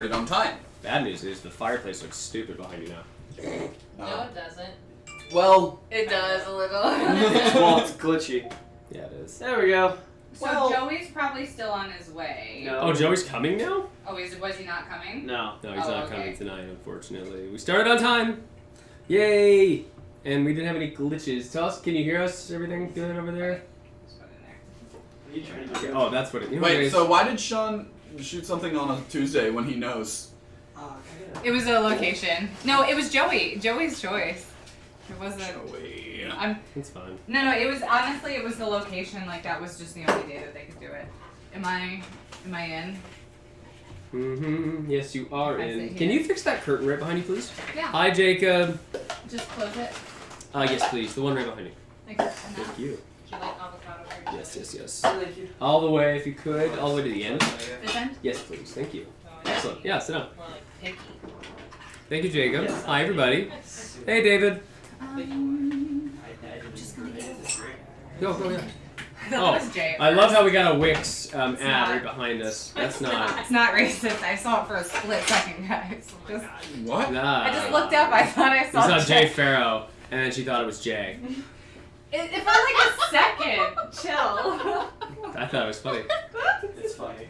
it on time. Bad news is the fireplace looks stupid behind you now. No, it doesn't. Well, It does a little. Well, it's glitchy. Yeah, it is. There we go. So Well- Joey's probably still on his way. No. Oh, Joey's coming now? Oh, was he not coming? No. No, he's Oh, not okay. coming tonight, unfortunately. We started on time. Yay! And we didn't have any glitches. Tell us, can you hear us? Everything good over there? Just put it in there. What are you trying to do? Oh, that's what it is. wait, so why did Sean shoot something on a Tuesday when he knows? It was a location. No, it was Joey. Joey's choice. It wasn't. Joey. It's fine. No. It was honestly. It was the location. Like that was just the only day that they could do it. Am I in? Mm-hmm. Yes, you are That's in. it Can here. you fix that curtain right behind you, please? Yeah. Hi, Jacob. Just close it. Yes, please. The one right behind you. Like that. And that. Thank you. Do you like avocado? Yes. Thank you. All the way, if you could. All the way to the end. This end? Yes, please. Thank you. Excellent. Yeah, sit down. More like picky. Thank you, Jacob. Yes. Hi, everybody. Hey, David. Just gonna get Go, yeah. That Oh, was Jay. I love how we got a Wix ad not- right behind us. That's not. It's not racist. I saw it for a split second, guys. Just, What? Nah. I just looked up. I thought I We saw. saw Jay Farrow, and then she thought it was Jay. It felt like a second. Chill. I thought it was funny. It's funny.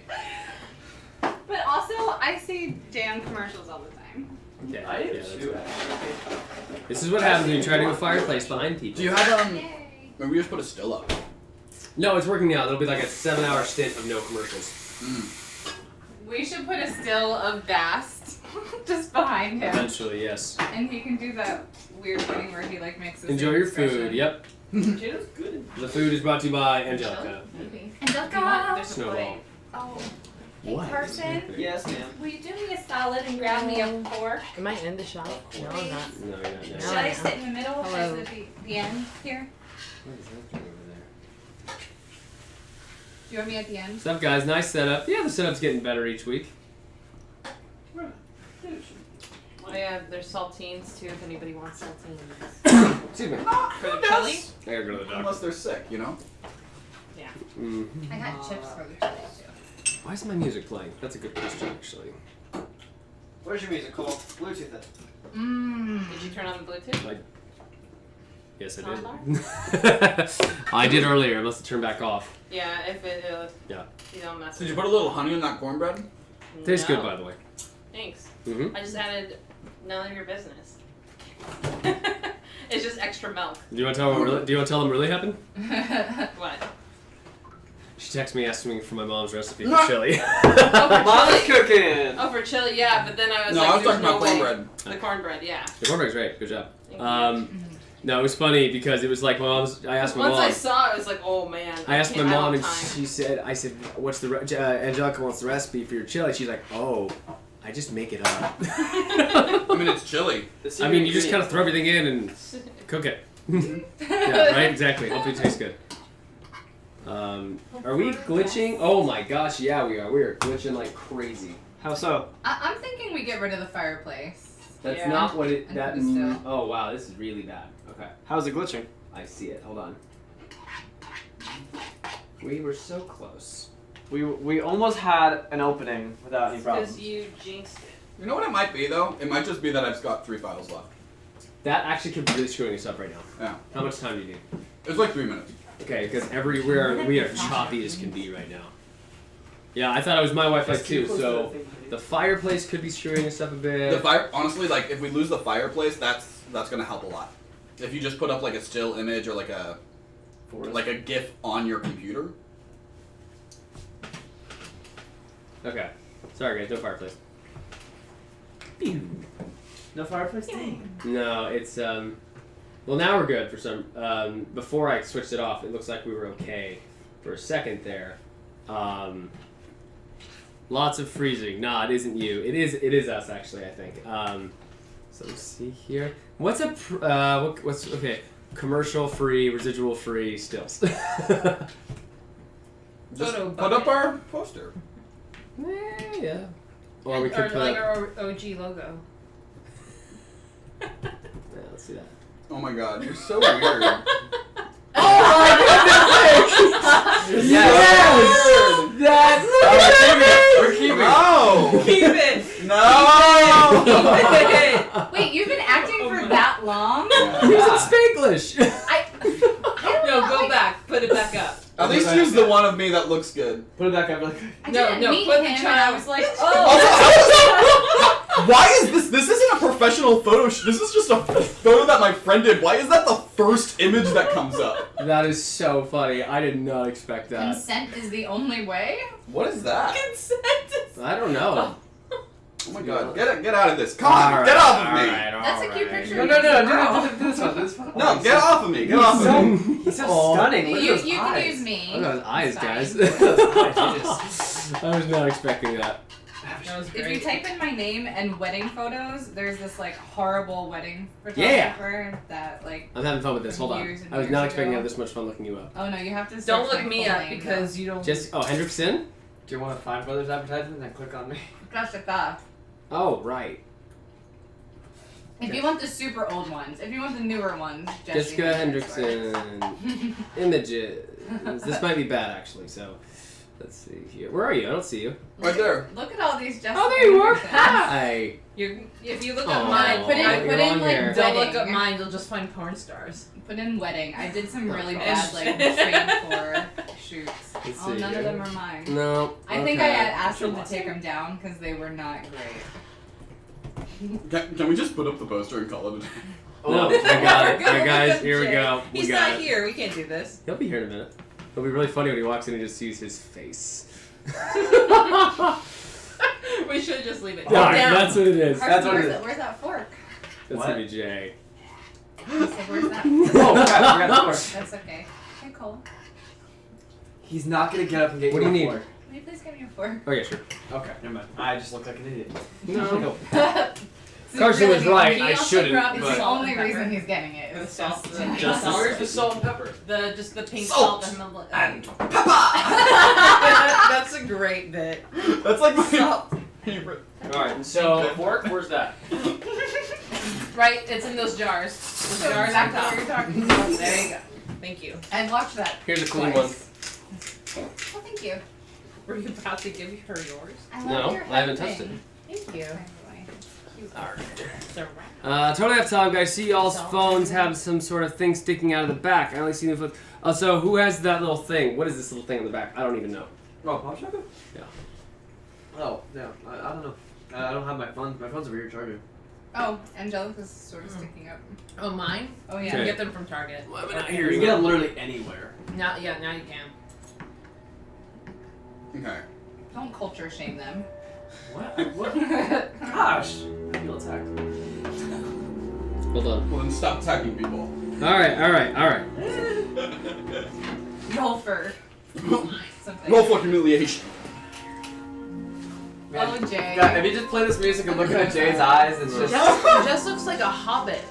But also, I see Jay on commercials all the time. Yeah, I yeah, am that's too, right. actually. This is what happens when you try to do a fireplace behind people. Do you have Yay. maybe we just put a still up. No, it's working now. There'll be like a 7-hour stint of no commercials. We should put a still of Bast just behind him, Eventually, yes. and he can do that weird thing where he like makes. The Enjoy same your expression. food. Yep. Jada's good. The food is brought to you by Angelica. Maybe. Angelica! There's a Snowball. plate. Oh, What? Carson? Yes, ma'am. will you do me a solid and grab me a fork? Am I in the shop? No, I'm not. No, you're not. Should No. I sit in the middle Hello. as the end here? What is that doing over there? Do you want me at the end? What's up, guys? Nice setup. Yeah, the setup's getting better each week. Oh yeah, there's saltines too if anybody wants saltines. Excuse me. For the chili? I gotta go to the doctor. Unless they're sick, you know? Mm-hmm. I got chips for the chili too. Why is my music playing? That's a good question, actually. Where's your music, Cole? Bluetooth it. Mmm. Did you turn on the Bluetooth? Yes, I did. I did earlier. I must have turned back off. Yeah, if it Yeah. you don't mess Did with you it. put a little honey in that cornbread? Tastes good, No. by the way. Thanks. Mm-hmm. I just added none of your business. It's just extra milk. Do you want to tell them? Do you want to tell them what really happened? What? She texted me asking me for my mom's recipe for No. chili. Mom's cooking! Oh, for chili, yeah, but then I was No, like, I was there's talking no about way. cornbread. The cornbread, yeah. The cornbread's great. Good job. Thank you. No, it was funny because it was like my mom's. I asked my Once mom. I saw it, I was like, oh man. I asked my can't- I mom, don't and have time. she said, "I said, what's the Angelica wants the recipe for your chili?" She's like, "Oh, I just make it up." I mean, it's chili. I mean, you just kind of throw everything in and cook it. Yeah, right. Exactly. Hopefully, it tastes good. Are we glitching? Oh my gosh, yeah, we are. We are glitching like crazy. How so? I'm thinking we get rid of the fireplace. That's Yeah. not what it. And That. put the still. Oh wow, this is really bad. Okay, How's it glitching? I see it. Hold on. We were so close. We almost had an opening without any problems. Because you jinxed it. You know what it might be, though? It might just be that I've just got 3 files left. That actually could be really screwing us up right now. Yeah. How much time do you need? It's like 3 minutes. Okay, because everywhere we are choppy as can be right now. Yeah, I thought it was my Wi-Fi too, so the fireplace could be screwing us up a bit. The fire, honestly, like, if we lose the fireplace, that's gonna help a lot. If you just put up, like, a still image or, like a GIF on your computer. Okay. Sorry guys, no fireplace. No fireplace? Dang. No, it's well now we're good for some before I switched it off, it looks like we were okay for a second there. Lots of freezing. Nah, it isn't you. It is us actually, I think. So let's see here. What's a what's okay, commercial free, residual free stills. Just Photo put up bucket. our poster. Yeah. Or we could or put like up, our OG logo. yeah, let's see that. Oh my god, you're so weird. Yes! That's We're keeping it. Oh! Keep it! No! Wait, you've been acting for that long? Use it Spanglish. I don't No, know, go like, back. Put it back up. At least use the one of me that looks good. Put it back up. Like, I No, didn't no, meet put him the and child- I was like, Also, oh. why is this? This isn't a professional photo. This is just a photo that my friend did. Why is that the first image that comes up? That is so funny. I did not expect that. Consent is the only way? What is that? Consent is- I don't know. Oh my god, get out of this. Come on, get off of me. That's a cute picture. no, of no, no, girl. do this one. Do this one. No, get off of me. Get off of me. He's so Aw. stunning. Look You at those can eyes. use me. Look at his eyes, It's fine. guys. Those eyes, I was not expecting that. That was If you great. type in my name and wedding photos, there's this like horrible wedding Yeah. photographer that like. I'm having fun with this. Hold on. Years and I was years not expecting to ago. have this much fun looking you up. Oh no, you have to. Don't search look my me full up name, because you don't. Just Hendricks in? Do you want to find Brothers advertisement? Then click on me. though. Jessica. Oh, right. If you want the super old ones, if you want the newer ones, Jessie Jessica Hendricks Hendrickson. Images. This might be bad actually, so let's see here. Where are you? I don't see you. Right there. Look at all these Jessica. Oh, there you are. Hendricksons. Hi. If you look Aw, up mine, put in you're on like here. don't look up wedding. mine. You'll just find porn stars. Put in wedding. I did some really Oh, bad like train for shoots. Let's Oh, see none here. of them are mine. No. I think I okay. had asked them to take them down because they were not great. Can we just put up the poster and call it a day? No, I got it. Alright, guys, here we go. We He's got not it. here. We can't do this. He'll be here in a minute. It'll be really funny when he walks in and just sees his face. We should just leave it. Alright, down. that's what it is. Carson, That's what it is. where's that fork? That's What? gonna be Jay. I said, where's that? Oh, crap, I forgot the fork. That's okay. Hey, Cole. He's not gonna get up and get What you do you a need? fork. Will you please give me a fork? Oh yeah, sure. Okay, never mind. I just look like an idiot. No. This is Carson was the right. only- I shouldn't. It's But the only reason he's getting it. The It's salt. just The Just salt. where's the salt and pepper? Just the pink Salt salt and the. And That's a great bit. That's like my favorite. Alright, so fork, where's that? Right, it's in those jars. Those So jars on exactly top. what you're talking about. There you go. Thank you. And watch that. Here's a clean twice. Oh, thank you. Were you about to give her yours? I No, love your I haven't head touched thing. Thank you. So Totally off time, guys. See y'all's phones have some sort of thing sticking out of the back. I only see the phone. So who has that little thing? What is this little thing in the back? I don't even know. Oh, pop shotgun? Yeah. Oh, yeah. I don't know. I don't have my phone. My phone's over here charging. Oh, Angelica's sort of sticking up. Oh, mine? Oh, You yeah. can Okay. get them from Target. Why am I not You hearing can get that? them literally anywhere. Now you can. Okay. Don't culture shame them. What? What? Gosh. I feel attacked. Hold on. Well, then stop attacking people. Alright. Roll for something. Roll for humiliation. Oh, Jay. God, if you just play this music and look at Jay's eyes, it's just. Just looks like a hobbit.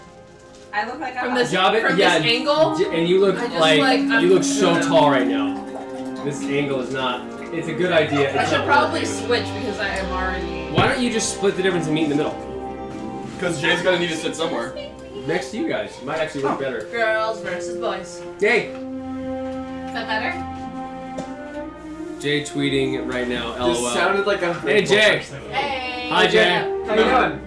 I look like a From this, Jobbit, from yeah, this angle. And you look I just like I'm- you look so tall right now. This angle is not. It's a good idea. I It's should not probably working. switch because I am already. Why don't you just split the difference and meet in the middle? Because Jay's gonna need to sit somewhere. Next to you guys. It might actually work better. Girls versus boys. Yay! Is that better? Jay tweeting right now. LOL. Just sounded like a. Hey, Jay. Hey. Hi, Jay. How you doing?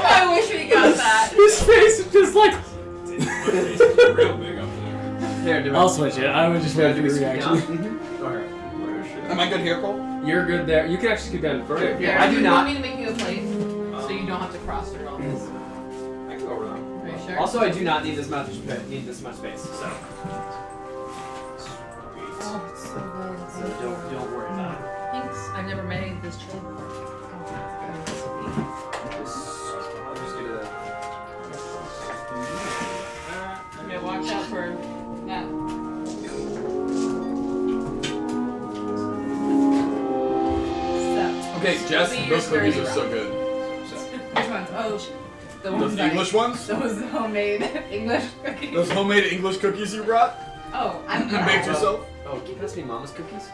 I wish we got that. His face is just like. Real big up there. Here, do I'll switch it. I would just wait for your reaction. Am I good here, Cole? You're good there. You can actually get down further. Yeah, I do You not. want me to make you a plate so you don't have to cross through all this? I can go around. Are you sure? Also, I do not need this much space, so Oh, it's so good. don't worry about it. Thanks. I've never made this chili before. I'll just do the. Okay, watch out for that. So, Okay, Jess, Be your those cookies sturdy are so good. Which ones? Oh, the Those ones I- English ones? Those homemade English cookies. Those homemade English cookies you brought? Oh, I'm You baked yourself? Oh, can you pass me Mama's cookies?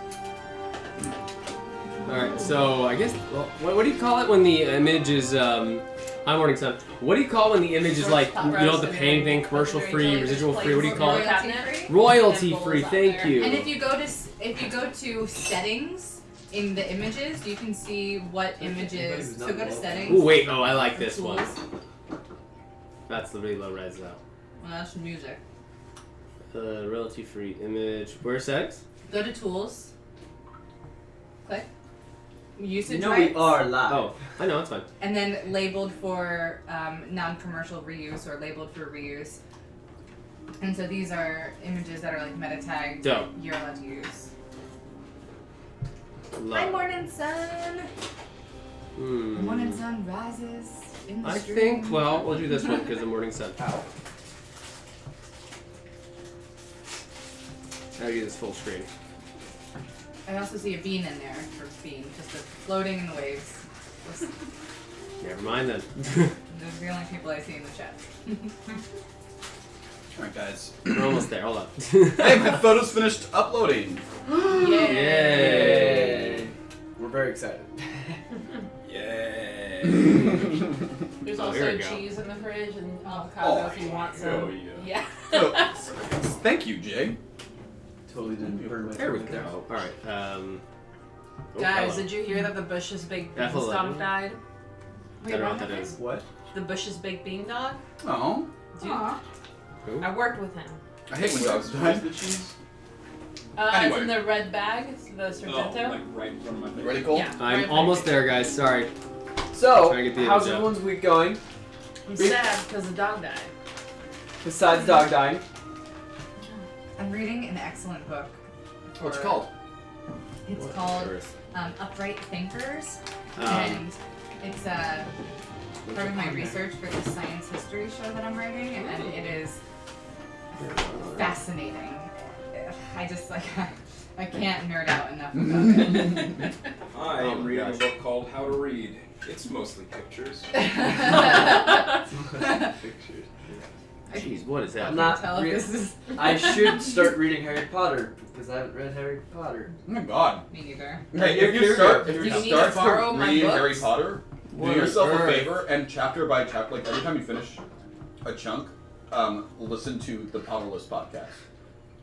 Alright, so I guess. Well, what do you call it when the image is. Hi, Morning Sun. What do you call when the image is like. You don't have to pay anything, commercial free, residual free? What do you call it? Royalty free. Royalty And free, bowls out thank there. you. And if you go to settings, in the images, you can see what images. So go to settings. Ooh, wait. Oh, I like this one. Tools. That's the really low res though. Well, that's music. Royalty free image. Where's settings? Go to tools. Click. Usage No, rights. we are live. Oh, I know, it's fine. And then labeled for non-commercial reuse or labeled for reuse. And so these are images that are like meta tagged. Dope. You're allowed to use. Love. Hi, morning sun. The morning sun rises in the I stream. think, well, we'll do this one because the morning sun. Ow. I'll do this full screen. I also see a bean in there for bean, just floating in the waves. Never mind then. Those are the only people I see in the chat. Alright, guys. We're almost there. Hold on. Hey, my photo's finished uploading. Yay! We're very excited. Yay. There's Oh, also here we go. cheese in the fridge and avocado Oh, if you want hell some. yeah. Yeah. Thank you, Jay. Totally didn't burn my There we phone go. Alright, oh, Guys, hello. did you hear that the Bush's Big Bean F11. dog died? I don't know what that is. What? The Bush's Big Bean dog? Oh, Dude, Aw. Who? I worked with him. I hate when dogs die. the cheese? Anyway. It's in the red bag. It's the Oh, Sorrento. like right in front of my face. Ready, Cole? Yeah. I'm right almost there, guys. Sorry. So, Trying to get the how's image up. everyone's week going? I'm sad because the dog died. Besides dog dying. I'm reading an excellent book. What's it for- called? It's What called on earth? Upright Thinkers, Um, and it's part of my research for the science history show that I'm writing, and it is fascinating. I just like I can't nerd out enough about it. I Oh am my reading gosh. a book called How to Read. It's mostly pictures. Pictures. Jeez, what is that? I'm not Tell if re- this is I should start reading Harry Potter because I haven't read Harry Potter. Oh my god. me neither. Hey, if you start Do you need to to borrow my read books? Harry Potter, What do yourself on a earth? favor and chapter by chapter, like every time you finish a chunk, listen to the Potterless podcast.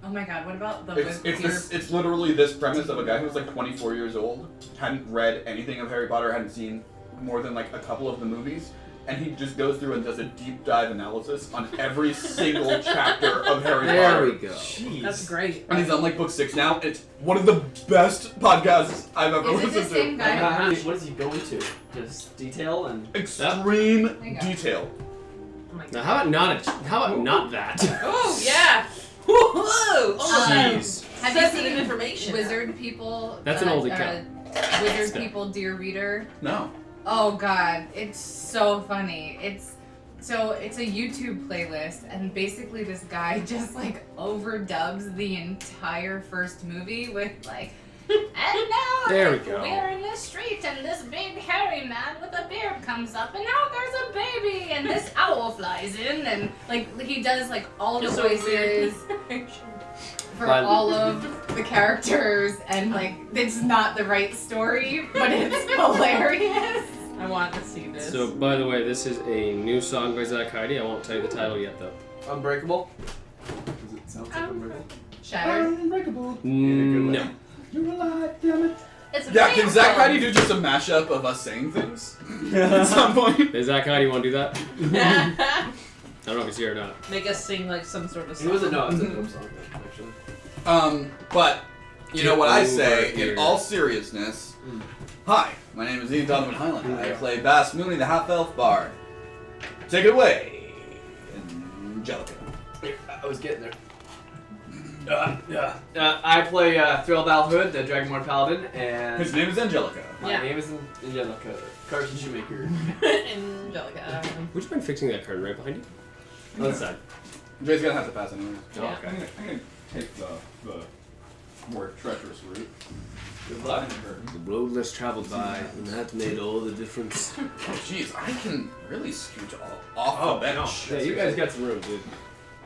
Oh my god, what about the It's literally this premise of a guy who's like 24 years old, hadn't read anything of Harry Potter, hadn't seen more than like a couple of the movies, and he just goes through and does a deep dive analysis on every single chapter of Harry There Potter. we go. Jeez. That's great. And he's on like book 6 now. It's one of the best podcasts I've ever Is it the listened same to. guy? What does he go into? Just detail and. Extreme There you go. detail. Oh my Now, God. how about not that? Oh yeah. Whoa! Oh, Jeez. Have you sensitive seen information. Wizard People? That's an old account. Wizard Step. People, Dear Reader. No. Oh god, it's so funny. It's a YouTube playlist, and basically this guy just like overdubs the entire first movie with like, and now There we go. we're in the street, and this big hairy man with a beard comes up, and now there's a baby, and this owl flies in, and like he does like all the Just so weird. voices for Fun. all of the characters, and like it's not the right story, but it's hilarious. I want to see this. So, by the way, this is a new song by Zach Heidi. I won't tell you the title yet, though. Unbreakable. Does it sound like Unbreakable? Shattered. Unbreakable. No. You're alive, damn it. It's a Yeah, can Zach vampire. Heidi do just a mashup of us saying things at some point? Hey, Zach Heidi, want to do that? I don't know if he's here or not. Make us sing like some sort of He song. wasn't. No, it's a dope song actually. But you know what I say Over here. in all seriousness. Mm. Hi, my name is Donovan Hyland. I play Bast, Mooney, the half-elf bard. Take it away, Angelica. I was getting there. I play Threl Val-Hood, the Dragonborn Paladin, and His name is Angelica. my Yeah. name is Angelica. Carson Shoemaker. Angelica. Would you mind fixing that curtain right behind you? On this side. Jay's gonna have to pass anyway. Oh, Yeah. okay. I'm gonna take the more treacherous route. Good luck. The road less traveled by, and that made all the difference. Oh, jeez, I can really scooch off the bench. Yeah, you guys got some room, dude.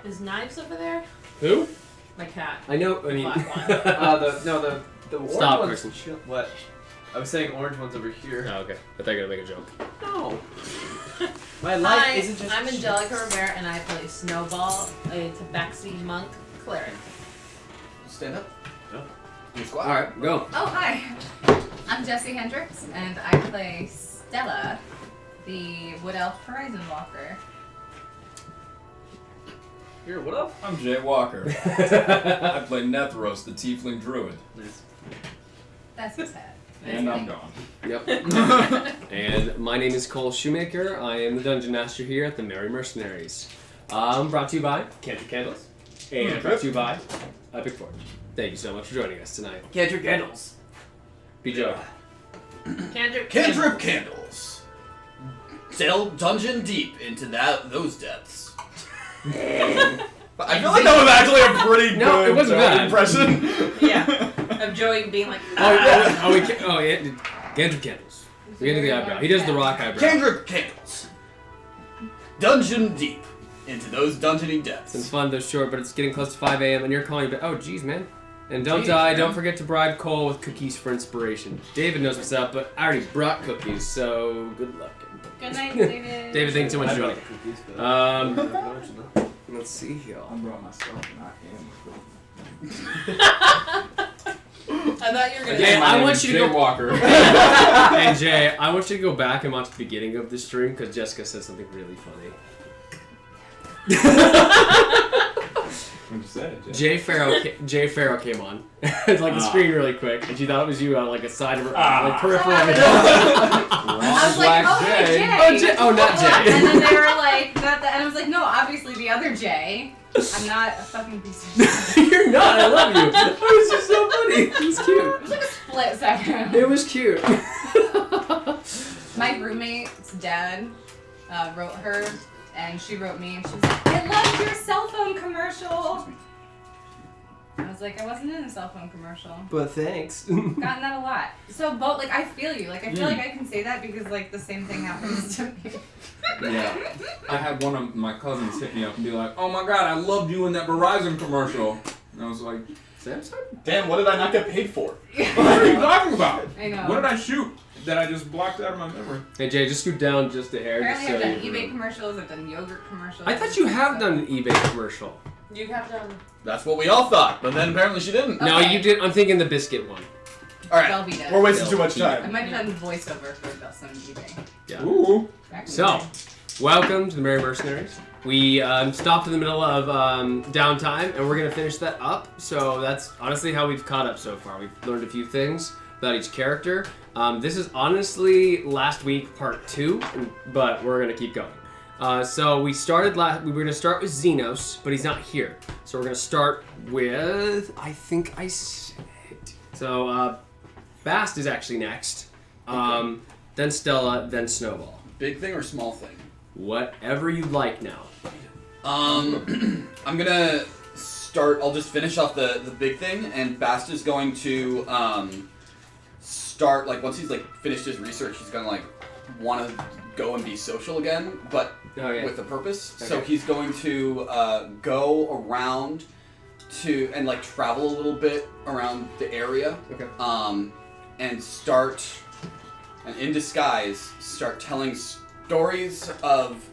Is Knives over there? Who? My cat. I know, I mean... Black one. The orange Stop, one's Carson. chill. What? I was saying orange one's over here. Oh, okay. I thought you were going to make a joke. No. My life Hi, isn't just. I'm Angelica Rivera, and I play Snowball, a Tabaxi monk cleric. Stand up. No. You squat. Alright, go. Oh, hi. I'm Jessie Hendricks, and I play Stella, the Wood Elf Horizon Walker. Here, what up? I'm Jay Walker. I play Netheros, the Tiefling Druid. Nice. That's his hat. And I'm gone. Yep. And my name is Cole Shoemaker. I am the Dungeon Master here at the Mercenaries. Brought to you by Cantrip Candles. And brought to you by Epic Forge. Thank you so much for joining us tonight. Cantrip Candles. Be Joe. Cantrip candles. Sail dungeon deep into those depths. I feel like that was actually a pretty No, good it wasn't bad. impression. Yeah. Of Joey being like, Yeah. Cantrip Candles. We get to the eyebrow. He does the rock eyebrow. Cantrip candles. Dungeon deep into those dungeony depths. It's fun, though short, but it's getting close to 5 a.m. and you're calling it. Oh, geez, man. And don't Jeez, die. man. Don't forget to bribe Cole with cookies for inspiration. David knows what's up, but I already brought cookies, so good luck. Good night, David. David, thanks so much for joining. Cookies, Let's see here. I brought myself and I thought you were gonna Yeah, say I want you to Jay go- Walker. Hey, Jay, I want you to go back and watch the beginning of the stream because Jessica said something really funny. What'd you say, Jay? Jay Farrow came on, like the screen really quick, and she thought it was you on like a side of her, like peripheral. I was like, oh, Jay. hey, Jay. Oh, Jay. Oh, not Jay. And then they were like, not that. And I was like, no, obviously the other Jay. I'm not a fucking piece of shit. You're not. I love you. It was just so funny. It was It cute. was like a split second. It was cute. My roommate's dad wrote her, and she wrote me, and she was like, I loved your cell phone commercial. I was like, I wasn't in a cell phone commercial. But thanks. Gotten that a lot. So both, like, I feel you. Like, I feel like I can say that because, like, the same thing happens to me. Yeah. I had one of my cousins hit me up and be like, oh my god, I loved you in that Verizon commercial. And I was like, Samsung? Damn, what did I not get paid for? what are you talking about? I know. What did I shoot that I just blocked out of my memory? Hey Jay, just scoot down just a hair. Apparently, just I've so done you eBay commercials. I've done yogurt commercials. I thought you have done an eBay commercial. You have done. That's what we all thought, but then apparently she didn't. No, Okay. you did. I'm thinking the biscuit one. Alright, Velveeta. we're wasting too much I time. might have done voiceover for some eBay. Yeah. Ooh. Back in the So, day. welcome to the Merry Mercenaries. We stopped in the middle of downtime, and we're gonna finish that up. So that's honestly how we've caught up so far. We've learned a few things about each character. This is honestly last week part 2, but we're gonna keep going. So we started we were gonna start with Xenos, but he's not here. So we're gonna start with I said. So Bast is actually next. Then Stella, then Snowball. Big thing or small thing? Whatever you like now. I'm gonna start. I'll just finish off the big thing, and Bast is going to start like once he's like finished his research, he's gonna like want to go and be social again, but with a purpose. Okay. So he's going to go around to and like travel a little bit around the area. Okay. And start and in disguise start telling stories of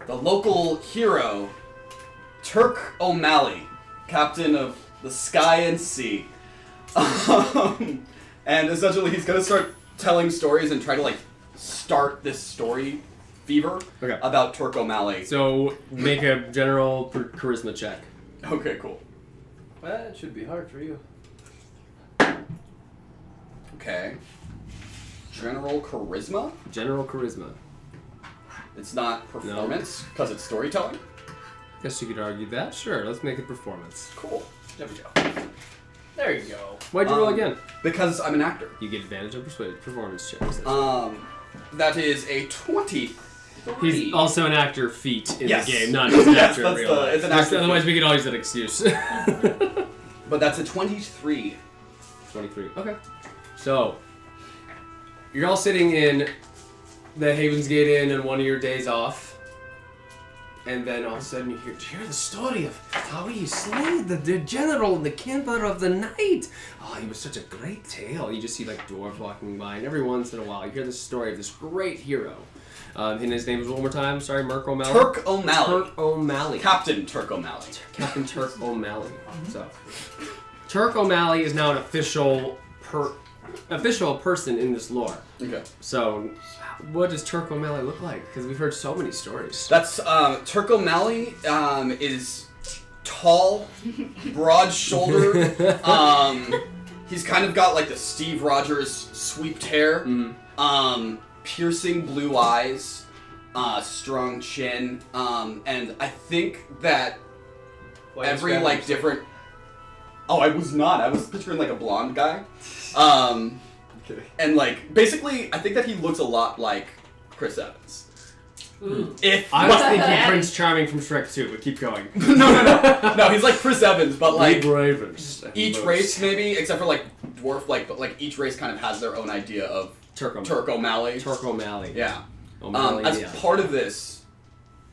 the local hero, Turk O'Malley, captain of the Sky and Sea. And essentially he's going to start telling stories and try to like start this story fever about Turk O'Malley. So make a general charisma check. Okay, cool. That should be hard for you. Okay. General charisma? General charisma. It's not performance, because it's storytelling? Guess you could argue that. Sure, let's make it performance. Cool. There we go. There you go. Why'd you roll again? Because I'm an actor. You get advantage on performance checks. That is a 23. He's also an actor feat in Yes. the game, not just an Yes, actor in that's real life. it's an actor Otherwise, feat. we could all use that excuse. But that's a 23. 23. Okay. So, you're all sitting in the Haven's Gate Inn on one of your days off. And then all of a sudden you hear the story of how he slayed the general and the killer of the night. Oh, he was such a great tale. You just see like dwarves walking by, and every once in a while you hear the story of this great hero. And his name was one more time. Sorry, Merc O'Malley. Turk O'Malley. Turk O'Malley. Captain Turk O'Malley. Captain Turk O'Malley. So, Turk O'Malley is now an official official person in this lore. Okay. So, what does Turk O'Malley look like? Because we've heard so many stories. That's Turk O'Malley is tall, broad-shouldered. He's kind of got like the Steve Rogers sweeped hair, piercing blue eyes, strong chin, and I think that every like different. Oh, I was not. I was picturing like a blonde guy. Kidding. And like basically, I think that he looks a lot like Chris Evans. Ooh. If I was thinking Daddy. Prince Charming from Shrek 2, but keep going. no, he's like Chris Evans, but like Ravens. each race maybe, except for like dwarf, but like each race kind of has their own idea of Turk O'Malley. Turk O'Malley. Yeah. O'Malley, As yeah. part of this,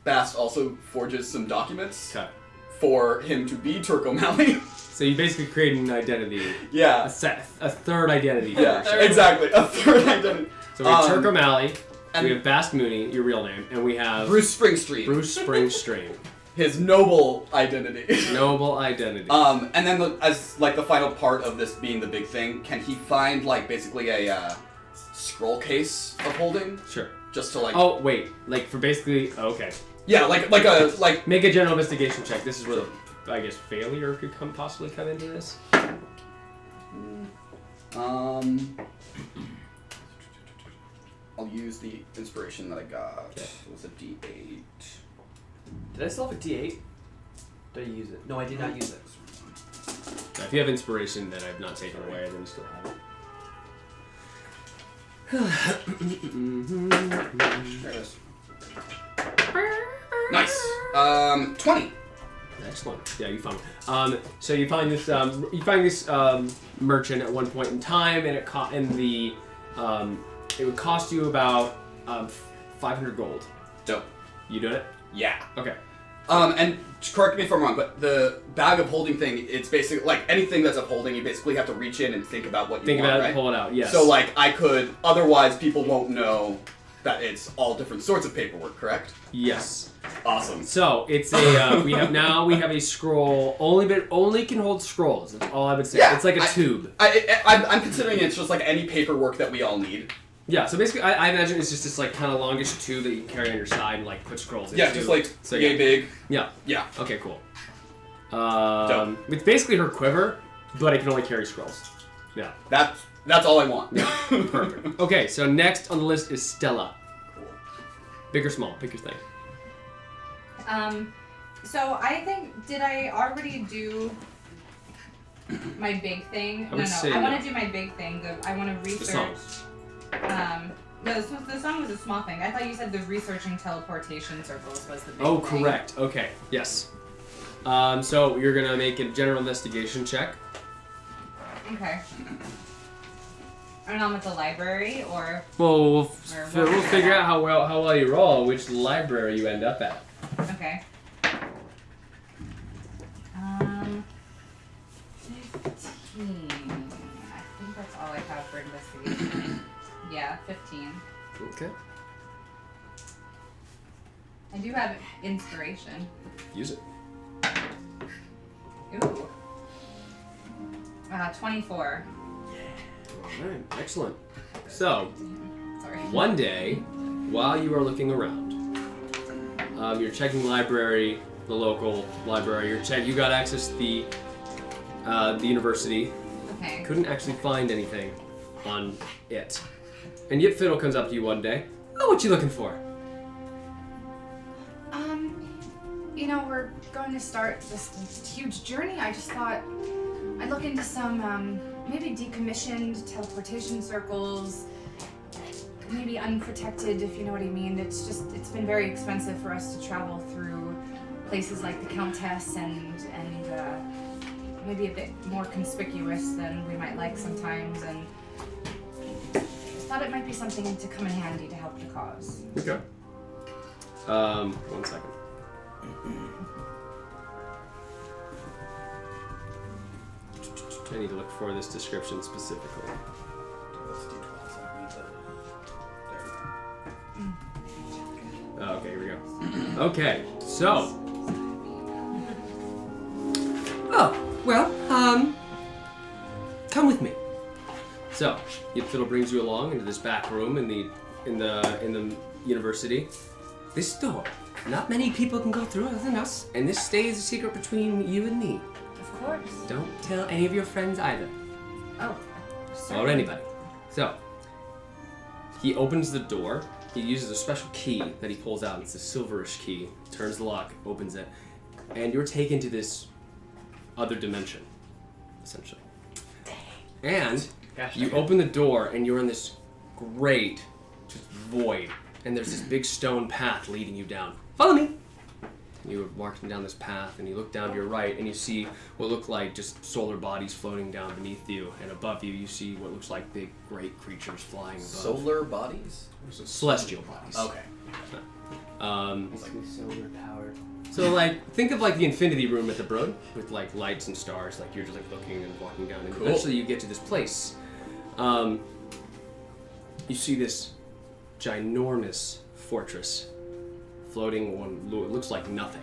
Bast also forges some documents Okay. for him to be Turk O'Malley. So you basically create an identity, Yeah. a third identity. For Yeah, yourself. exactly. A third identity. So we have Turk O'Malley, and- we have Bast Mooney, your real name, and we have Bruce Springsteen. Bruce Springsteen, His noble identity. noble identity. And then as like the final part of this being the big thing, can he find like basically a scroll case of holding Sure. just to like? Oh wait, like for basically okay. Yeah, like Make a general investigation check. This is where the, I guess, failure could possibly come into this. I'll use the inspiration that I got. Okay. It was a D8. Did I still have a D8? Did I use it? No, I did not use it. Now, if you have inspiration that I've not taken away, then you still have it. There it is. Nice. 20. Excellent. Yeah, you found it. So you find this merchant at one point in time, and it would cost you about 500 gold. Dope. You doing it? Yeah. Okay. And correct me if I'm wrong, but the bag of holding thing, it's basically like anything that's of holding, you basically have to reach in and think about what you Think want, about it right? and pull it out. Yes. So like I could, otherwise people won't know that it's all different sorts of paperwork, correct? Yes. Awesome. So it's a we have a scroll only can hold scrolls. That's all I would say. Yeah, It's like a tube. I'm considering it's just like any paperwork that we all need. Yeah. So basically, I imagine it's just this like kind of longish tube that you can carry on your side and like put scrolls into. Yeah, just like so, yay big. Yeah. Yeah. Okay. Cool. Dope. It's basically her quiver, but it can only carry scrolls. Yeah. That's all I want. Perfect. Okay. So next on the list is Stella. Cool. Big or small? Pick your thing. So I think, did I already do my big thing? I would say I no. want to do my big thing. I want to The song. research. No, the song was a small thing. I thought you said the researching teleportation circles was the big Oh, thing. correct. Okay. Yes. So you're gonna make a general investigation check. Okay. And I'm at the library, or Well, we'll Or what? figure out how well you roll, which library you end up at. okay. 15. I think that's all I have for investigation. Yeah, 15. Okay. I do have inspiration. Use it. Ooh. 24. Alright, excellent. So, Sorry. one day, while you are looking around, you're checking the local library, you got access to the university, Okay. couldn't actually find anything on it. And yet Fiddle comes up to you one day, oh, what you looking for? You know, we're going to start this huge journey. I just thought I'd look into some, maybe decommissioned teleportation circles, maybe unprotected, if you know what I mean. It's been very expensive for us to travel through places like the Countess and maybe a bit more conspicuous than we might like sometimes, and just thought it might be something to come in handy to help the cause. Okay. 1 second. I need to look for this description specifically. Oh, okay, here we go. Okay, so. Oh, well, come with me. So, Yipfiddle brings you along into this back room in the university. This door, not many people can go through other than us, and this stays a secret between you and me. Of course. Don't tell any of your friends either, Oh. or anybody. So, he opens the door. He uses a special key that he pulls out. It's a silverish key. Turns the lock, opens it, and you're taken to this other dimension, essentially. And Gosh, you open the door, and you're in this great just void, and there's this big stone path leading you down. Follow me. You are marching down this path, and you look down to your right, and you see what look like just solar bodies floating down beneath you, and above you, you see what looks like big, great creatures flying above. Solar bodies? Celestial bodies. Okay. solar powered. So like, think of like the infinity room at the Broad with like lights and stars. Like you're just like looking and walking down, and Cool. eventually you get to this place. You see this ginormous fortress floating on. It looks like nothing.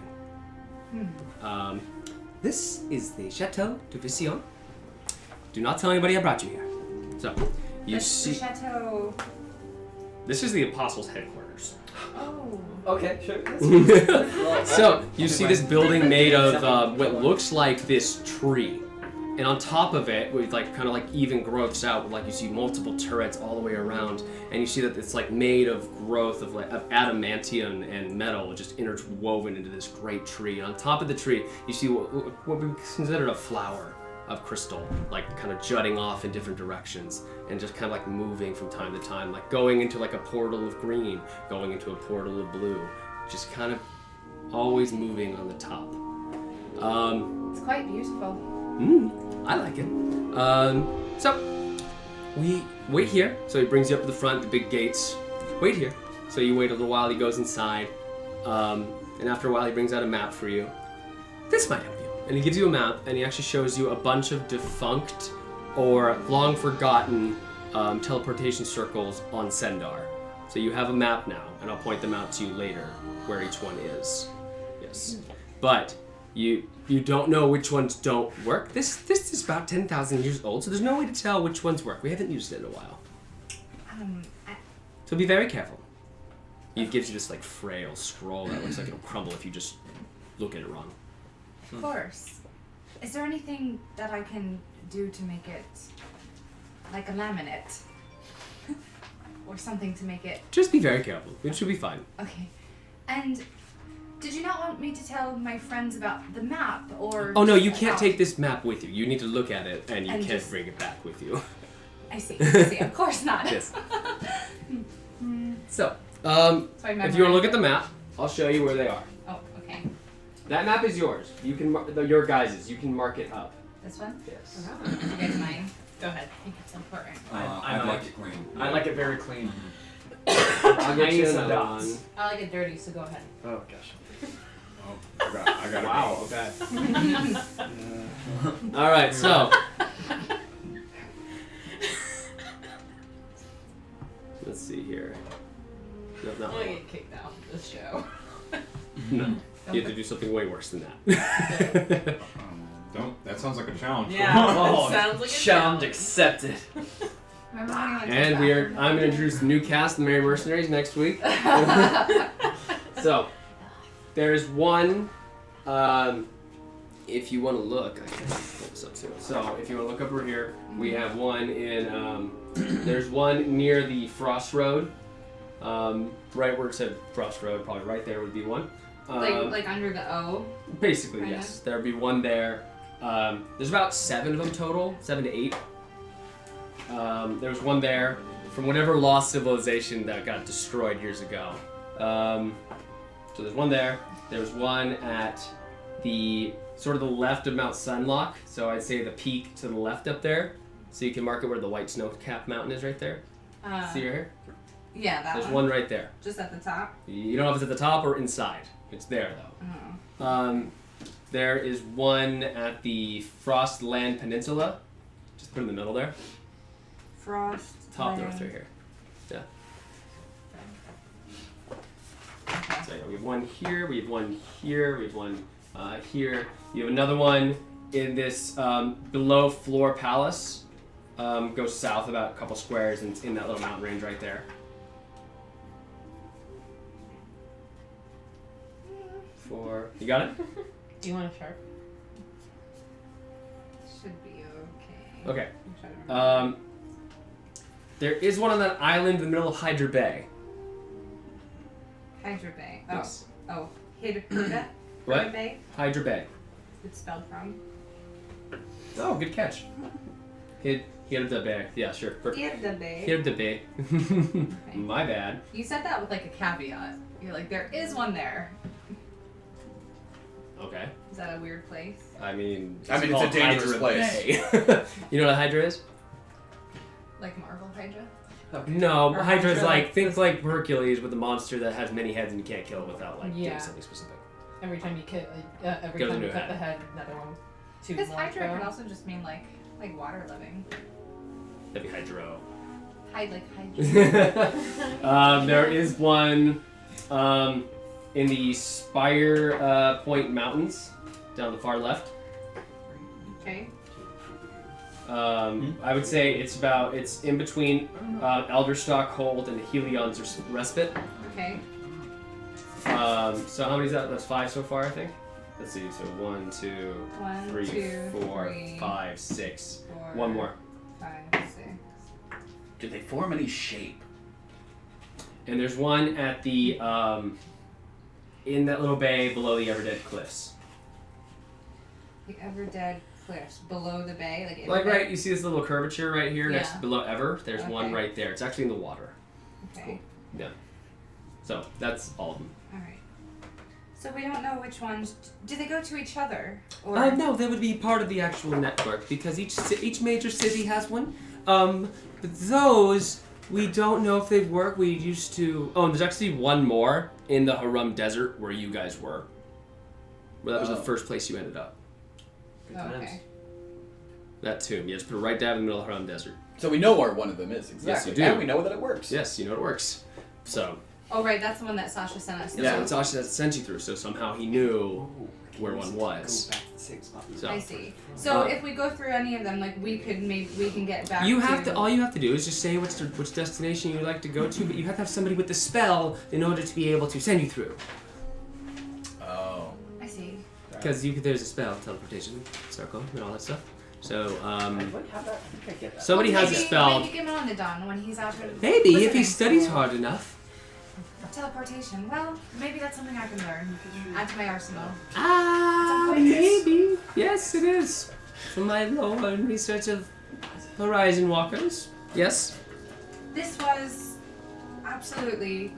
This is the Chateau de Vision. Do not tell anybody I brought you here. So you That's see. the chateau. This is the Apostles' headquarters. Oh. Okay, sure. So you see this building made of what looks like this tree, and on top of it, with like kind of like even growths out, like you see multiple turrets all the way around, and you see that it's like made of growth of like of adamantium and metal, just interwoven into this great tree. And on top of the tree, you see what we consider a flower of crystal, like kind of jutting off in different directions and just kind of like moving from time to time, like going into like a portal of green, going into a portal of blue, just kind of always moving on the top. It's quite beautiful. I like it. So we wait here. So he brings you up to the front, the big gates. Wait here. So you wait a little while, he goes inside, and after a while he brings out a map for you. This might help you. And he gives you a map, and he actually shows you a bunch of defunct or long forgotten teleportation circles on Sendar. So you have a map now, and I'll point them out to you later where each one is. Yes. But you don't know which ones don't work. This is about 10,000 years old, so there's no way to tell which ones work. We haven't used it in a while. So be very careful. He gives you this like frail scroll that looks like it'll crumble if you just look at it wrong. Of course. Is there anything that I can do to make it like a laminate? Or something to make it... Just be very careful. It should be fine. Okay. And did you not want me to tell my friends about the map, or... Oh no, you just can't about- take this map with you. You need to look at it, and you And can't just- bring it back with you. I see, of course not. Yes. So, So I if you want to memorize look at the it. map, I'll show you where they are. Oh, okay. That map is yours. You can your guys's. You can mark it up. This one? Yes. You guys mine? Go ahead. I think it's important. I'd like it clean. I like it very clean. I'll get you Tiny some another dots. one. I like it dirty, so go ahead. Oh gosh. Oh, I got Wow. Okay. All right. So. Let's see here. No, I'm not gonna one. get kicked out of this show. No. You have to do something way worse than that. Don't. That sounds like a challenge. Yeah. Oh, Sounds like a challenge accepted. Remember when we went to And the we are. bathroom? I'm gonna introduce the new cast, the Merry Mercenaries, next week. So, there's one. If you want to look, I can pull this up too. So, if you want to look over here, we have one in. There's one near the Frost Road. Right where it said Frost Road, probably right there would be one. like under the O. Basically, Kinda. yes. There'd be one there. There's about 7 of them total, 7 to 8. There's one there from whatever lost civilization that got destroyed years ago. So there's one there. There's one at the sort of the left of Mount Sunlock. So I'd say the peak to the left up there. So you can mark it where the white snow-capped mountain is right there. See right here? Yeah, that There's one. one right there. Just at the top. You don't know if it's at the top or inside. It's there though. Oh. There is one at the Frostland Peninsula. Just put it in the middle there. Frost. Top Land. north right here. Yeah. Okay. So yeah, we have one here, we have one here, we have one here. You have another one in this below floor palace. goes south about a couple squares, and it's in that little mountain range right there. You got it? Do you want a shark? Should be okay. Okay. I'm trying to remember. There is one on that island in the middle of Hydra Bay. Hydra Bay. Oh. Yes. Oh. Hydra What? Bay? Hydra Bay. It's spelled wrong. Oh, good catch. Hydra Bay. Yeah, sure. Hydra Bay. Hydra Bay. My bad. You said that with like a caveat. You're like, there is one there. Okay. Is that a weird place? I mean, it's called a dangerous Hydra place. Bay. You know what a Hydra is? Like Marvel Hydra? No, Or Hydra's Hydra, like, like think this- like Hercules with a monster that has many heads and you can't kill it without like Yeah. doing something specific. Every time you cut, every Goes time into you a cut head. the head, another one. Two Because more Hydra go. can also just mean like water living. That'd be Hydro. Hide like Hydra. There is one in the Spire Point Mountains down the far left. Okay. I would say it's in between Elderstock Hold and Helion's Respite. Okay. So how many is that? That's 5 so far, I think. Let's see. So 1, 2, 1, 3, 2, 4, 3, 5, 6. 4, One more. 5, 6. Did they form any shape? And there's one at the in that little bay below the Everdead Cliffs. The Everdead Cliffs below the bay, like in Like the bay? right, you see this little curvature right here next Yeah. below Ever. There's one Okay. right there. It's actually in the water. Okay. So that's all of them. All right. So we don't know which ones. Do they go to each other? Or No, that would be part of the actual network because each major city has one. But those we don't know if they work. We used to. Oh, and there's actually one more in the Harum Desert where you guys were. Where that was the Oh. first place you ended up. Good Oh, times. okay. That tomb. You just put it right down in the middle of the Harum Desert. So we know where one of them is exactly. Yes, you do. And we know that it works. Yes, you know it works. So Oh right, that's the one that Sasha sent us. Yeah. so it's Asha that sent you through. So somehow he knew where one was. Go back to the same spot. So I see. So Uh, if we go through any of them, like we can get back. you have to. All you have to do is just say which destination you'd like to go to, but you have to have somebody with the spell in order to be able to send you through. Oh. I see. Because there's a spell, teleportation, circle, and all that stuff. So What? How did I get that? somebody Well, has a maybe- spell. Maybe Gameonadon when he's out there. Maybe if he listening. studies hard enough. Teleportation. Well, maybe that's something I can learn. Add to my arsenal. Ah, maybe. Yes, it is. From my low research of Horizon Walkers. Yes. This was absolutely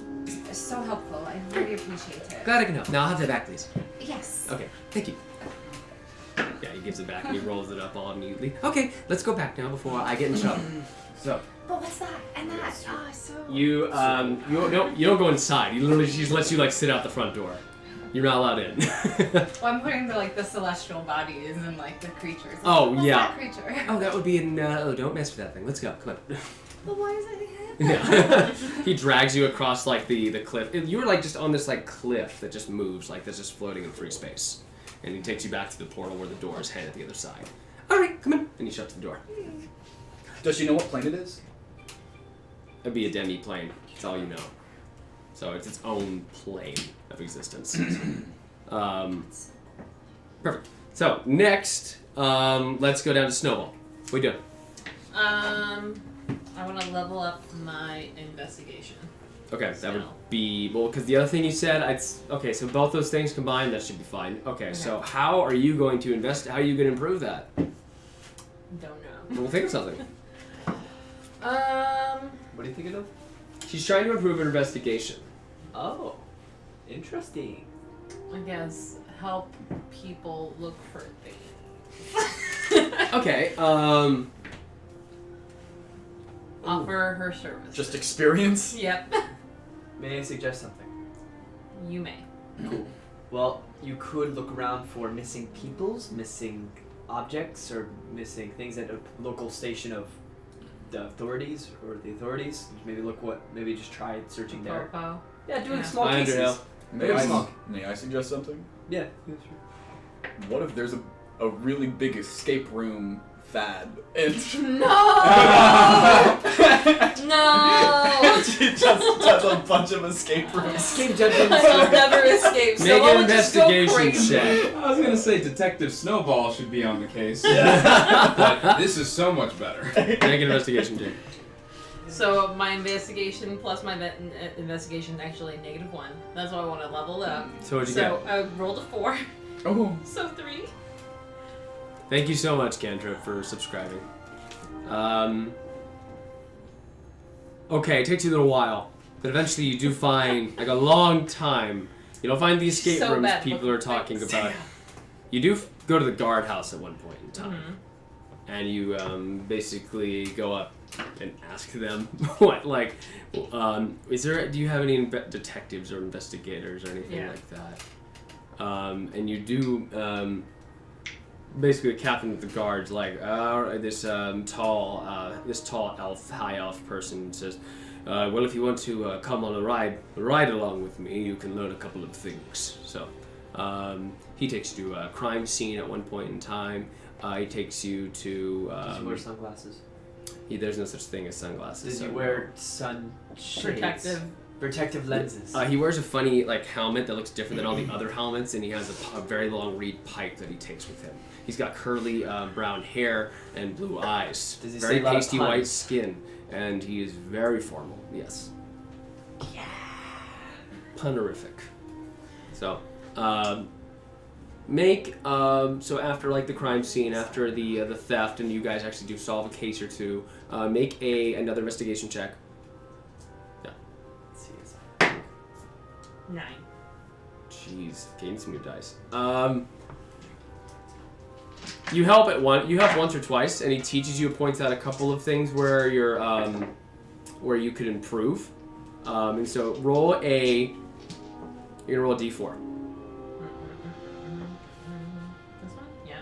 so helpful. I really appreciate it. Glad I can help. Now I'll have that back, please. Yes. Okay, thank you. Yeah, he gives it back and he rolls it up all neatly. Okay, let's go back now before I get in trouble. So But what's that? And that? Oh, so. you don't go inside. You literally she just lets you like sit out the front door. You're not allowed in. Well, I'm putting the celestial bodies and like the creatures. Oh, What's yeah. That creature. Oh, that would be in. Oh, don't mess with that thing. Let's go. Come on. But why is it? Yeah. He drags you across like the cliff. You were like just on this like cliff that just moves, like that's just floating in free space. And he takes you back to the portal where the door is headed at the other side. Alright, come in. And he shuts the door. Does she know what plane it is? It'd be a demi-plane. That's all you know. So it's its own plane of existence. Perfect. So next, let's go down to Snowball. What are you doing? I want to level up my investigation. Okay, that would So- be well because the other thing you said, okay. So both those things combined, that should be fine. Okay, so how are you going to invest? How are you going to improve that? Don't know. We'll think of something. What are you thinking of? She's trying to improve her investigation. Oh, interesting. I guess help people look for things. Okay. Offer her service. Just experience? Yep. May I suggest something? You may. Well, you could look around for missing peoples, missing objects, or missing things at a local station of the authorities or the authorities. Maybe just try searching there. Profile. Yeah, doing Yeah. small I cases. know. May I suggest something? Yeah, sure. What if there's a really big escape room fad. It's No! She just does a bunch of escape rooms. Escape judgment. I'll never escape. Make Someone an would just go investigation crazy. check. I was gonna say Detective Snowball should be on the case. But this is so much better. Make an investigation check. So my investigation plus my investigation actually -1. That's why I want to level up. So what'd you So I rolled a 4. Oh. So 3. Thank you so much, Cantrip, for subscribing. Okay, it takes you a little while, but eventually you do find, like a long time, you don't find the escape So rooms bad people are looking talking things. about. You do go to the guardhouse at one point in time, Mm-hmm. and you basically go up and ask them what, like, is there? Do you have any detectives or investigators or anything Yeah. like that? And you do. Basically, the captain of the guards, like this tall elf, high elf person says, "Well, if you want to come on a ride along with me, you can learn a couple of things." So, he takes you to a crime scene at one point in time. He takes you to. Does he wear sunglasses? There's no such thing as sunglasses. Does he so wear sun shades? Protective lenses. He wears a funny helmet that looks different than all the other helmets, and he has a very long reed pipe that he takes with him. He's got curly brown hair and blue eyes. Does he very say a lot of pasty puns? white skin, and he is very formal. Yes. Yeah. Punerific. So, so after like the crime scene, after the theft, and you guys actually do solve a case or two, make another investigation check. Let's see. 9. Jeez, gain some new dice. You help once or twice, and he teaches you, points out a couple of things where you're where you could improve. And so you're gonna roll a d4. This one? Yeah.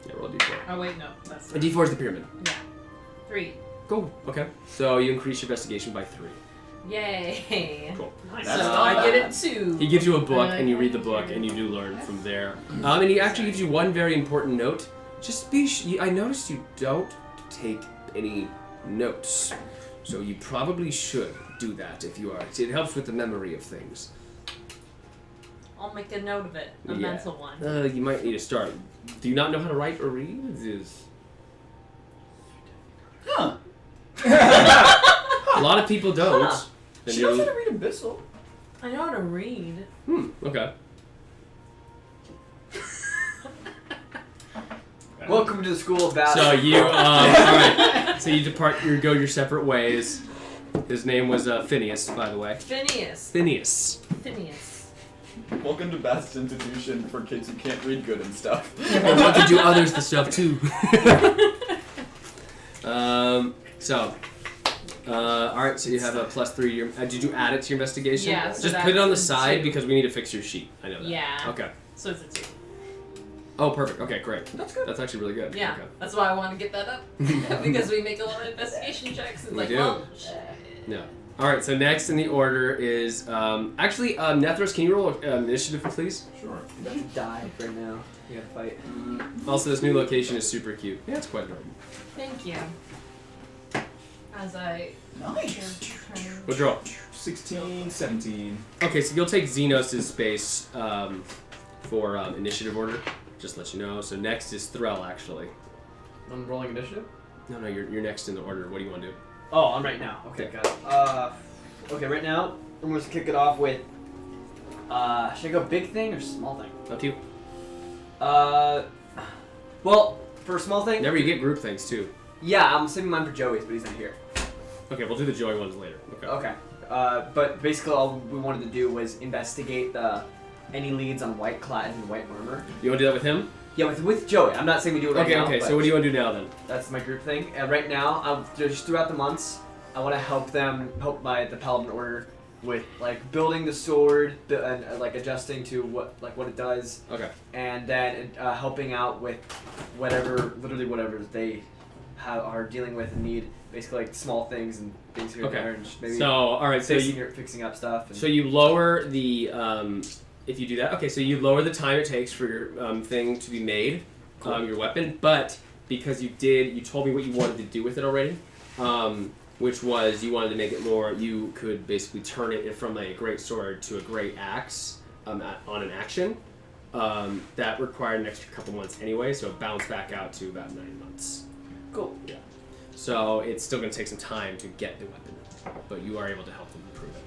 Yeah, roll a d4. Oh wait, no. That's A d4 is the pyramid. Yeah. 3. Cool. Okay. So you increase your investigation by 3. Yay. Cool. So That's I not get bad. it 2. He gives you a book, and you read the book, and you do learn from there. And he actually gives you one very important note. Just I noticed you don't take any notes, so you probably should do that if you are. It helps with the memory of things. I'll make a note of it. A Yeah. mental one. You might need to start. Do you not know how to write or read? Huh. A lot of people don't. Huh. And She you're- knows how to read Abyssal. I know how to read. Okay. Welcome to the school of Bast. So you, alright. So you depart, go your separate ways. His name was Phineas, by the way. Phineas. Phineas. Welcome to Bast's institution for kids who can't read good and stuff. I want to do others the stuff too. Alright, so you have a +3 to your, did you add it to your investigation? Yeah, so Just put it on the that's a side 2. because we need to fix your sheet. I know that. Yeah. Okay. So it's a 2. Oh, perfect. Okay, great. That's good. That's actually really good. Yeah. Okay. That's why I want to get that up. Because we make a lot of investigation checks. And We like, do. well, Yeah. Alright, so next in the order is, Netheros, can you roll initiative, please? Sure. You have to die right now. You gotta fight. Also, this new location is super cute. Yeah, it's quite adorable. thank you. As I Nice. What'd you roll? 16, 17. Okay, so you'll take Xenos' space for initiative order. Just to let you know. So next is Threl, actually. I'm rolling initiative? No, you're next in the order. What do you want to do? Oh, I'm right now. Okay, got it. Okay, right now, I'm going to kick it off with, should I go big thing or small thing? Up to you. Well, for a small thing, Whenever you get group things, too. yeah, I'm saving mine for Joey's, but he's not here. Okay, we'll do the Joy ones later. Okay. Okay. But basically all we wanted to do was investigate any leads on White Clad and White Armor. You want to do that with him? Yeah, with Joey. I'm not saying we do it right now. Okay, but so what do you want to do now, then? That's my group thing. And right now, just throughout the months, I want to help the Paladin Order with like building the sword and like adjusting to what it does, Okay. and then helping out with literally whatever they are dealing with and need. Basically, like small things and things here Okay. and there, and just maybe So, alright, so fixing up stuff. And So you lower the, if you do that, okay, so you lower the time it takes for your thing to be made, Cool. your weapon, but because you told me what you wanted to do with it already, which was you wanted to make it more, you could basically turn it from a great sword to a great axe on an action. That required an extra couple months anyway, so it bounced back out to about 9 months. Cool. Yeah. So it's still going to take some time to get the weapon, but you are able to help them improve it.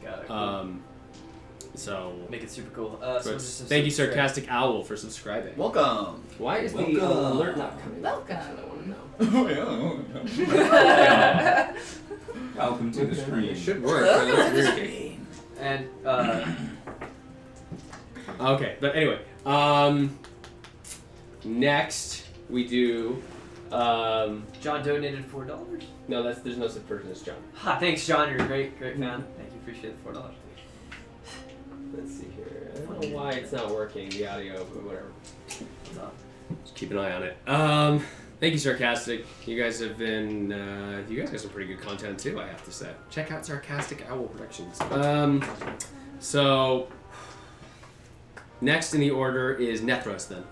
Got it. Cool. So Make it super cool. thank you, Sarcastic Owl, for subscribing. Welcome. Why is the Welcome. alert not coming? Welcome. That's what I want to know. Oh, yeah. Welcome to the stream. It should work. But that's weird. And Okay, but anyway, next we do. John donated $4. No, there's no such person as John. Ha! Thanks, John. You're a great fan. Thank you. Appreciate the $4. Let's see here. I don't know why it's not working. The audio, but whatever. Just keep an eye on it. Thank you, Sarcastic. You guys have been. You guys got some pretty good content too, I have to say. Check out Sarcastic Owl Productions. So next in the order is Netheros. Then,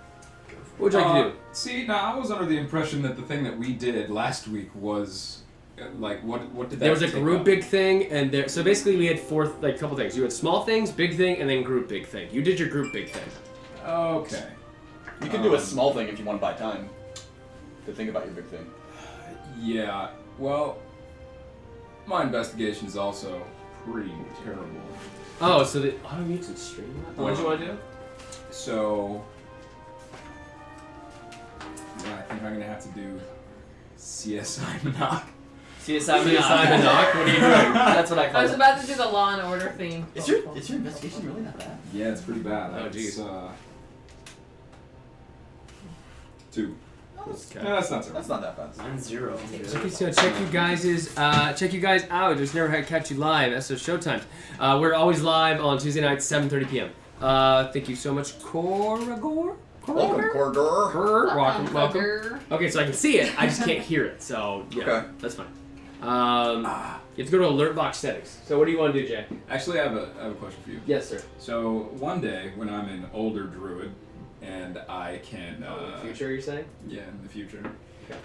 what would you like to do? See, now I was under the impression that the thing that we did last week was like what did that? There was a take group up? big thing, and there. So basically, we had a couple things. You had small things, big thing, and then group big thing. You did your group big thing. Okay. You can do a small thing if you want to buy time to think about your big thing. Yeah. Well, my investigation is also pretty terrible. Oh, so the auto mutant stream. What did you want to do? So, yeah, I think I'm gonna have to do CSI Monarch. CSI Monarch, what are you doing? That's what I I call was it. about to do the Law and Order theme. Is your investigation really not bad? Yeah, it's pretty bad. Oh, It's, geez. 2. Okay. No, that's not terrible. That's not that bad. 1-0. Okay, so check you guys out. Just never had to catch you live. That's the showtimes. We're always live on Tuesday nights, 7:30 p.m. Thank you so much, Coragor. Welcome, Corridor. Welcome. Okay, so I can see it. I just can't hear it. So yeah, Okay. that's fine. You have to go to alert box settings. So what do you want to do, Jay? Actually, I have a question for you. Yes, sir. So one day when I'm an older druid and I can In the future, you're saying? yeah, in the future, Okay.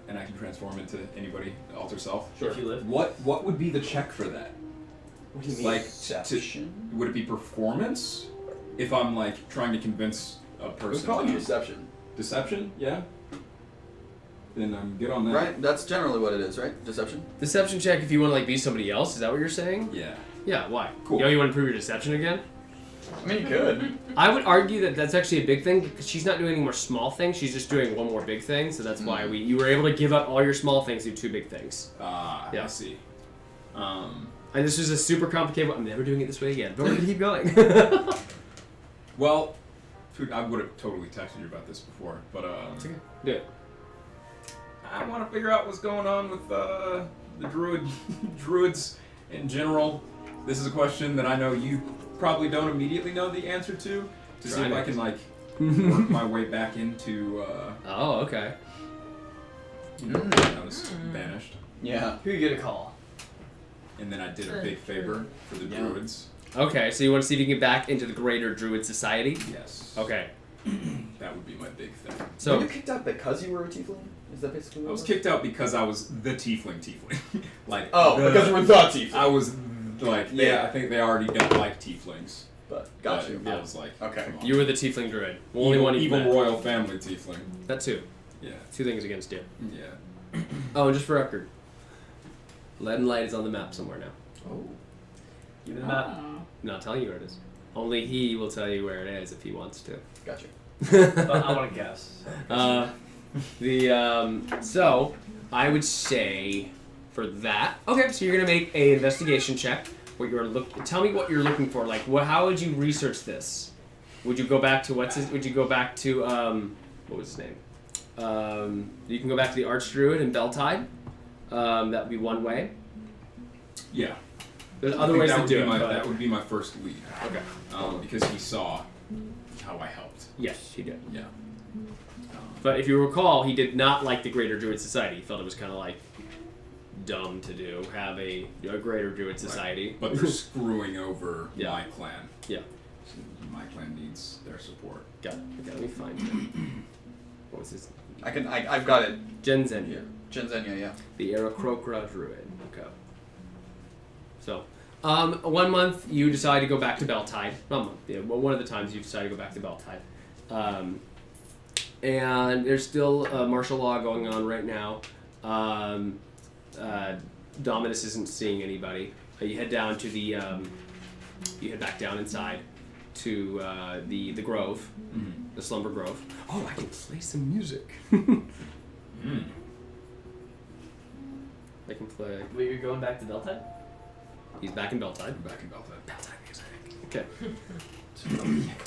and I can transform into anybody, alter self. Sure. If you live. What would be the check for that? What do you mean? Like, Deception? would it be performance? If I'm like trying to convince a It was person. probably to- deception. Deception? Yeah. Then I'm good on that. Right? That's generally what it is, right? Deception? Deception check if you want to like be somebody else. Is that what you're saying? Yeah. Yeah. Why? Cool. You know, you want to prove your deception again? I mean, you could. I would argue that that's actually a big thing because she's not doing any more small things. She's just doing one more big thing. So that's why you were able to give up all your small things to do 2 big things. I see. And this is a super complicated one. I'm never doing it this way again. But we're going to keep going. Well, I would have totally texted you about this before, but It's okay. Do it. I want to figure out what's going on with the druids in general. This is a question that I know you probably don't immediately know the answer to see Try if I it. can like work my way back into Oh, okay. when I was banished. Yeah. Who you get a call? And then I did a big favor for the Yeah. druids. Okay, so you want to see if you can get back into the greater Druid Society? Yes. Okay. That would be my big thing. Were So, you kicked out because you were a tiefling? Is that basically what I it was kicked out because I was the tiefling. Like because you were the tiefling. I was like Yeah. I think they already don't like tieflings. But got But you. I was like, Okay. come on. you were the Tiefling Druid. Only evil, one evil evil. royal family tiefling. That too. Yeah. 2 things against you. Yeah. Oh, and just for record, Lead and Light is on the map somewhere now. Oh. Give me the map. Oh. I'm not telling you where it is. Only he will tell you where it is if he wants to. Got you. But I want to guess. So I would say for that. Okay, so you're gonna make a investigation check. Tell me what you're looking for. Like, how would you research this? Would you go back to Would you go back to what was his name? You can go back to the Archdruid in Beltide. That would be one way. Yeah. There's I other think ways that to would do be it. my, but- that would be my first lead. Okay. Because he saw how I helped. Yes, he did. Yeah. But if you recall, he did not like the Greater Druid Society. He felt it was kind of like dumb to do, have a Greater Druid Society. But they're screwing over Yeah. my clan. Yeah. So my clan needs their support. Got it. Okay, let me find him. What was his I've got it. Jenzenya. Jenzenya, yeah. The Aarakocra druid. Okay. So, 1 month you decide to go back to Beltide. Not a month. Yeah, well, one of the times you decide to go back to Beltide. And there's still martial law going on right now. Dominus isn't seeing anybody. You head down to the. You head back down inside to the grove, the Slumber Grove. Oh, I can play some music. I can play. Wait, you're going back to Delta? He's back in Beltide. Back in Beltide. Beltide music. Okay.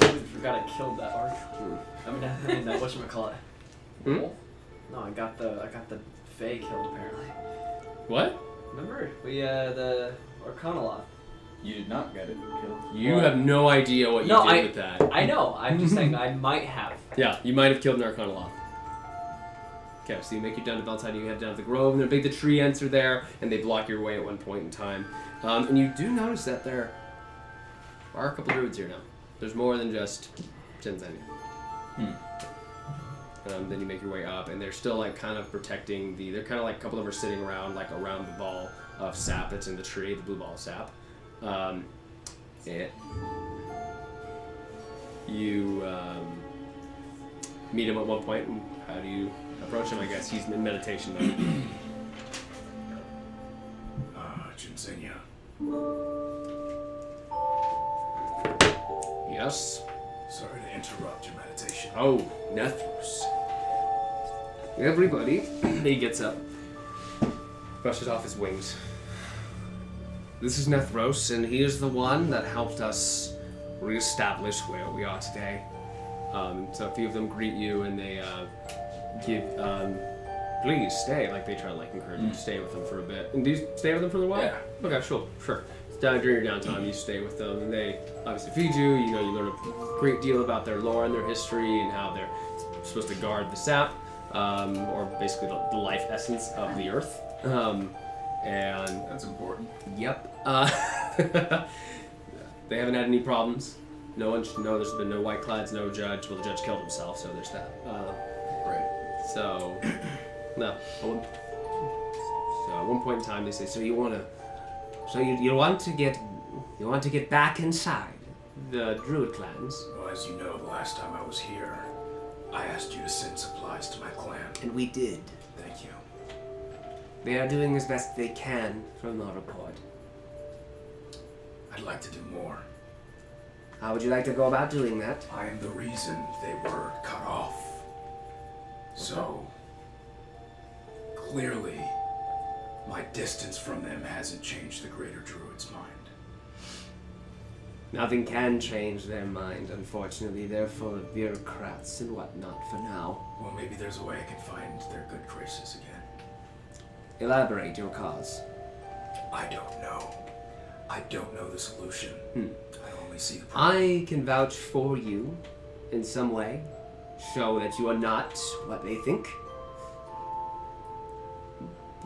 I forgot I killed that arc. I mean, whatchamacallit. Hmm? No, I got the Fae killed apparently. What? Remember? The Arcanoloth. You did not get it killed. You What? have no idea what you did with that. I know. I'm just saying I might have. Yeah, you might have killed an Arcanoloth. Okay, so you make it down to Beltide, and you head down to the grove, and the big tree ends are there, and they block your way at one point in time. And you do notice that there are a couple druids here now. There's more than just Jenzenya. Then you make your way up, and they're still like kind of protecting the. They're kind of like a couple of them are sitting around like around the ball of sap that's in the tree, the blue ball of sap. And you meet him at one point, and how do you approach him? I guess he's in meditation mode. Jenzenya. Yes. Sorry to interrupt your meditation. Oh, Netheros. Everybody. He gets up, brushes off his wings. This is Netheros, and he is the one that helped us reestablish where we are today. So a few of them greet you, and they give, please stay. Like they try to like encourage you to stay with them for a bit. And do you stay with them for a while? Yeah. Okay, sure. During your downtime, you stay with them, and they obviously feed you. You know, you learn a great deal about their lore and their history, and how they're supposed to guard the sap, or basically the life essence of the earth. And That's important. yep, they haven't had any problems. There's been no white clads, no judge. Well, the judge killed himself, so there's that. Right. So, no. So at one point in time, they say, so you want to get back inside the Druid clans. Well, as you know, the last time I was here, I asked you to send supplies to my clan. And we did. Thank you. They are doing as best they can from our report. I'd like to do more. How would you like to go about doing that? I am the reason they were cut off. So, clearly, my distance from them hasn't changed the greater Druid's mind. Nothing can change their mind, unfortunately. They're full of bureaucrats and whatnot for now. Well, maybe there's a way I can find their good graces again. Elaborate your cause. I don't know. I don't know the solution. I only see the problem. I can vouch for you in some way. Show that you are not what they think.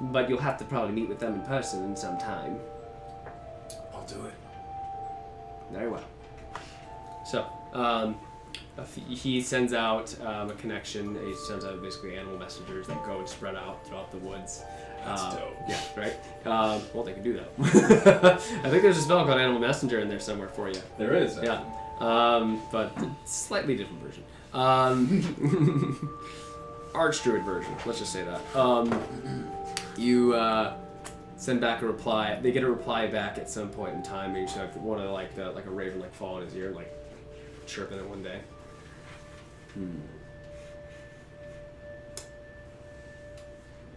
But you'll have to probably meet with them in person in some time. I'll do it. Very well. So, he sends out a connection. He sends out basically animal messengers that go and spread out throughout the woods. That's dope. Yeah, right? Well, they can do that. I think there's a spell called Animal Messenger in there somewhere for you. There is. Yeah. But slightly different version. Archdruid version, let's just say that. You send back a reply. They get a reply back at some point in time. Maybe so one of like a raven like fall in his ear, like chirping it one day.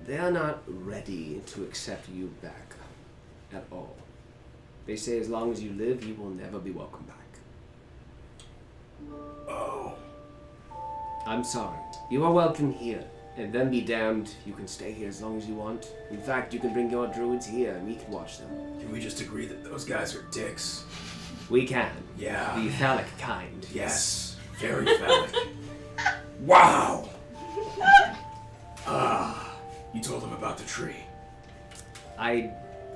They are not ready to accept you back at all. They say as long as you live, you will never be welcome back. Oh. I'm sorry. You are welcome here. And then be damned, you can stay here as long as you want. In fact, you can bring your druids here and we can watch them. Can we just agree that those guys are dicks? We can. Yeah. The phallic kind. Yes. Very phallic. Wow! You told them about the tree. I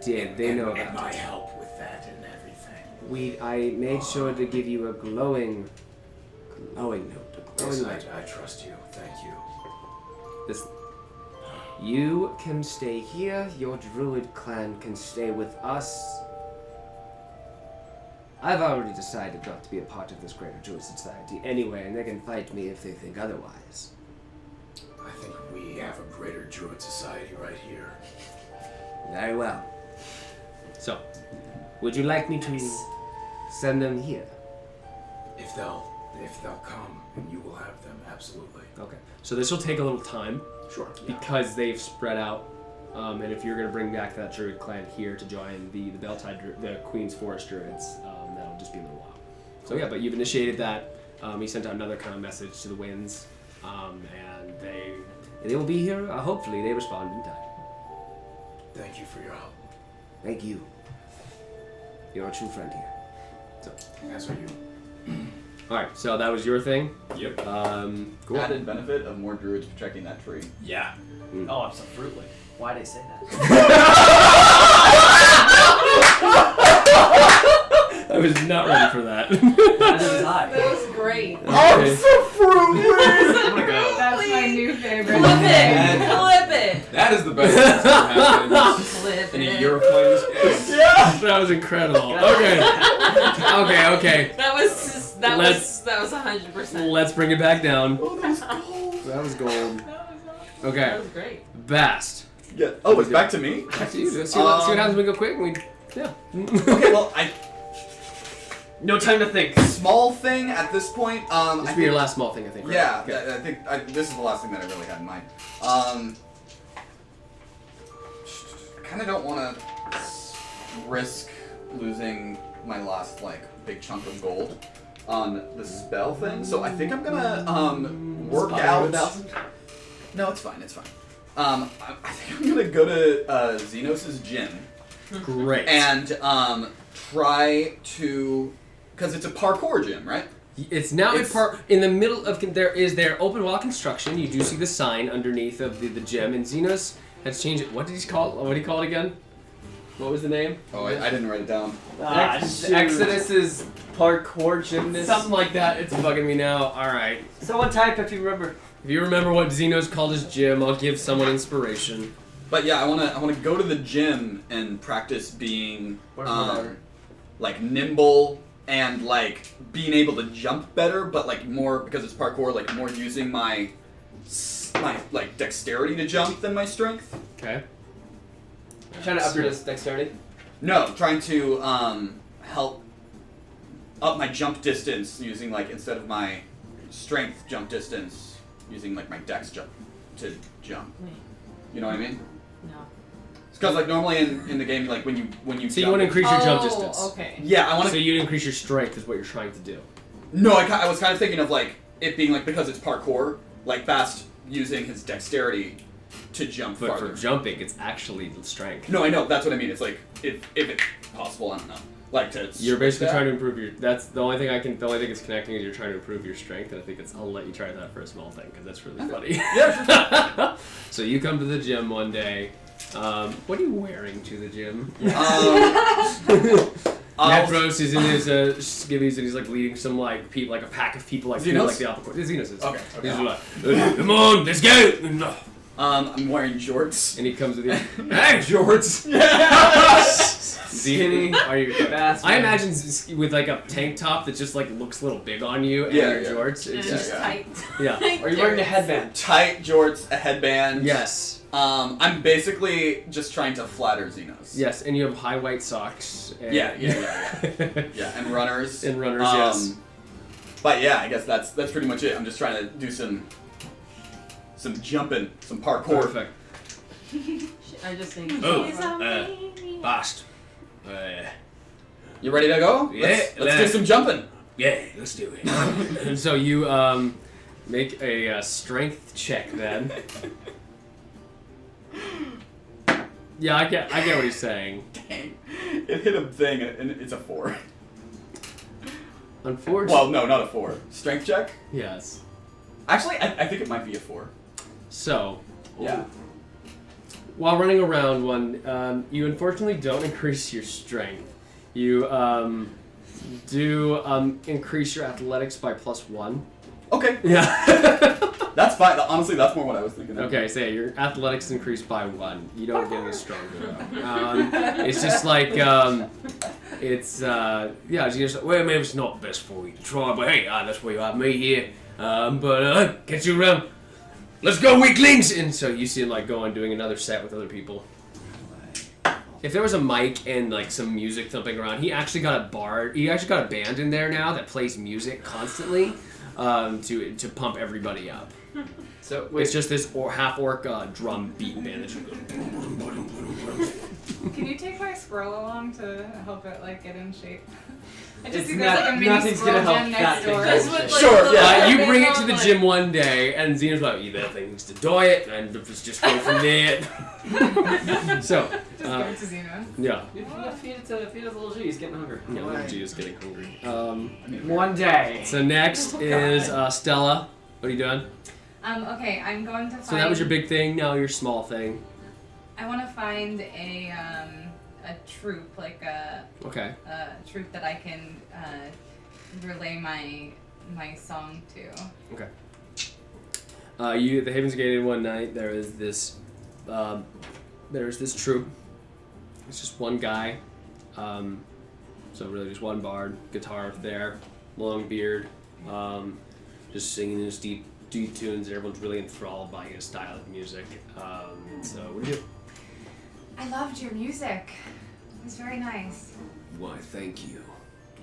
did. They know and about my it. help with that and everything. I made sure to give you a glowing note. A glowing Yes, letter. I trust you. Thank you. This. You can stay here. Your druid clan can stay with us. I've already decided not to be a part of this greater druid society anyway, and they can fight me if they think otherwise. I think we have a greater druid society right here. Very well. So, would you like me to send them here? If they'll come, and you will have them, absolutely. Okay. So this will take a little time. Sure. Because they've spread out, and if you're going to bring back that druid clan here to join the the Queen's Forest druids, that'll just be a little while. So yeah, but you've initiated that. He sent out another kind of message to the winds, and they will be here. Hopefully, they respond in time. Thank you for your help. Thank you. You're a true friend here. So, As are you. all right. So that was your thing. Yep. Cool. Added benefit of more druids protecting that tree. Yeah. Oh, absolutely. Why'd I say that? I was not ready for that. Neither was I. That was great. Okay. I'm gonna go. That's my new favorite. Flip it! Flip it! That is the best thing that's ever happened Flip in a it. year of playing this game. That was incredible. Okay. Okay. That was 100%. Let's bring it back down. Oh, that was cold. That was gold. That Okay. was great. Bast. Yeah. Oh, it's back to me? Back to you. See what happens when we go quick. Yeah. Okay, well, No time to think. small thing at this point. This I will be think, your last small thing, I think. Right? yeah, Okay. I think this is the last thing that I really had in mind. I kind of don't want to risk losing my last big chunk of gold on the spell thing, so I think I'm gonna work out. No, it's fine. It's fine. I think I'm gonna go to Xenos' gym Great. and try to, because it's a parkour gym, right? It's now in the middle of there open wall construction. You do see the sign underneath of the gym, and Xenos has changed it. What did he call it again? What was the name? Oh, I didn't write it down. Exodus's parkour gymnast. Something like that. It's bugging me now. All right. Someone type if you remember. If you remember what Xenos called his gym, I'll give someone inspiration. But yeah, I wanna go to the gym and practice being nimble and being able to jump better, but more because it's parkour, more using my dexterity to jump than my strength. Okay. Trying to upgrade his dexterity. No, trying to help up my jump distance using instead of my strength jump distance using my dex jump to jump. You know what I mean? No. It's because normally in the game when you So you jump, want to increase your jump distance. Okay. yeah, I want So to. you increase your strength is what you're trying to do. No, I was kind of thinking of it being because it's parkour, Bast using his dexterity to jump But farther. for jumping, it's actually the strength. No, I know. That's what I mean. It's if it's possible, I don't know. To You're switch basically that. trying to improve your. That's the only thing the only thing it's connecting is you're trying to improve your strength, and I think I'll let you try that for a small thing because that's really funny. Yeah, sure. So you come to the gym one day. What are you wearing to the gym? Netheros is in his skivvies and he's leading some people, a pack of people Xenos? the Alpha Court. Xenos is. Okay. He's come on, let's go. I'm wearing jorts. And he comes with you. Hey, Jorts. Skinny. Are you? Fast. I imagine with a tank top that just looks a little big on you and Yeah, your yeah. jorts. And It's it's just just tight. yeah. Are you wearing a headband? Tight jorts, a headband. Yes. I'm basically just trying to flatter Xenos. Yes, and you have high white socks. And Yeah, yeah, and runners. And runners, yes. But yeah, I guess that's pretty much it. I'm just trying to do some jumping, some parkour. Perfect. I just think. Bast. You ready to go? Yeah, Let's do some jumping. Yeah, let's do it. And so you make a strength check then. Yeah, I get what he's saying. Dang, it hit a thing and it's a 4. Unfortunately. Well, no, not a 4. Strength check. Yes. Actually, I think it might be a 4. So. Yeah. While running around one, you unfortunately don't increase your strength. You do increase your athletics by +1. Okay, Yeah. that's fine. Honestly, that's more what I was thinking. Okay, so yeah, your athletics increased by 1. You don't get any stronger though. It's just like, just, well, maybe it's not best for you to try, but hey, that's why you have me here. Get you around. Let's go, weaklings! And so you see him like going doing another set with other people. If there was a mic and like some music thumping around, he actually got a band in there now that plays music constantly to pump everybody up. So It's just this half-orc drum beat band that just goes. Can you take my squirrel along to help it like get in shape? I just It's see there's like a mini nothing's squirrel gonna help gym that next thing door. get in Just with, shape. like, Sure, little yeah. You bit bring it on, to the like- gym one day, and Xenos like, that thing needs to diet, and let's just go from there. So, Just give it to Xeno. yeah. Feed it to little G. He's getting hungry. Yeah, Little G is getting hungry. One day. So next is Stella. What are you doing? Okay, I'm going to find. So that was your big thing. Now your small thing. I want to find a troop, like a Okay. troop that I can relay my song to. Okay. You at the Havens Gated one night. There's this troop. It's just one guy. So really just one bard, guitar there, long beard, just singing his deep tunes. Everyone's really enthralled by his style of music. So what do you do? I loved your music. It was very nice. Why, thank you.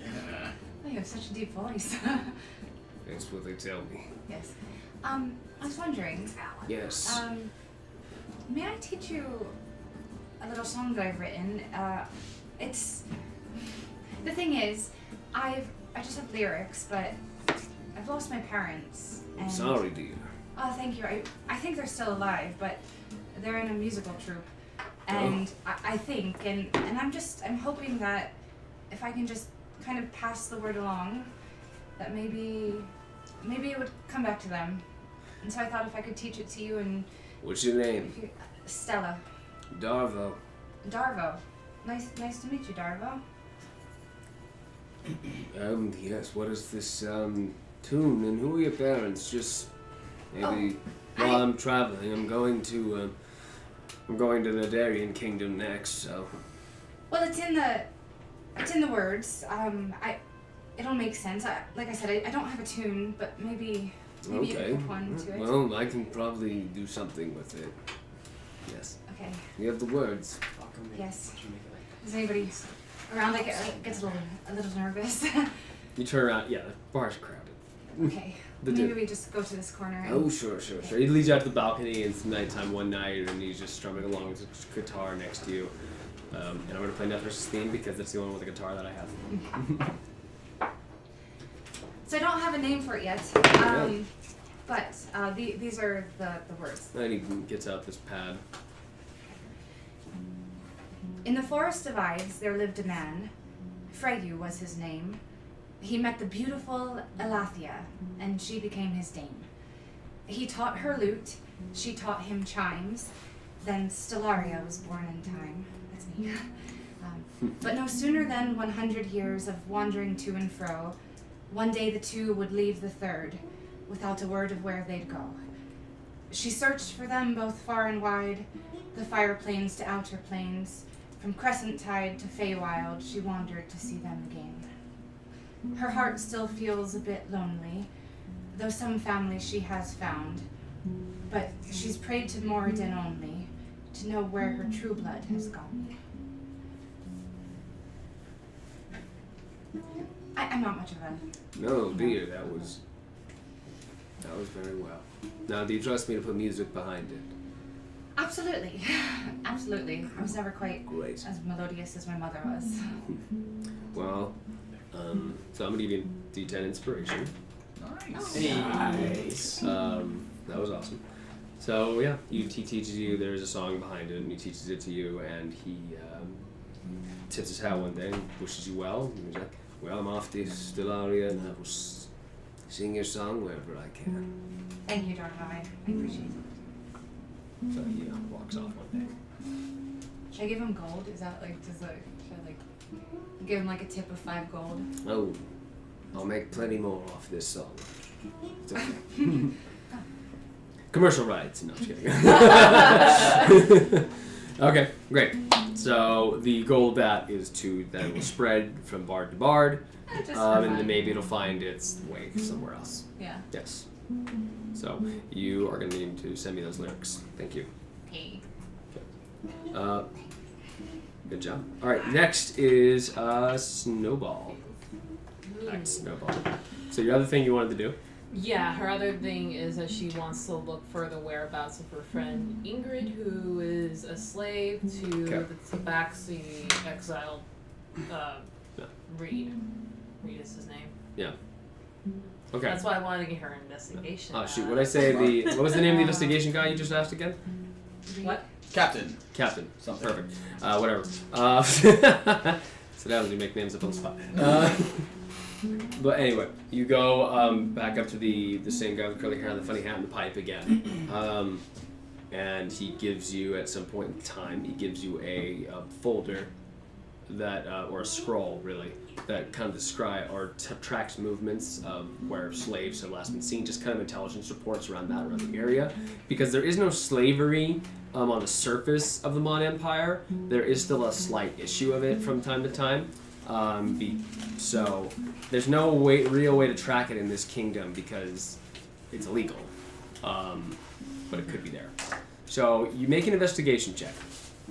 Oh, you have such a deep voice. That's what they tell me. Yes. I was wondering. Yes. May I teach you a little song that I've written? It's the thing is, I just have lyrics, but I've lost my parents. And, Sorry, dear. Oh, thank you. I think they're still alive, but they're in a musical troupe, and I think, and I'm hoping that if I can just kind of pass the word along, that maybe it would come back to them. And so I thought if I could teach it to you and What's your name? if you, Stella. Darvo. Darvo. Nice to meet you, Darvo. Yes. What is this tune? And who are your parents? Just maybe while I'm traveling, I'm going to the Darian Kingdom next. So. Well, it's in the words. It'll make sense. Like I said, I don't have a tune, but maybe you Okay. could put one to it. Well, I can probably do something with it. Yes. Okay. You have the words. Yes. Is anybody around? I gets a little nervous. You turn around. Yeah, the bar's crowded. Okay. The Maybe dude. we just go to this corner. And Oh, sure. He leads you out to the balcony, and it's nighttime one night, and he's just strumming along with his guitar next to you. And I'm going to play Netheros' theme because that's the only one with a guitar that I have. So I don't have a name for it yet. But these are the words. And he gets out this pad. In the forest of Ides there lived a man. Freyu was his name. He met the beautiful Elathia, and she became his dame. He taught her lute, she taught him chimes. Then Stellaria was born in time. That's me. But no sooner than 100 years of wandering to and fro, one day the two would leave the third, without a word of where they'd go. She searched for them both far and wide, the fire plains to outer plains, from Crescent Tide to Feywild, she wandered to see them again. Her heart still feels a bit lonely, though some family she has found, but she's prayed to Moradin only, to know where her true blood has gone. I'm not much of a... No, dear, that was very well. Now, do you trust me to put music behind it? Absolutely. Absolutely. I was never quite Great. as melodious as my mother was. Well, so I'm gonna give you a D10 inspiration. Nice. That was awesome. So yeah, he teaches you. There's a song behind it, and he teaches it to you. And he tips his hat one day and wishes you well. And he's like, "Well, I'm off to Stellaria, and I will sing your song wherever I can." Thank you, Dark I appreciate it. So he walks off one day. Should I give him gold? Is that like, should I like give him like a tip of 5 gold? Oh, I'll make plenty more off this song. It's okay. Commercial rights. No, I'm just kidding. Okay, great. So the goal of that is that it will spread from bard to bard, Just for and fun. then maybe it'll find its way somewhere else. Yeah. Yes. So you are going to need to send me those lyrics. Thank you. Hey. Good job. All right, next is Snowball. Snowball. So your other thing you wanted to do? Yeah, her other thing is that she wants to look for the whereabouts of her friend Ingrid, who is a slave to Okay. the Tabaxi exiled Reed. Reed is his name. Yeah. Okay. That's why I wanted to get her investigation. Oh shoot! What did I say? What was the name of the investigation guy you just asked again? What? Captain. Captain. Something. Perfect. Whatever. So that was you make names up on the spot. But anyway, you go back up to the same guy with curly hair and the funny hat and the pipe again, and he gives you at some point in time a folder that or a scroll really that kind of describe or tracks movements of where slaves have last been seen, just kind of intelligence reports around the area, because there is no slavery on the surface of the Mon Empire. There is still a slight issue of it from time to time. So there's no real way to track it in this kingdom because it's illegal, but it could be there. So you make an investigation check,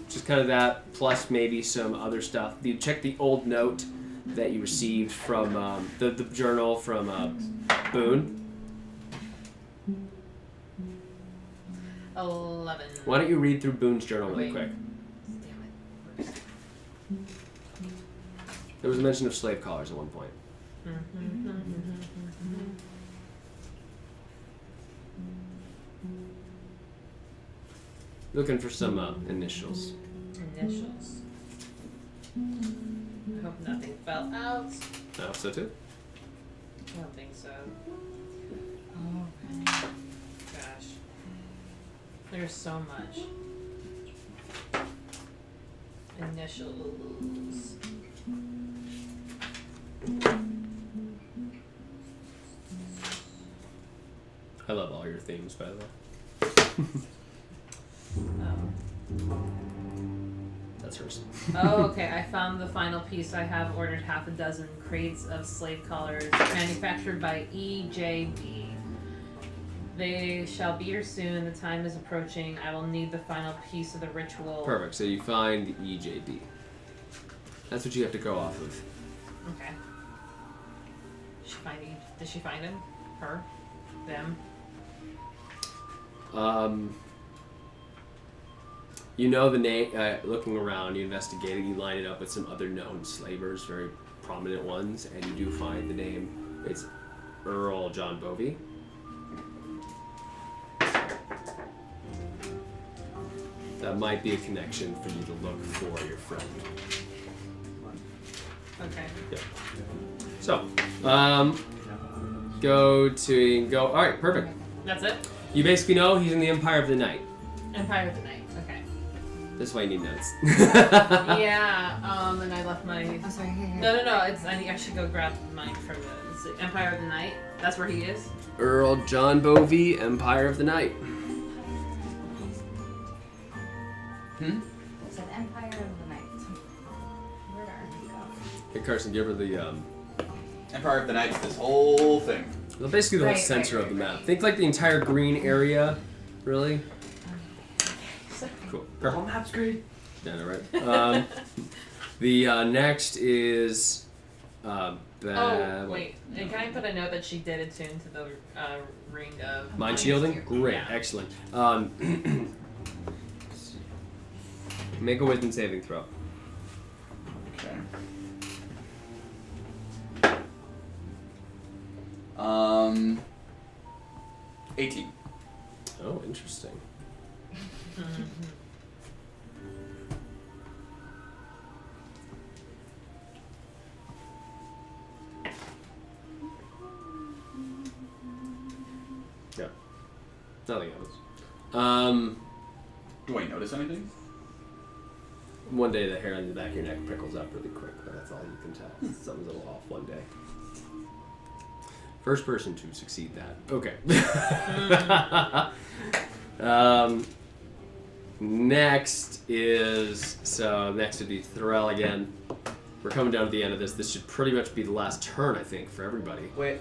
just kind of that, plus maybe some other stuff. You check the old note that you received from the journal from Boone. 11. Why don't you read through Boone's journal really quick? Damn it. There was a mention of slave collars at one point. Looking for some initials. Initials. I hope nothing fell out. I hope so too. I don't think so. Oh, gosh. There's so much. Initials. I love all your themes, by the way. Oh. That's hers. Oh, okay. I found the final piece. I have ordered half a dozen crates of slave collars manufactured by EJB. They shall be here soon. The time is approaching. I will need the final piece of the ritual. Perfect. So you find the EJB. That's what you have to go off of. Okay. Did she find him? Her? Them? You know the name. Looking around, you investigate it. You line it up with some other known slavers, very prominent ones, and you do find the name. It's Earl John Bovey. That might be a connection for you to look for your friend. Okay. Yep. So, go. All right, perfect. That's it? You basically know he's in the Empire of the Night. Empire of the Night. Okay. That's why you need notes. Yeah, and I left my... I'm sorry. Here. No, I should go grab mine from the Empire of the Night. That's where he is? Earl John Bovey, Empire of the Night. It's an Empire of the Night. Where are we going? Hey Carson, give her the Empire of the Night's this whole thing. well, basically the whole Right, center right, of the right, map. right. Think like the entire green area, really. Cool. All maps great. Yeah, no, right. The next is Oh, wait. And can I put a note that she did attune to the ring of... Mind shielding? Great, Yeah. excellent. Make a wisdom saving throw. Okay. 18. Oh, interesting. Yeah. Nothing else. Do I notice anything? One day the hair on the back of your neck prickles up really quick, but that's all you can tell. Something's a little off one day. First person to succeed that. Okay. Next would be Threl again. We're coming down to the end of this. This should pretty much be the last turn, I think, for everybody. Wait,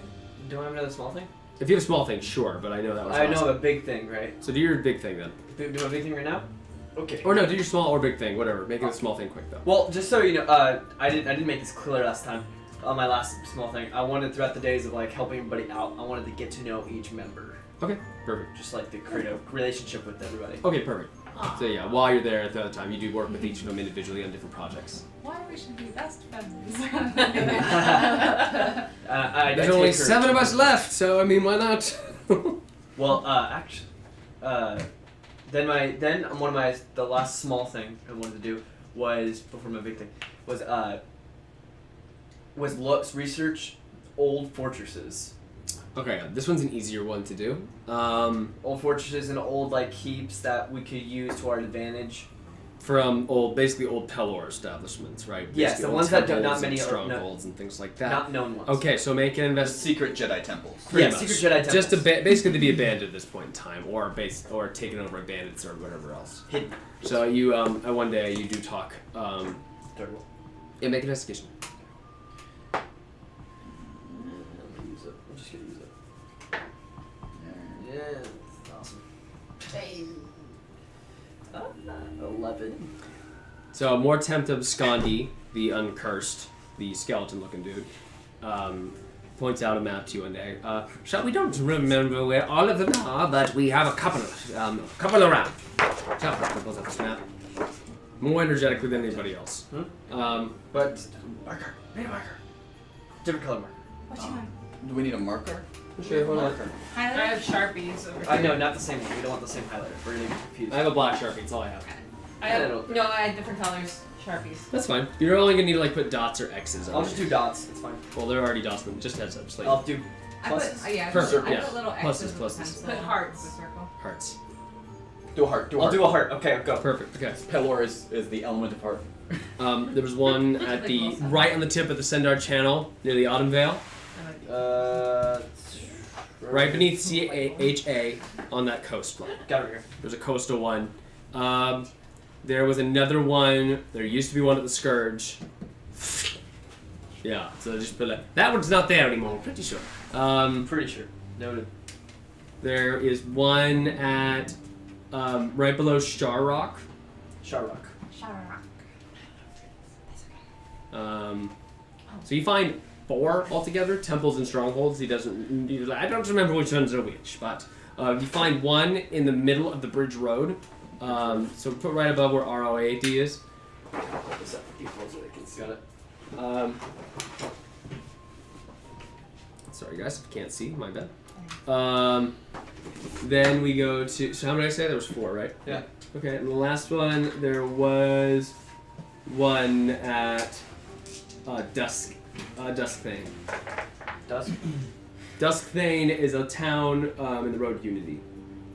do I have another small thing? If you have a small thing, sure, but I know that was I last. know a big thing, right? So do your big thing then. Do my big thing right now? Okay. Or no, do your small or big thing, whatever. Make it a small thing quick though. Well, just so you know, I didn't make this clear last time. On my last small thing, I wanted throughout the days of like helping everybody out, I wanted to get to know each member. Okay, perfect. Just like to create a relationship with everybody. Okay, perfect. So yeah, while you're there at the other time, you do work with each of them individually on different projects. Why we should be best friends? There's only 7 of us left, so I mean, why not? Well, actually, the last small thing I wanted to do was before my big thing was research old fortresses. Okay, this one's an easier one to do. Old fortresses and old like keeps that we could use to our advantage. From basically old Pelor establishments, right? Yes, Basically the old ones that temples not and many are strongholds and things like that. Not known ones. Okay, so make an Secret Jedi temples. Pretty Yeah, much. secret Jedi temples. Just basically to be abandoned at this point in time, or taken over by bandits or whatever else. Hidden. So you one day you do talk. Third one. Yeah, make an investigation. I'm just gonna use it. Yeah, that's awesome. 11. So Mortemtum Skandi, the uncursed, the skeleton-looking dude, points out a map to you one day. We don't remember where all of them are, but we have a couple around. So he pulls up this map. More energetically than anybody else. But Marker. Need a marker. different color marker. What you want? Do we need a marker? Sure, hold on. I have Sharpies over here. I know, not the same one. We don't want the same highlighter. We're gonna be confused. I have a black Sharpie, that's all I have. I have different colors Sharpies. That's fine. You're only gonna need to put dots or X's on I'll it. just do dots. It's fine. Well, they're already dots, but just heads up. Just like I'll do I put pluses. Perfect, I yeah. put little Pluses, X's with pluses. a pencil. Put hearts. with a circle. hearts. Do a heart. Do a I'll heart. do a heart. Okay, go. Perfect, okay. Pelor is the element of heart. There was one at the right on the tip of the Sendar Channel near the Autumn Vale, right beneath CHA on that coastline. Got it right here. There's a coastal one. There was another one. There used to be one at the Scourge. Yeah, so just put that one's not there anymore. I'm pretty sure. Pretty sure. Noted. There is one at right below Star Rock. Sharrock. Shower. So you find 4 altogether, temples and strongholds. I don't remember which ones are which, but you find one in the middle of the Bridge Road. So put right above where ROAD is. I'll put this up for people so they can see. Got it. Sorry guys, if you can't see, my bad. Then we go to, so how many did I say? There was 4, right? Yeah. Okay, and the last one, there was one at Dusk Thane. Dusk. Dusk Thane is a town in the Road Unity.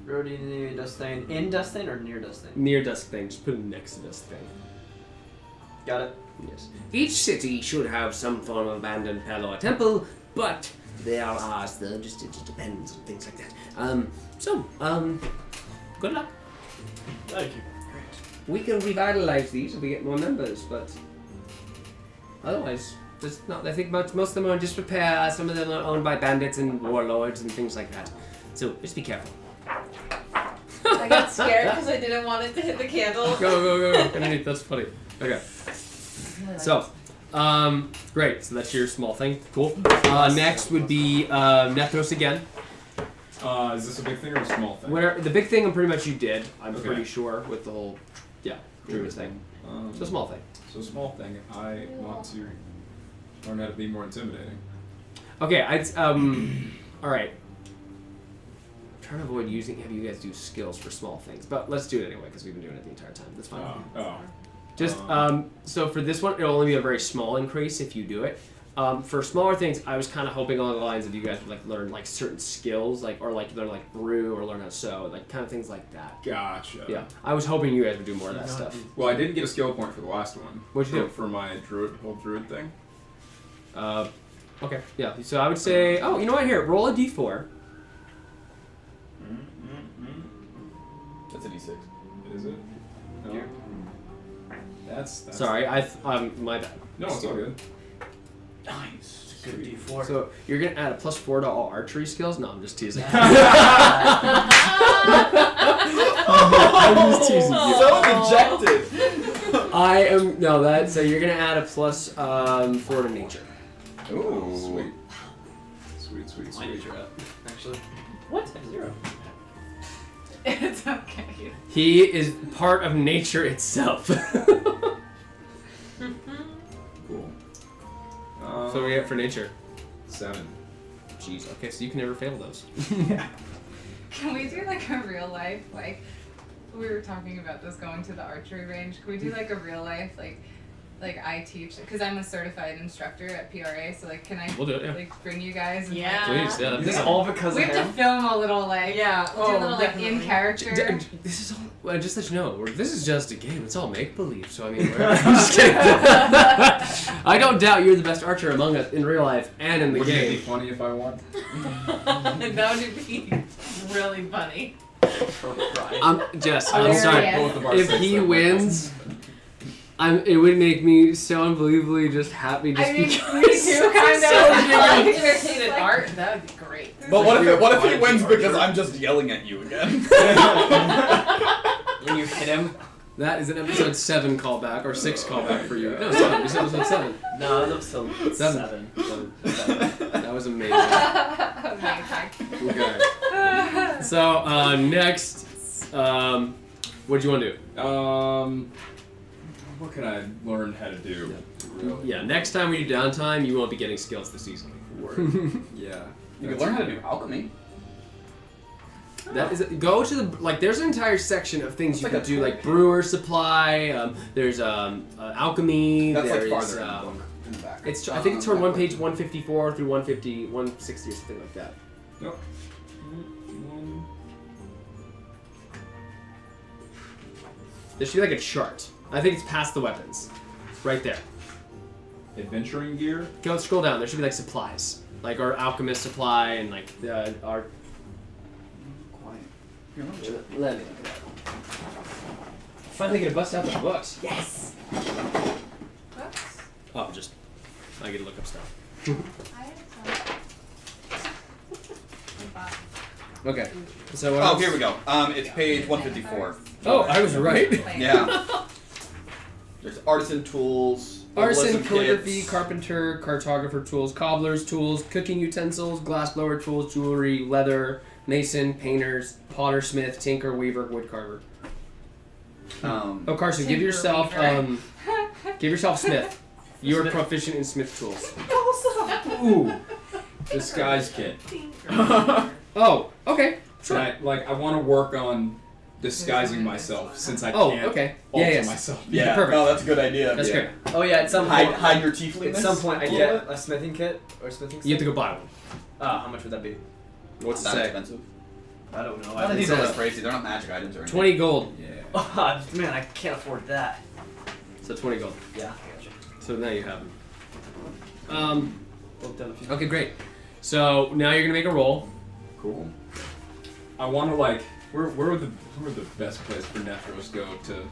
Road near Dusthane. In Dusthane or near Dusthane? Near Dusk Thane, just put it next to Dusk Thane. Got it. Yes. Each city should have some form of abandoned Pelor temple, but there are ours, though, it just depends on things like that. Good luck. Thank you. We can revitalize these if we get more members, but otherwise, there's not. I think most of them are in disrepair. Some of them are owned by bandits and warlords and things like that. So just be careful. I got scared because I didn't want it to hit the candle. Go. Underneath, that's funny. Okay. So, great. So that's your small thing. Cool. Next would be Netheros again. Is this a big thing or a small thing? The big thing, I'm pretty much you did. I'm Okay. pretty sure with the whole, druid thing. So small thing. So small thing. I want to learn how to be more intimidating. Okay. All right. I'm trying to avoid having you guys do skills for small things, but let's do it anyway because we've been doing it the entire time. That's fine. Just so for this one, it'll only be a very small increase if you do it. For smaller things, I was kind of hoping along the lines of you guys would learn certain skills, or learn brew or learn how to sew, kind of things like that. Gotcha. Yeah, I was hoping you guys would do more of that stuff. Well, I didn't get a skill point for the last one. What'd you do? For my whole druid thing? Okay. Yeah. So I would say, oh, you know what? Here, roll a d4. That's a D6. Is it? No. That's Sorry, my bad. No, it's all good. Nice. Good D4. So you're gonna add a +4 to all archery skills? No, I'm just teasing. I'm just teasing you. So dejected. So you're gonna add a +4 to nature. Ooh. Sweet. My nature up, actually. What? 0. It's okay. He is part of nature itself. Cool. So we get for nature. 7. Jeez. Okay, so you can never fail those. Can we do like a real life, like, we were talking about this going to the archery range. Can we do like a real life, like I teach, because I'm a certified instructor at PRA, so like, can I We'll do it, yeah. like bring you guys? And, Yeah. Please, yeah. Is this all because we of have to him? film a little like, Yeah. we'll do a little like in definitely. character. This is all. Well, just let you know, this is just a game. It's all make believe. So I mean, I'm just kidding. I don't doubt you're the best archer among us in real life and in the Wouldn't it be game. funny if I won? That would be really funny. Jess, I'm sorry. Hilarious. Both of our If six he then. wins, it would make me so unbelievably just happy. Just I mean, because. me too, kind of. So Like, imitated like- art, that would be great. But what if he wins Archer. because I'm just yelling at you again? When you hit him? That is an episode 7 callback or 6 callback for you. No, 7. It's episode 7. No, that was still 7. That was amazing. Amazing. Okay. So next, what do you want to do? What can I learn how to do? Really? Yeah, next time we do downtime, you won't be getting skills this season. Yeah. You can learn how to do alchemy. That is go to the there's an entire section of things you It's can like a do, like brewer supply. There's alchemy. That's like There's farther in the book, in the back. it's I think it's toward one page 154 through 160 or something like that. Nope. There should be like a chart. I think it's past the weapons, right there. Adventuring gear. Go scroll down. There should be like supplies, like our alchemist supply and like our. Quiet. Here, let me check. Let me. Finally gonna bust out the books. Yes. Oh, just I get to look up stuff. Okay, so Oh, here we go. It's page 154. Oh, I was right. Yeah. There's artisan tools. Artisan, herbalism calligraphy, kits. carpenter, cartographer tools, cobbler's tools, cooking utensils, glassblower tools, jewelry, leather, mason, painters, potter, smith, tinker, weaver, woodcarver. Oh, Carson, give Tinker yourself smith. You are Smith. proficient in smith tools. Ooh. Disguise kit. Oh, okay. Sure. I want to work on disguising myself since I Oh, can't okay. alter Yeah, yes. myself. Yeah. Perfect. No, that's a good idea. That's great. Oh yeah, at some point. Hide your tiefliness. At some point, I a little get bit. a smithing kit or smithing. You have to stick? go buy one. How much would that be? What's it Not say? expensive. I don't know. None of these says- are that crazy. They're not magic items or anything. 20 gold. Yeah. Oh, man, I can't afford that. So 20 gold. Yeah, gotcha. So now you have them. Well done. If you Okay, great. So now you're gonna make a roll. Cool. I want to where would the best place for Netheros go to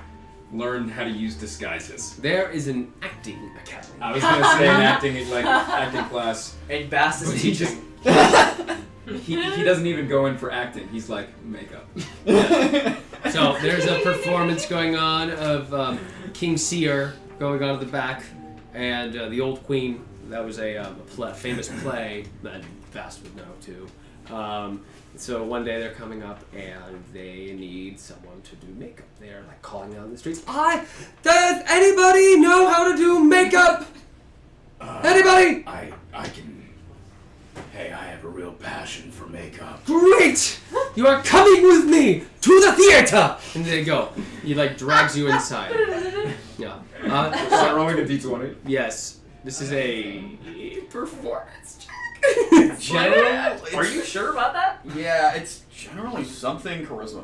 learn how to use disguises? There is an acting academy. I was gonna say an acting class. And Bast is But he teaching. He doesn't even go in for acting. He's like makeup. So there's a performance going on of King Seer going on at the back, and the Old Queen. That was a famous play that Bast would know too. So one day they're coming up and they need someone to do makeup. They're like calling out in the streets. Does anybody know how to do makeup? Anybody? I can. Hey, I have a real passion for makeup. Great! You are coming with me to the theater! And they go. He drags you inside. Yeah. Start rolling a d20. Yes. This is a performance check. General? Are you sure about that? Yeah, it's generally something charisma.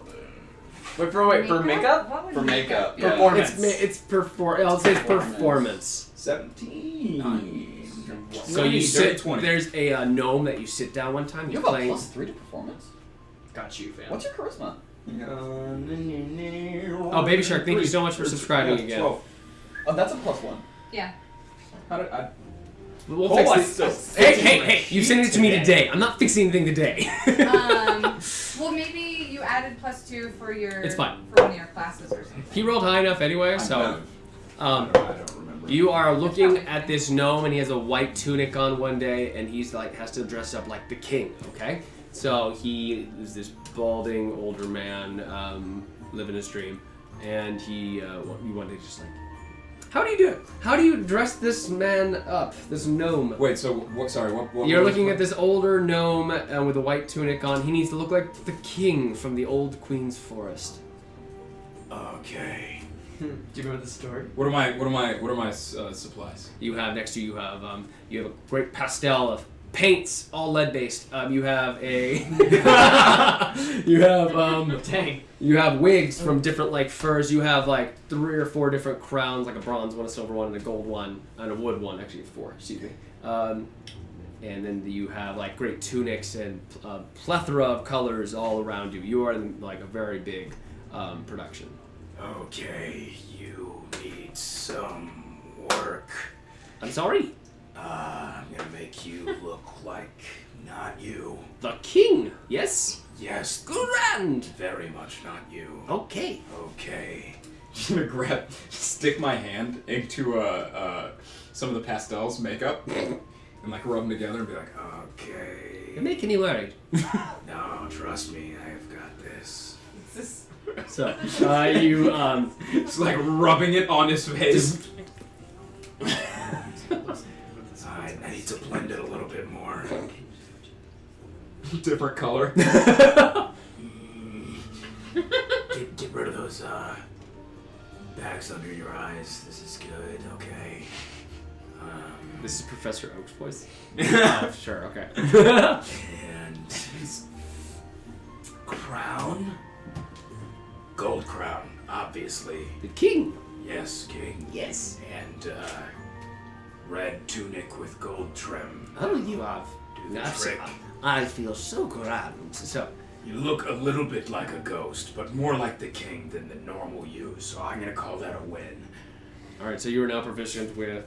Wait, for makeup? What would For makeup. Yeah. Performance. I'll say it's performance. 17. So you sit. 20. There's a gnome that you sit down one time. You You're have a playing. +3 to performance? Got you, fam. What's your charisma? Oh, Baby Shark, thank you so much for subscribing again. 12. Oh, that's a +1. Yeah. How did I? We'll Hold on, fix this. so- Hey! You sent it to me today. I'm not fixing anything today. Well, maybe you added +2 for your. It's fine. For one of your classes or something. He rolled high enough anyway, so. I don't remember. You are looking at this gnome, and he has a white tunic on one day, and he's like has to dress up like the king. Okay, so he is this balding older man living his dream, and you want to just like, how do you do it? How do you dress this man up, this gnome? Wait, so what? Sorry, what? You're looking at this older gnome with a white tunic on. He needs to look like the king from the old Queen's Forest. Okay. Do you remember the story? What are my supplies? You have next to you have a great pastel of paints, all lead based. You have a Dang. you have wigs from different like furs. You have like 3 or 4 different crowns, like a bronze one, a silver one, and a gold one, and a wood one. Actually, 4. Excuse me. And then you have like great tunics and a plethora of colors all around you. You are in like a very big production. Okay, you need some work. I'm sorry. I'm gonna make you look like not you. The king. Yes. Yes, Grand. very much not you. Okay. Okay. Just gonna stick my hand into some of the pastels makeup, and like rub them together and be like, Okay. You're making me worried. No, trust me, I've got this. So, you, just like rubbing it on his face. I need to blend it a little bit more. Different color. Get rid of those bags under your eyes. This is good. Okay. This is Professor Oak's voice? Oh, sure, okay. And crown. Gold crown, obviously. The king. Yes, king. Yes. And red tunic with gold trim. Oh, you have. Do the That's trick. I feel so grand. So, You look a little bit like a ghost, but more like the king than the normal you, so I'm gonna call that a win. alright, so you are now proficient with,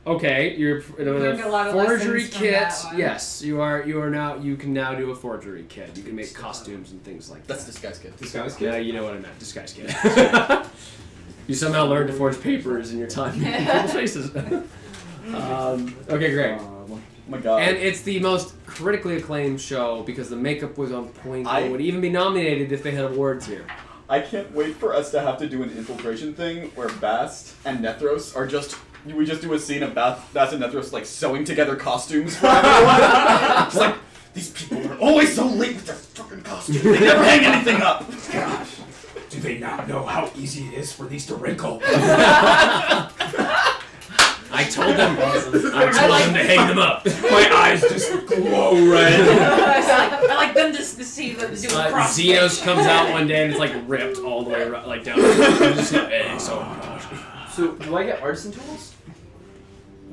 okay, you're Learned a lot of forgery lessons from kit. that one. Yes, you can now do a forgery kit. You can make costumes and things like That's that. disguise kit. Disguise Yeah, kit? you know what I meant. Disguise kit. You somehow learned to forge papers in your time in people's faces. Okay, great. Oh my god. And it's the most critically acclaimed show because the makeup was on point. I- It would even be nominated if they had awards here. I can't wait for us to have to do an infiltration thing where Bast and Netheros are we just do a scene of Bast and Netheros like sewing together costumes for everyone. It's like, these people are always so late with their fucking costumes. They never hang anything up. Gosh, do they not know how easy it is for these to wrinkle? I told them. I told them to hang them up. My eyes just glow red. I like them to see them do a cross. Xenos comes out one day and it's like ripped all the way like down. It's just like, so So, do I get artisan tools?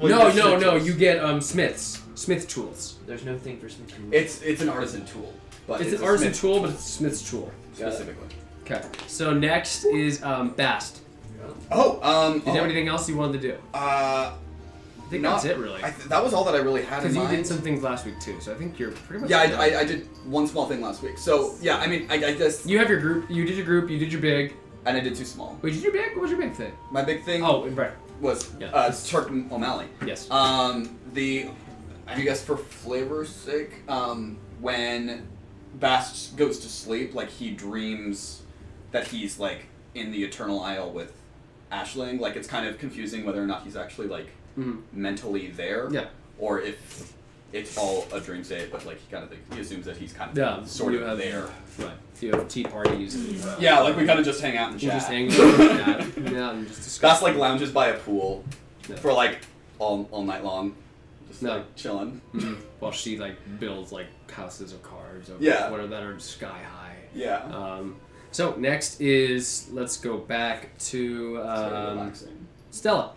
no. You get Smith tools. There's no thing for smith tools. It's an artisan tool, but It's an a artisan smith tool, but it's a Smith's tool. specifically. Okay. So next is Bast. Oh, Did you have anything else you wanted to do? I I think that's it, really. that was all that I really had in Because you mind. did some things last week too, so I think you're pretty much. Yeah, done. I did one small thing last week. So yeah, I mean, I guess, You have your group. You did your group. You did your big. and I did too small. Wait, did you big? What was your big thing? My big thing Oh, right. was Yeah. Turk O'Malley. Yes. I guess for flavor's sake, when Bast goes to sleep, like he dreams that he's like in the Eternal Isle with Aisling. Like it's kind of confusing whether or not he's actually like mentally there, Yeah. or if it's all a dream state. But like he assumes that he's kind of Yeah. sort you of have, there. Right. You have tea parties. And, Yeah, like we kind of just hang out and You chat. just hang out and chat. Yeah, and just discuss. Bast like lounges by a pool Yeah. for like all night long, just No. like chilling. While she like builds like houses of cards or Yeah. whatever that are sky high. Yeah. So next is let's go back to It's very relaxing. Stella.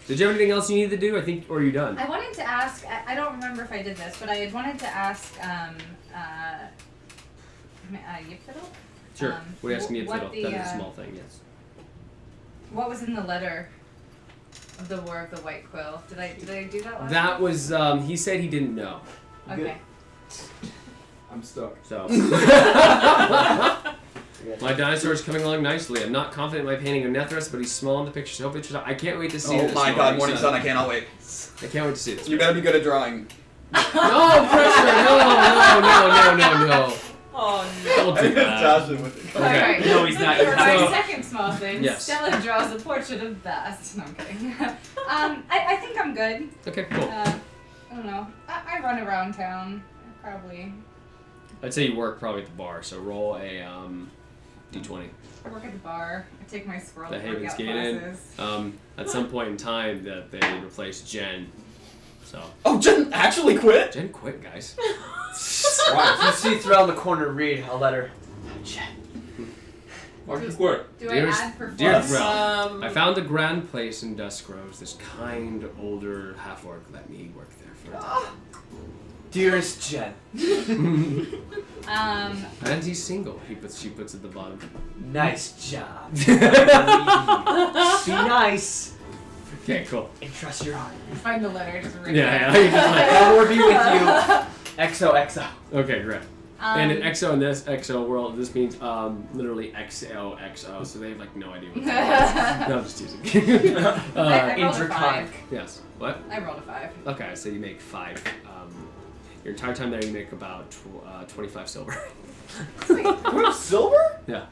Did you have anything else you needed to do? I think, or are you done? I wanted to ask. I don't remember if I did this, but I had wanted to ask. Yipfiddle? Sure. What are you asking me? what Fiddle? the, That is a small thing. Yes. What was in the letter of the War of the White Quill? Did I do that last That time? was. He said he didn't know. Okay. I'm stuck. So. My dinosaur is coming along nicely. I'm not confident in my painting of Netheros, but he's small in the picture. So hopefully, I can't wait to see Oh this. my god, Morning Sun, I cannot wait. I can't wait to see this. You better be good at drawing. No pressure! No! Oh Don't do that. Josh is with it. Okay. Alright. No, he's not. For He's my So- second small thing, Yes. Stella draws a portrait of Bast. No, I'm kidding. I think I'm good. Okay, cool. I don't know. I run around town. Probably. I'd say you work probably at the bar, so roll a d20. I work at the bar. I take my squirrel The Haven's workout Gate Inn. classes. At some point in time, that they replaced Jen. So Oh, Jen actually quit? Jen quit, guys. Right. You see Threl in the corner read a letter. Why'd you quit? Do Dearest- I add for dear fun? Threl, I found a grand place in Dusk Groves. This kind, older half-orc let me work there for a time. Dearest Jen. And he's single. She puts at the bottom. Nice job. Be nice Okay, cool. and trust your heart. Find the letter. Just read Yeah, it. you're just like, The Lord be with you. XOXO. okay, great. And in EXO in this EXO world, this means literally XOXO, so they have like no idea what that is. No, I'm just teasing. I rolled a Interconic. 5. Yes. What? I rolled a 5. Okay, so you make 5. Your entire time there, you make about 25 silver. Wait, silver? Yeah.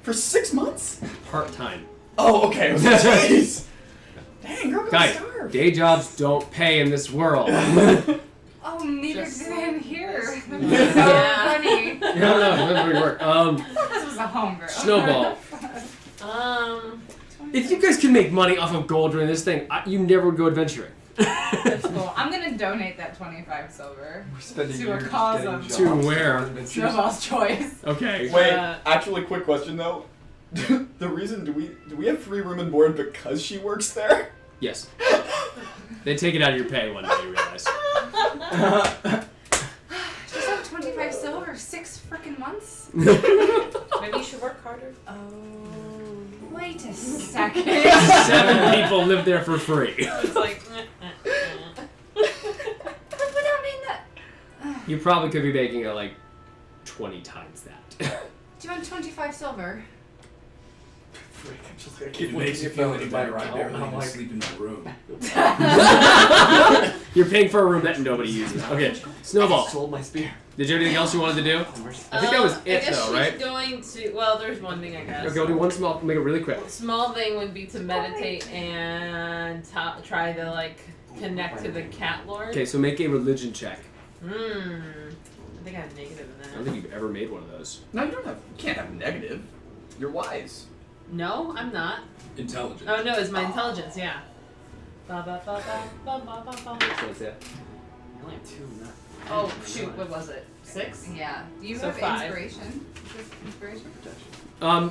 For 6 months? Part time. Oh, okay. Jeez. Dang, girl, Guys, starve. day jobs don't pay in this world. Oh, neither Just- did in here. That was Yeah. so funny. no, that's where you work. I thought this was a homebrew. Snowball. If you guys can make money off of gold during this thing, you never would go adventuring. That's cool. I'm gonna donate that 25 silver We're spending to a years cause getting of jobs. To where? Snowball's choice. Okay. Wait, Uh, actually, quick question though. The reason do we have free room and board because she works there? Yes. They take it out of your pay one day, you realize. Just have 25 silver, 6 freaking months. Maybe you should work harder. Oh. Wait a second. 7 people live there for free. It's like. Would that mean that? You probably could be making it like 20 times that. Do you want 25 silver? It makes you feel anybody right there and I can sleep in my room. You're paying for a room that nobody uses. Okay, Snowball. Sold my spear. Did you have anything else you wanted to do? I think that was I it guess though, she's right? going to. Well, there's one thing I guess. Okay, we'll do one small, make it really quick. Small thing would be to meditate and try to like connect to the cat lord. Okay, so make a religion check. I think I have negative in I don't that. think you've ever made one of those. No, you don't have. You can't have negative. You're wise. No, I'm not. Intelligent. Oh no, it's my intelligence. Yeah. Ba ba ba ba ba ba ba ba. I only have 2 in that. Oh shoot, what was it? 6? Yeah. Do you So have 5. inspiration? Just inspiration?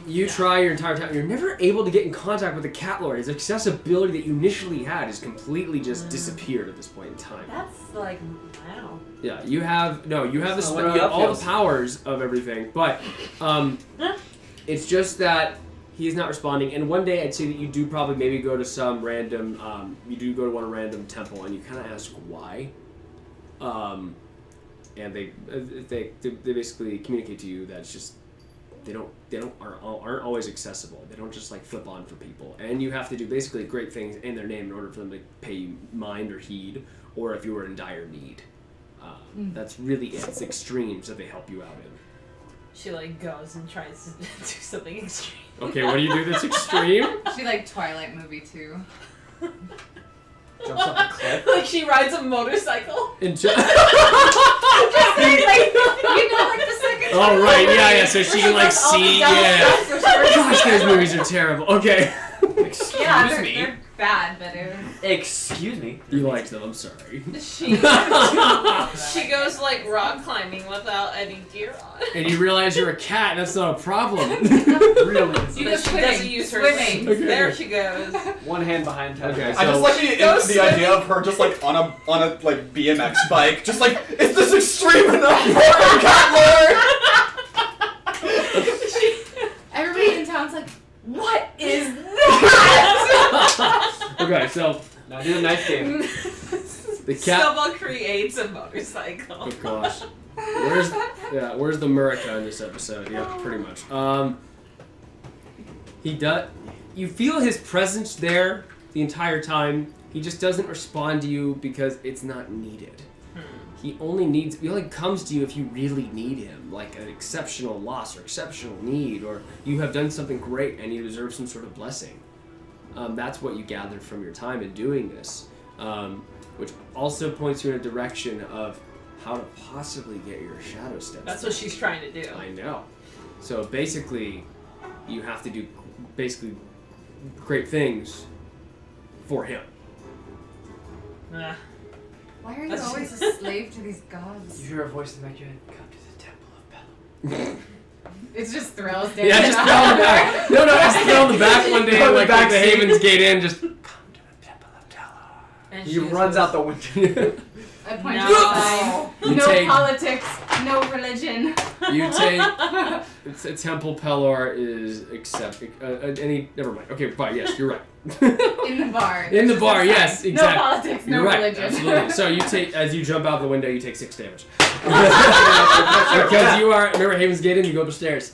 You try your entire time. You're never able to get in contact with the cat lord. His accessibility that you initially had has completely just disappeared at this point in time. That's like wow. Yeah, you have the not what you have all feels. the powers of everything, but it's just that he's not responding. And one day I'd say that you do probably maybe go to some random you do go to one random temple and you kind of ask why, and they basically communicate to you that it's just they aren't always accessible. They don't just like flip on for people, and you have to do basically great things in their name in order for them to pay you mind or heed, or if you were in dire need. That's really it. It's extremes that they help you out in. She like goes and tries to do something extreme. Okay, what do you do that's extreme? She like Twilight movie too. Jumps off a cliff. Like she rides a motorcycle. Just like, you know, like the second. oh right, yeah, so she can like see, yeah. Gosh, those movies are terrible. Okay. Excuse Yeah, me. bad, but it was... Excuse me. You liked them, I'm sorry. She goes like rock climbing without any gear on. And you realize you're a cat, that's not a problem. Really? She doesn't use her Swimming. wings. There she goes. One hand behind her. Okay, I just like the idea of her just like on a like BMX bike, just like, is this extreme enough for a cat lord? Everybody in town's like, what is that? Okay, so Now do the knife game. the cat. Snowball creates a motorcycle. Oh gosh. Where's the Murica in this episode? Yeah, pretty much. He does. You feel his presence there the entire time. He just doesn't respond to you because it's not needed. He only comes to you if you really need him, like an exceptional loss or exceptional need, or you have done something great and you deserve some sort of blessing. That's what you gathered from your time in doing this, which also points you in a direction of how to possibly get your shadow steps. That's what she's trying to do. I know. So basically, you have to do great things for him. Ugh. Why are you That's- always a slave to these gods? You hear a voice in the back of your head. Come to the Temple of Bella. It's just Threl standing Yeah, just throw him back. No, just throw him the back one day, Go to the like back the seat. Haven's Gate in, just. Come to the Temple of Bella. And He she runs goes, out the window. I point No. to the side. You No take- politics, no religion. You take. It's a Temple Pelor is never mind. Okay, fine. Yes, you're right. In the bar. In the bar, yes, No exactly. politics, no You're right, religion. absolutely. So you take, as you jump out the window, you take 6 damage. Because you are, remember Haven's Gate in, you go up the stairs.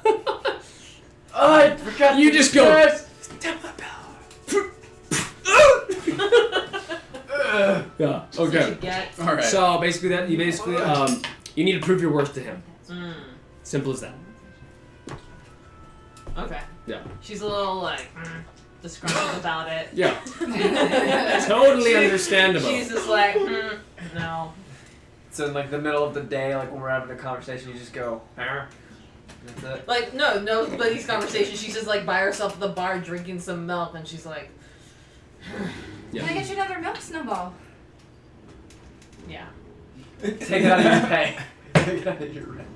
Oh, I forgot. You the just go. stairs. Temple of Bella. Yeah. "That's what Okay. you get." All right. So basically, you need to prove your worth to him. Simple as that. Okay. Yeah. She's a little like disgruntled about it. Yeah. Totally understandable. She's just like, no. So in like the middle of the day, like when we're having a conversation, you just go. That's it. Like, nobody's conversation. She's just like by herself at the bar drinking some milk, and she's like, Yeah. Can I get you another milk, Snowball? yeah. Take it out of your pay. Take it out of your rent.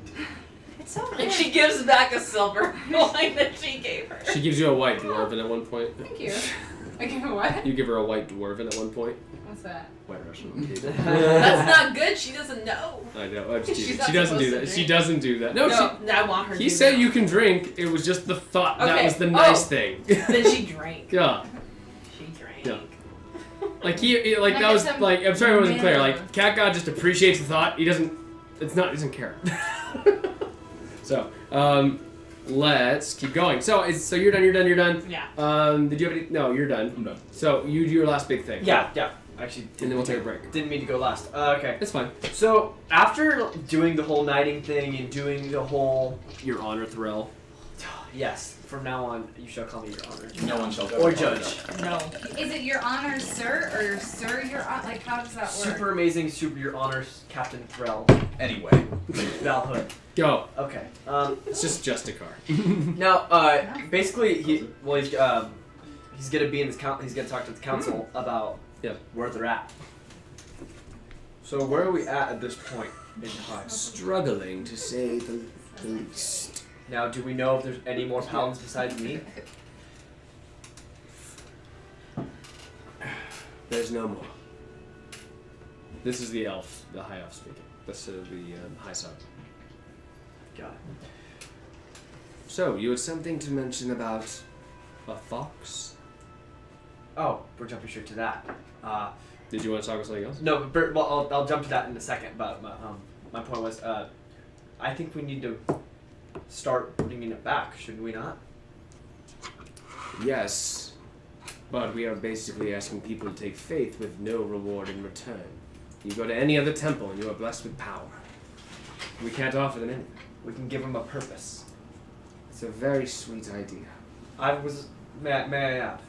It's so good. And she gives back a silver coin that she gave her. She gives you a white dwarven at one point. Thank you. I give her what? You give her a white dwarven at one point. What's that? White Russian. That's not good. She doesn't know. I know. I'm just She's teasing. not She doesn't do supposed that. to She drink. doesn't do that. No, I want her. he to said know. you can drink. It was just the thought that Okay. was the nice Oh. thing. Then she drank. Yeah. She drank. Yeah. Like he like Can I that get was some like I'm sorry I wasn't clear. milk? Like Cat God just appreciates the thought. He doesn't. He doesn't care. So let's keep going. So you're done. You're done. Yeah. Did you have any? No, you're done. I'm done. So you do your last big thing. Yeah. Actually, And then we'll take a break. Didn't mean to go last. Okay. It's fine. So after doing the whole knighting thing and doing the whole Your honor, Threl. yes, from now on you shall call me your honor No one shall go. or judge. No. Is it your honor, sir, or sir, your honor? Like, how does that work? Super amazing, super your honors, Captain Threl, Anyway. Val-Hood. Go. Okay. It's just a car. Now, basically, he's gonna be in this he's gonna talk to the council about Yep. where they're at. So where are we at this point in time? Struggling to say the least. Now, do we know if there's any more paladins besides me? There's no more. This is the elf, the high elf speaking. This is the high sub. Got it. So, you had something to mention about a fox? Oh, we're jumping straight to that. Did you want to talk about something else? No, but well, I'll jump to that in a second. But my point was, I think we need to start bringing it back, should we not? Yes, but we are basically asking people to take faith with no reward in return. You go to any other temple and you are blessed with power. We can't offer them anything. We can give them a purpose. It's a very sweet idea. May I add?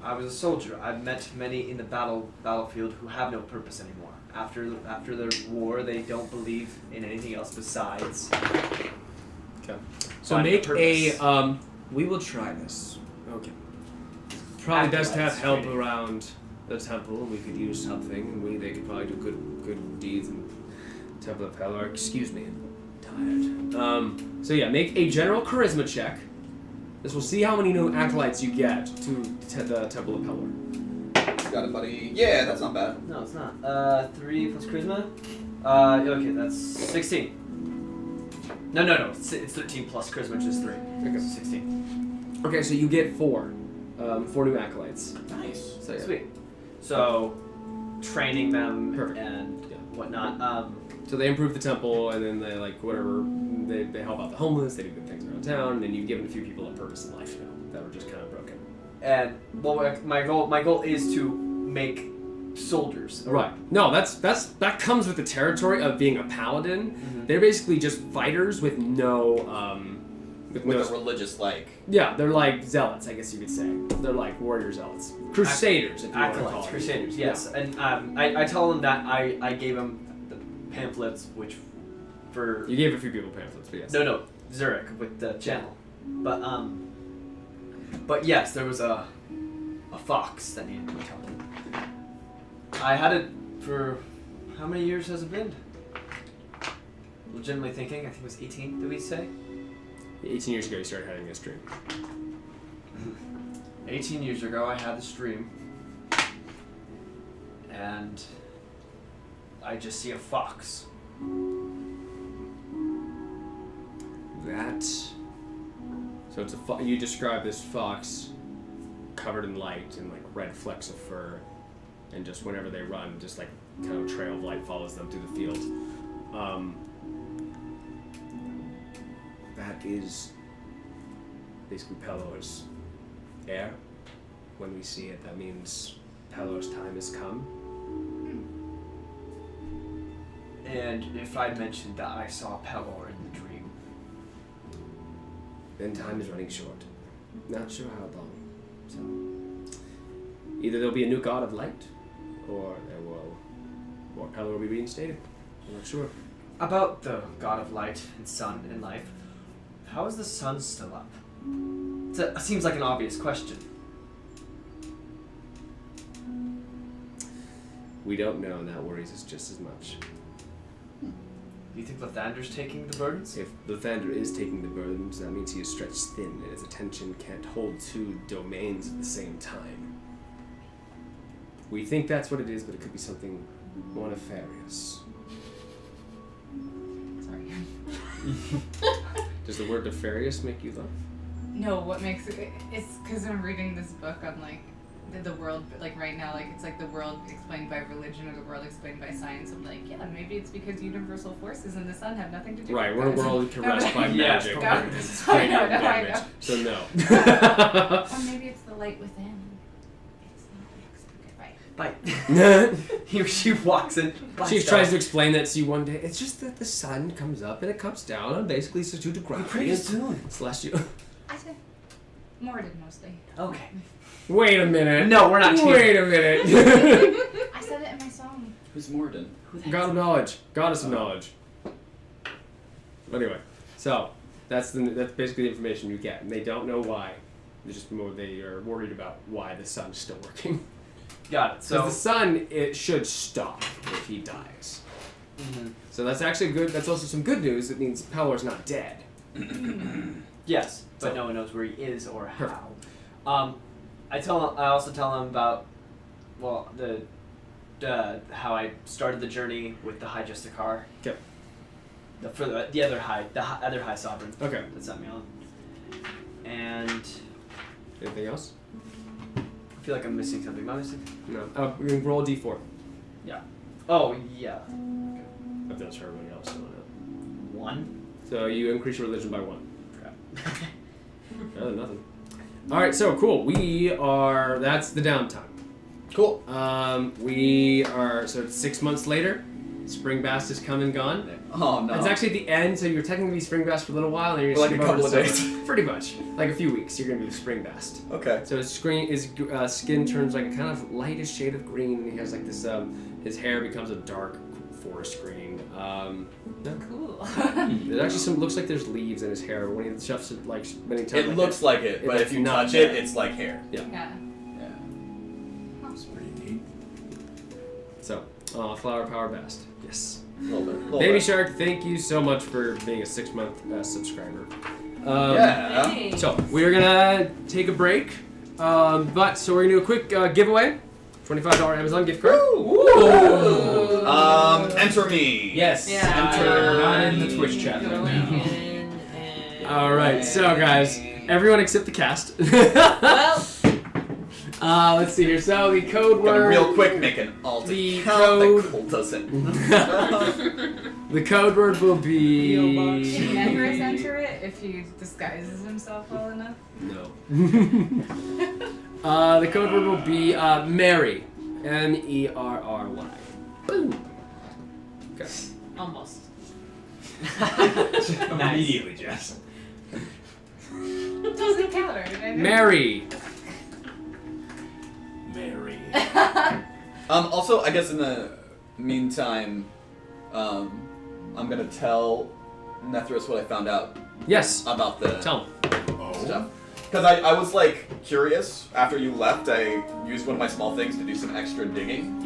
I was a soldier. I've met many in the battlefield who have no purpose anymore. After the war, they don't believe in anything else besides. Okay. So finding make purpose. we will try this. Okay. probably best to have Acolytes help training. around the temple. We could use something, and they could probably do good deeds in Temple of Pelor. Excuse me, I'm tired. So yeah, make a general charisma check. This will see how many new acolytes you get to the Temple of Pelor. Got it, buddy. Yeah, that's not bad. No, it's not. 3 plus charisma. Okay, that's 16. No. It's 13 plus charisma, which is 3. Okay. 16. Okay, so you get 4 new acolytes. Nice. So yeah. Sweet. So, training them Perfect. and Yeah. whatnot. So they improve the temple, and then they they help out the homeless. They do good things around town, and you've given a few people a purpose in life, that were just kind of broken. And my goal is to make soldiers. Right. No, that comes with the territory of being a paladin. Mhm. They're basically just fighters with no With no, a religious like. yeah, they're like zealots, I guess you could say. They're like warrior zealots, crusaders, if you want to call Acolytes, them. crusaders, yes. And I tell them that I gave them the pamphlets, which for You gave a few people pamphlets, but yes. no Zurich with the channel, but yes, there was a fox that needed to be told. I had it for how many years has it been? Legitimately thinking, I think it was 18. Did we say? 18 years ago, you started having this dream. 18 years ago, I had this dream, and I just see a fox. So it's you describe this fox covered in light and like red flecks of fur, and just whenever they run, just like kind of a trail of light follows them through the field. That is basically Pelor's heir. When we see it, that means Pelor's time has come. And if I'd mentioned that I saw Pelor in the dream, Then time is running short. Not sure how long. So either there'll be a new god of light, or Pelor will be reinstated. I'm not sure. about the god of light and sun and life, how is the sun still up? It seems like an obvious question. We don't know, and that worries us just as much. Do you think Lathander's taking the burdens? If Lathander is taking the burdens, that means he is stretched thin, and his attention can't hold two domains at the same time. We think that's what it is, but it could be something more nefarious. Sorry. Does the word nefarious make you laugh? No, what makes it's because I'm reading this book on like the world, like right now, like it's like the world explained by religion or the world explained by science. I'm like, yeah, maybe it's because universal forces in the sun have nothing to do Right, with we're a those. world caressed by Yes, magic. no. and it's I radiant know, I damage. know. So no. Or maybe it's the light within. It's not okay, Bye. She walks in. Bye, She Stella. tries to explain that to you one day. It's just that the sun comes up and it comes down, and basically it's due to gravity. Pretty soon. Celestial. I said more did mostly. Okay. Wait a minute. No, we're not Wait a minute. I said it in my song. Who's Morden? God of knowledge. Goddess of knowledge. Anyway, so that's basically the information you get, and they don't know why. They are worried about why the sun's still working. Got it. So So the sun, it should stop if he dies. Mhm. So that's actually good. That's also some good news. It means Pelor's not dead. Yes, but So- no one knows where he is or Perfect. how. I also tell him about, well, the how I started the journey with the High Justicar. Okay. The other high sovereign Okay. that sent me on. And Anything else? I feel like I'm missing something. Am I missing? No. We can roll a d4. Oh yeah. If that's for everybody else. So, no. 1. So you increase your religion by 1. Crap. Nothing. All right. So cool. That's the downtime. Cool. So it's 6 months later. Spring Bast has come and gone. Oh no. It's actually at the end, so you're technically Spring Bast for a little while, and then you're For like skip a over to couple of summer. Pretty much, like a few weeks. You're gonna be Spring Bast. Okay. So his skin turns like a kind of lightest shade of green, and he has like this. His hair becomes a dark forest green. Cool. It actually looks like there's leaves in his hair. When he shoves it, like many times. It looks like it, but it's if you not touch there. it, it's like hair. Yeah. Sounds pretty neat. So, Flower Power Bast. Yes. A little bit. Baby Shark, thank you so much for being a 6-month subscriber. Yeah. Hey. So, we're gonna take a break. So we're gonna do a quick giveaway. $25 Amazon gift card. Enter me. Yes. Yeah. Enter. Not in the Twitch chat right Going now. in and Alright, so guys, everyone except the cast. well, Let's see here. So the code Gonna word. real quick make an alt The account code- that Cole doesn't. The code word will Can be. Netheros enter it if he disguises himself well enough? No. The code word will be Mary. Merry. Boom. Okay. almost. Immediately, Jess. Doesn't count, right? Mary. Mary. Also, I guess in the meantime, I'm gonna tell Netheros what I found out Yes. about the Tell him. stuff. Because I was like curious after you left. I used one of my small things to do some extra digging.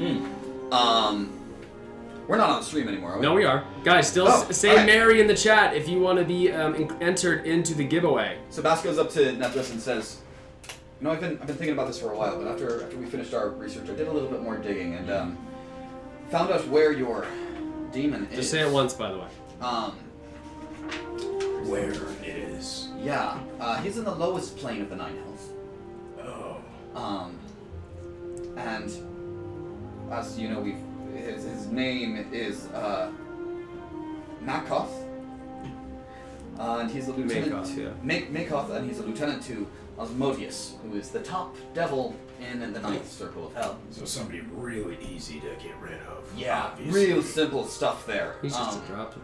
We're not on stream anymore, are we? No, we are. Guys, still say alright. Mary in the chat if you want to be entered into the giveaway. So Bast goes up to Netheros and says, "You know, I've been thinking about this for a while, but after we finished our research, I did a little bit more digging and found out where your demon is." Just say it once, by the way. Where it is. Yeah, he's in the lowest plane of the Nine Hells. Oh. And as you know, his name is Makoth. And he's a lieutenant. Makoth, yeah. Makoth, and he's a lieutenant to Osmodeus, who is the top devil in the ninth circle of hell. So somebody really easy to get rid of. Yeah, obviously. real simple stuff there. He's just a drop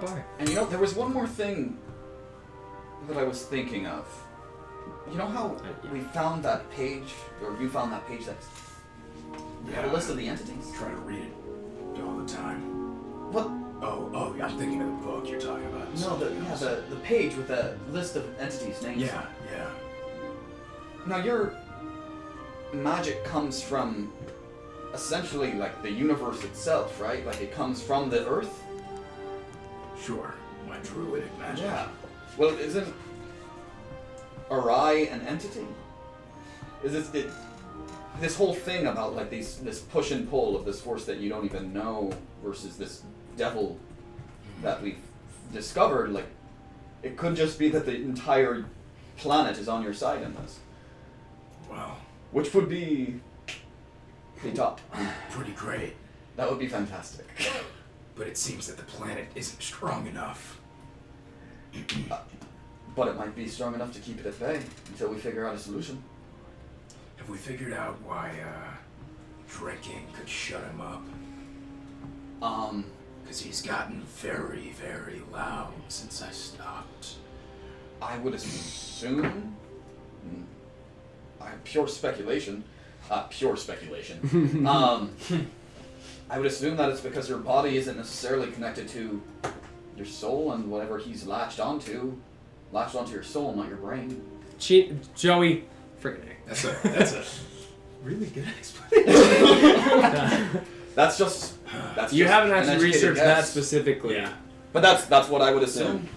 by. And you know, there was one more thing that I was thinking of. You know how we found that page, or you found that page that had a list of the entities? Try to read it all the time. What? Oh, I'm thinking of the book you're talking about. No, Something else. the page with the list of entities' names. Yeah. Now your magic comes from essentially like the universe itself, right? Like it comes from the earth. Sure. My druidic magic. Yeah. Well, isn't Arai an entity? Is this whole thing about like this push and pull of this force that you don't even know versus this devil that we've discovered? Like, it could just be that the entire planet is on your side in this, Well, which would be the top. pretty great. That would be fantastic. But it seems that the planet isn't strong enough. But it might be strong enough to keep it at bay until we figure out a solution. Have we figured out why drinking could shut him up? Because he's gotten very, very loud since I stopped. I would assume. Pure speculation. I would assume that it's because your body isn't necessarily connected to your soul, and whatever he's latched onto your soul, not your brain. Joey, freaking A. That's a really good That's just You haven't an actually educated researched that guess. specifically. Yeah. But that's what I would assume.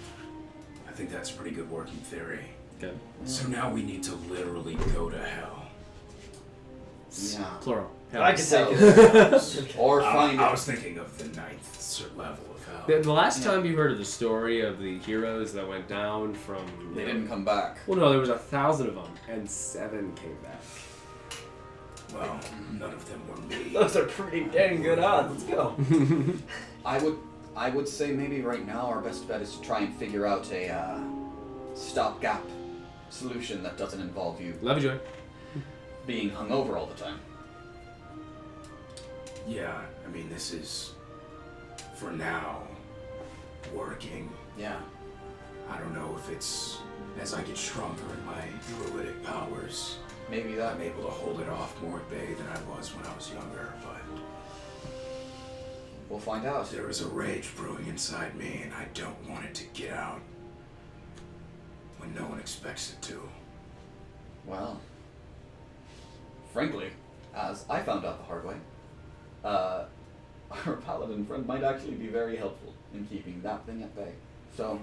I think that's a pretty good working theory. Okay. So now we need to literally go to hell. Yeah. Plural. I can So- take it. Or find I was thinking of the 9th level of hell. The last time you heard of the story of the heroes that went down from... They didn't come back. Well, no, there was 1,000 of them, and 7 came back. Well, none of them were me. Those are pretty dang good odds. Let's go. I would say maybe right now our best bet is to try and figure out a stopgap solution that doesn't involve you Love you, Joey. being hungover all the time. Yeah, I mean, this is, for now, working. Yeah. I don't know if it's, as I get stronger in my druidic powers, Maybe that. I'm able to hold it off more at bay than I was when I was younger, but We'll find out. there is a rage brewing inside me, and I don't want it to get out when no one expects it to. Well, frankly, I found out the hard way, our paladin friend might actually be very helpful in keeping that thing at bay. So,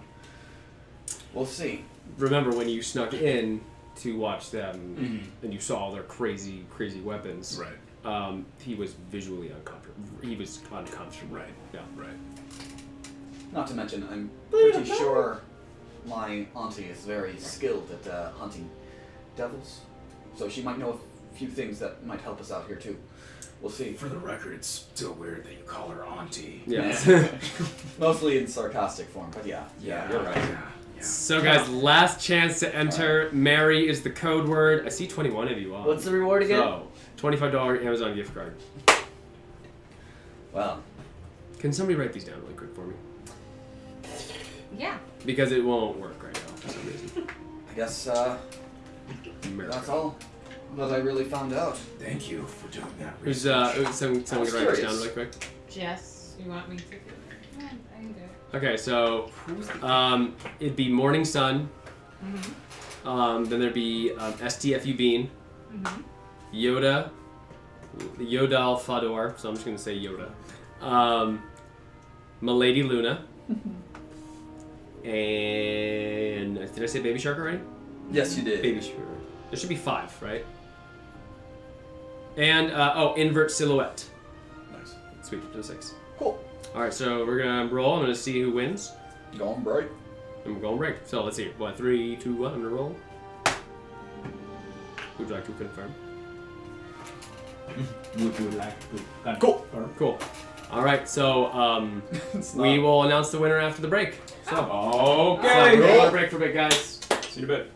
we'll see. Remember when you snuck in to watch them and you saw all their crazy weapons? Right. He was visually uncomfortable. He was uncomfortable. Right. Yeah. Right. Not to mention, I'm pretty sure my auntie is very skilled at hunting devils, so she might know a few things that might help us out here too. We'll see. For the record, it's still weird that you call her auntie. Yeah. Mostly in sarcastic form, but yeah, you're right. Yeah. So guys, last chance to enter. Mary is the code word. I see 21 of you on. What's the reward again? So, $25 Amazon gift card. Well, Can somebody write these down really quick for me? Yeah. Because it won't work right now for some reason. I guess America. that's all that I really found out. Thank you for doing that. Who's someone can write this down curious. really quick? Jess, you want me to do it? Yeah, I can do it. Okay, so it'd be Morning Sun. Mm-hmm. Then there'd be STFU Bean, Mm-hmm. Yoda, Yodal Fador. So I'm just gonna say Yoda. Milady Luna, and did I say Baby Shark already? Yes, you did. Baby Shark. There should be 5, right? And Invert Silhouette. Nice. Sweet, to the 6. Cool. All right, so we're gonna roll. I'm gonna see who wins. Go on break. And we're going break. So let's see. 3, 2, 1. I'm gonna roll. Would you like to confirm? Would you like to Cool. Cool. All right, so It's we not- will announce the winner after the break. So, Okay. so we're on break for a bit, guys. See you in a bit.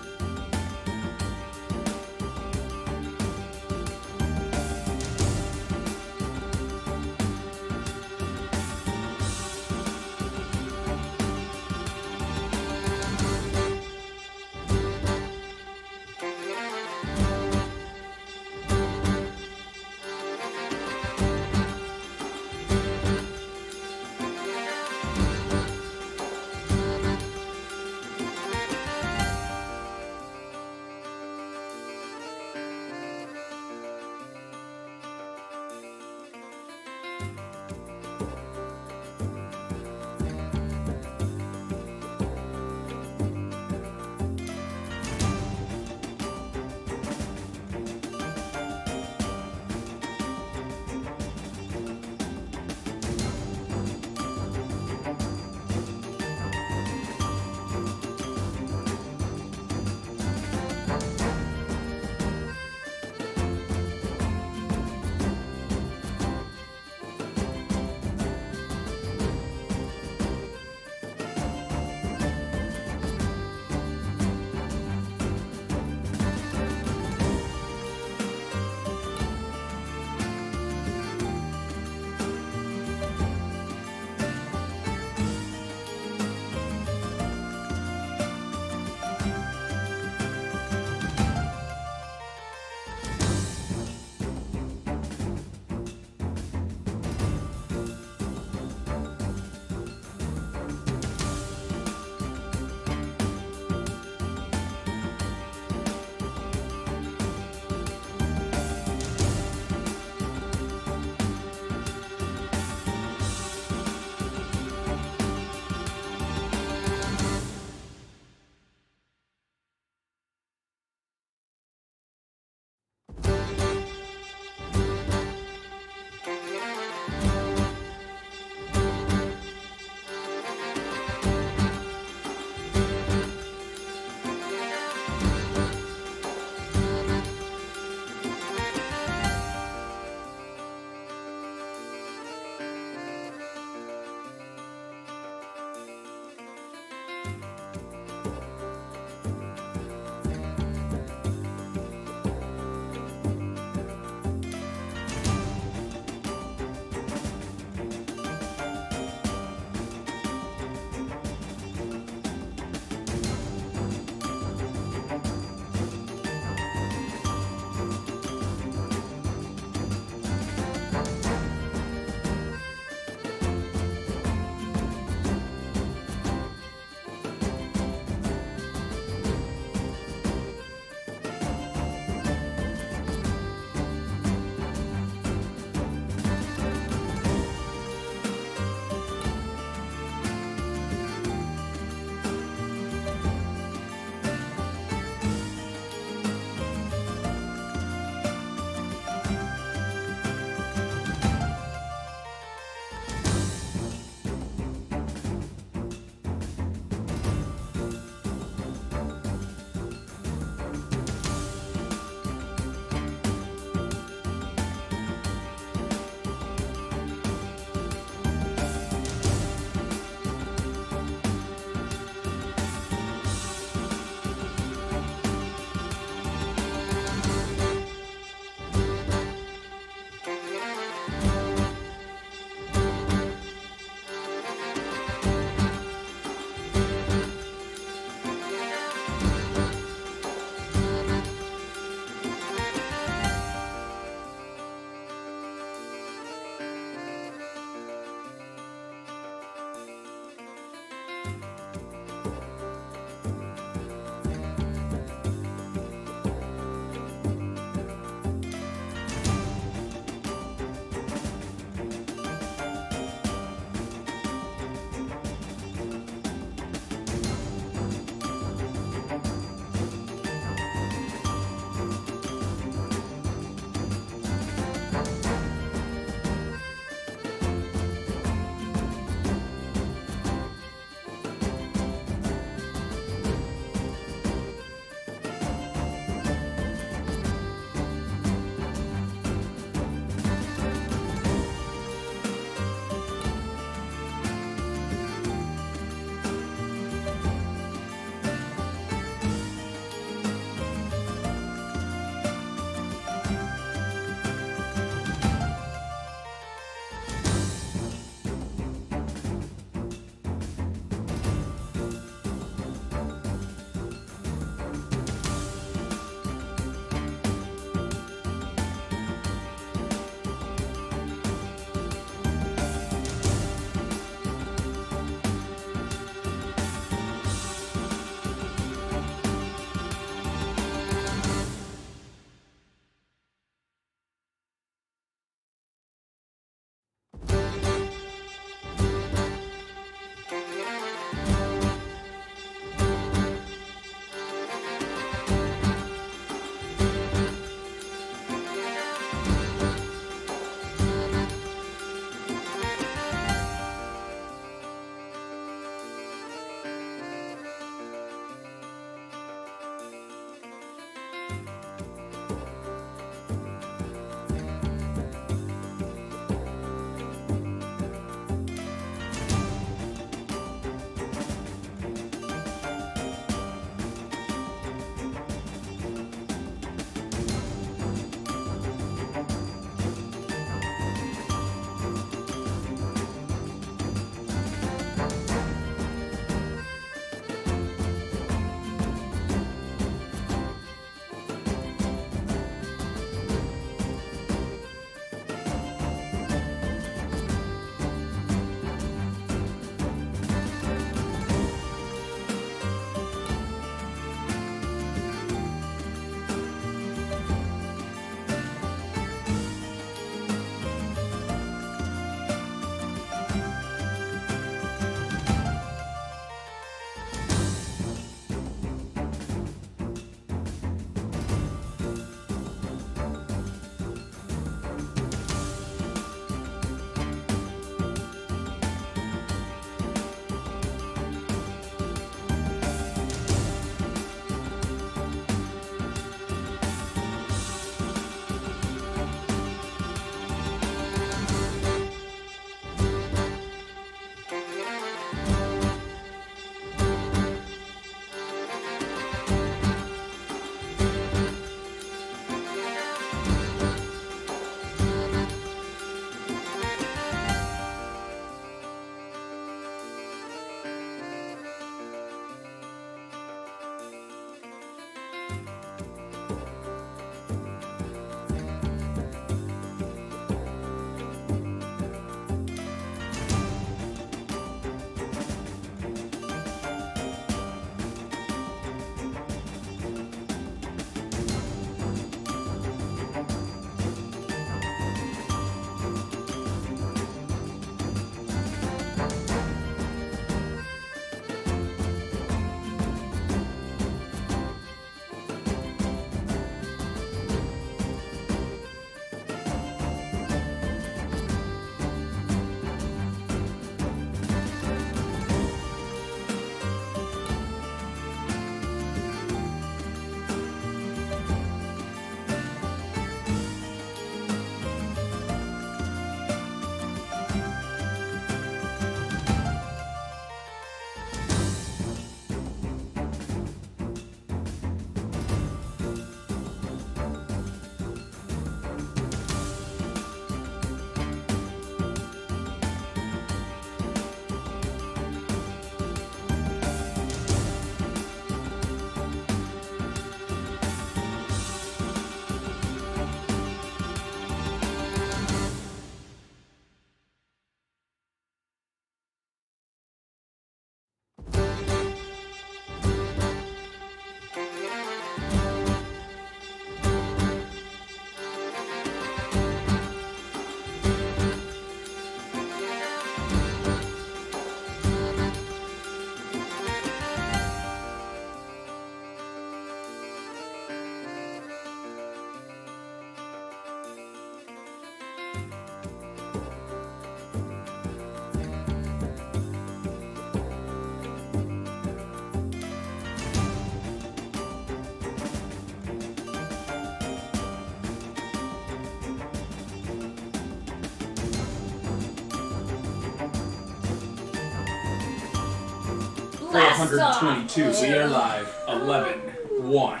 422. We are live. 11-1.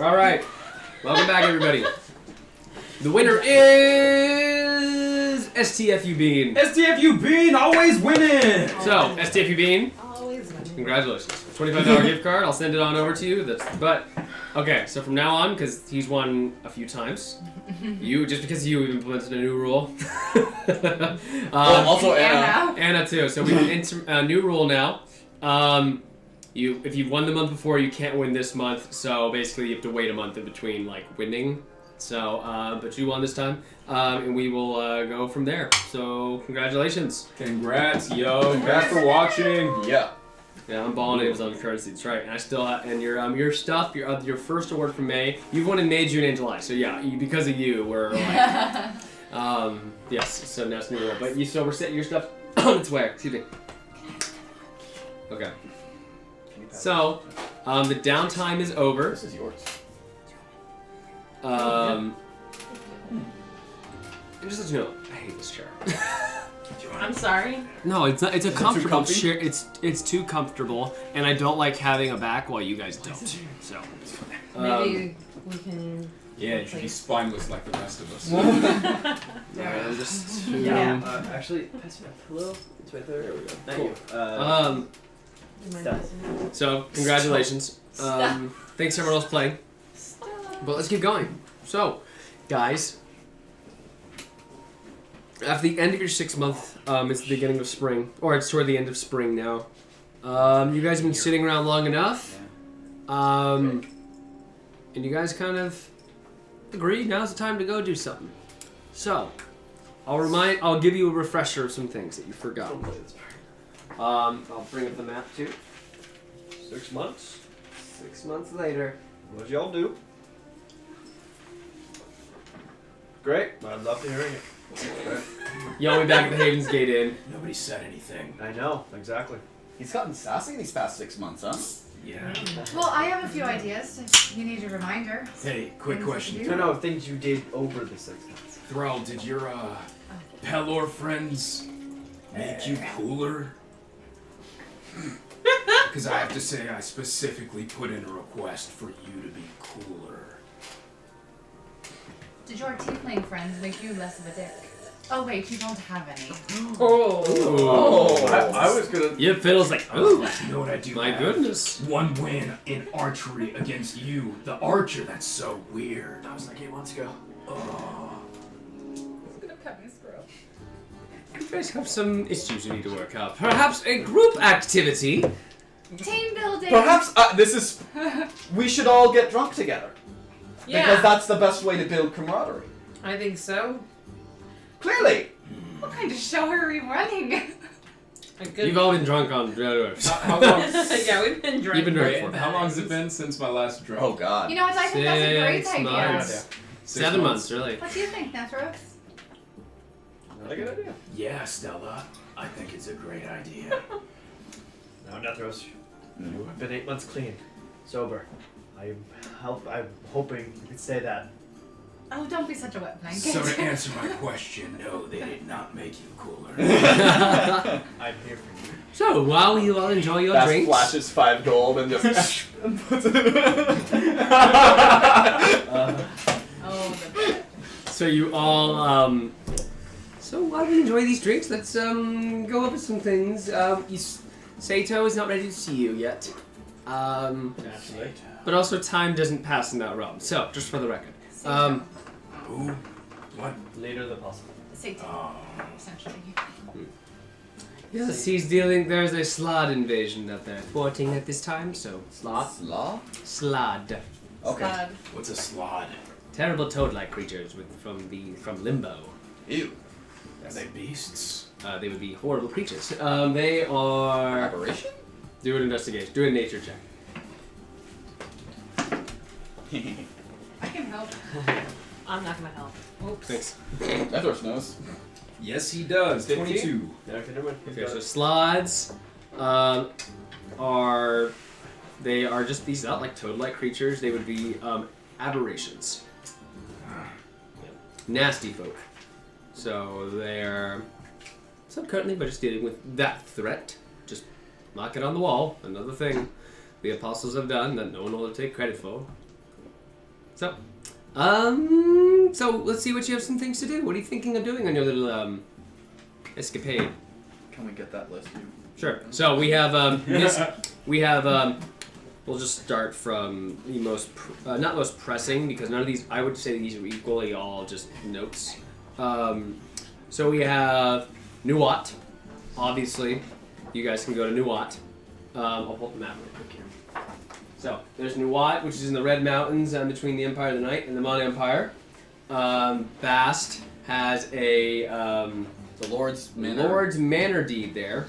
All right. Welcome back, everybody. The winner is STFU Bean. STFU Bean always winning. So, STFU Bean, Always winning. congratulations. $25 gift card. I'll send it on over to you. Okay, so from now on, because he's won a few times, just because you've implemented a new rule. Also Anna. Anna too. So we have a new rule now. If you've won the month before, you can't win this month. So basically, you have to wait a month in between winning. So, but you won this time, and we will go from there. So congratulations. Congrats, yo. Congrats for watching. Yeah. Yeah, I'm balling it was on currency. That's right. And I still and your stuff, your first award from May. You've won in May, June, and July. So yeah, because of you, we're yes. So now it's new rule. But we're setting your stuff on its way. Excuse me. Okay. So, the downtime is over. This is yours. Just let you know, I hate this chair. I'm sorry. No, it's not. It's a comfortable comfy? chair. It's too comfortable, and I don't like having a back while you guys don't. So Maybe we can. Yeah, you should be spineless like the rest of us. yeah, just Yeah. Actually, pass me that pillow. It's right there. There we go. Thank Cool. you. You mind Stella. passing it? So congratulations. Thanks everyone else playing. But let's keep going. So, guys, after the end of your 6 month, it's the beginning of spring, or it's toward the end of spring now. You guys have been sitting around long enough, and you guys kind of agree now's the time to go do something. So, I'll give you a refresher of some things that you forgot. I'll bring up the map too. 6 months. 6 months later. What'd y'all do? Great. I'd love to hear it. Y'all be back at the Haven's Gate Inn. Nobody said anything. I know, exactly. He's gotten sassy these past 6 months, huh? Yeah. Well, I have a few ideas if you need a reminder. Hey, quick Things question. to do. No, things you did over the 6 months. Threl, did your Pelor friends make you cooler? Because I have to say, I specifically put in a request for you to be cooler. Did your tiefling friends make you less of a dick? Oh wait, you don't have any. Oh. I was gonna. Yeah, Fiddle's like, ooh, You know what I do my have? goodness. One win in archery against you, the archer. That's so weird. That was like 8 months ago. Oh. It's gonna cut me screw. You guys have some issues you need to work out. Perhaps a group activity. Team building. Perhaps we should all get drunk together. Yeah. Because that's the best way to build camaraderie. I think so. Clearly. What kind of show are we running? A good. You've all been drunk on Dreadwolves. How long? Yeah, we've been drinking. You've been drinking Wait, for how long has it been since my last drunk? Oh God. You know what? I think that's a great 6 idea. months. 7 months, really. What do you think, Netheros? Not a good idea. Yeah, Stella. I think it's a great idea. No, Netheros. You have been 8 months clean, sober. I'm hoping you could say that. Oh, don't be such a wet blanket. So to answer my question, no, they did not make you cooler. I'm here for you. So, while you all enjoy your Bast drinks, flashes 5 gold and just puts it in. Oh, the bit. so you all, so while we enjoy these drinks, let's go over some things. Sato is not ready to see you yet. Naturally. But also time doesn't pass in that realm. So, just for the record. Who? What? Later than possible. Satan, essentially. Yes, there's a Slod invasion that they're thwarting at this time, so. Sloth? Slaw? Slod. Okay. What's a slod? Terrible toad-like creatures from Limbo. Ew. Are they beasts? They would be horrible creatures. They are... Aberration? Do an investigation. Do a nature check. I can help. I'm not gonna help. Oops. Thanks. Netheros knows. Yes, he does. 22. Yeah, okay, never mind. Okay, so slods they are just these not like toad-like creatures. They would be aberrations. Nasty folk. So they're currently, but just dealing with that threat. Just knock it on the wall. Another thing the apostles have done that no one will take credit for. So let's see what you have some things to do. What are you thinking of doing on your little escapade? Can we get that list? Sure. So we have we'll just start from the most not most pressing, because none of these, I would say these are equally all just notes. So we have Nuwat. Obviously, you guys can go to Nuwat. I'll pull up the map real quick here. So there's Nuwat, which is in the Red Mountains between the Empire of the Night and the Mon Empire. Bast has a The Lord's Manor. Lord's Manor deed there.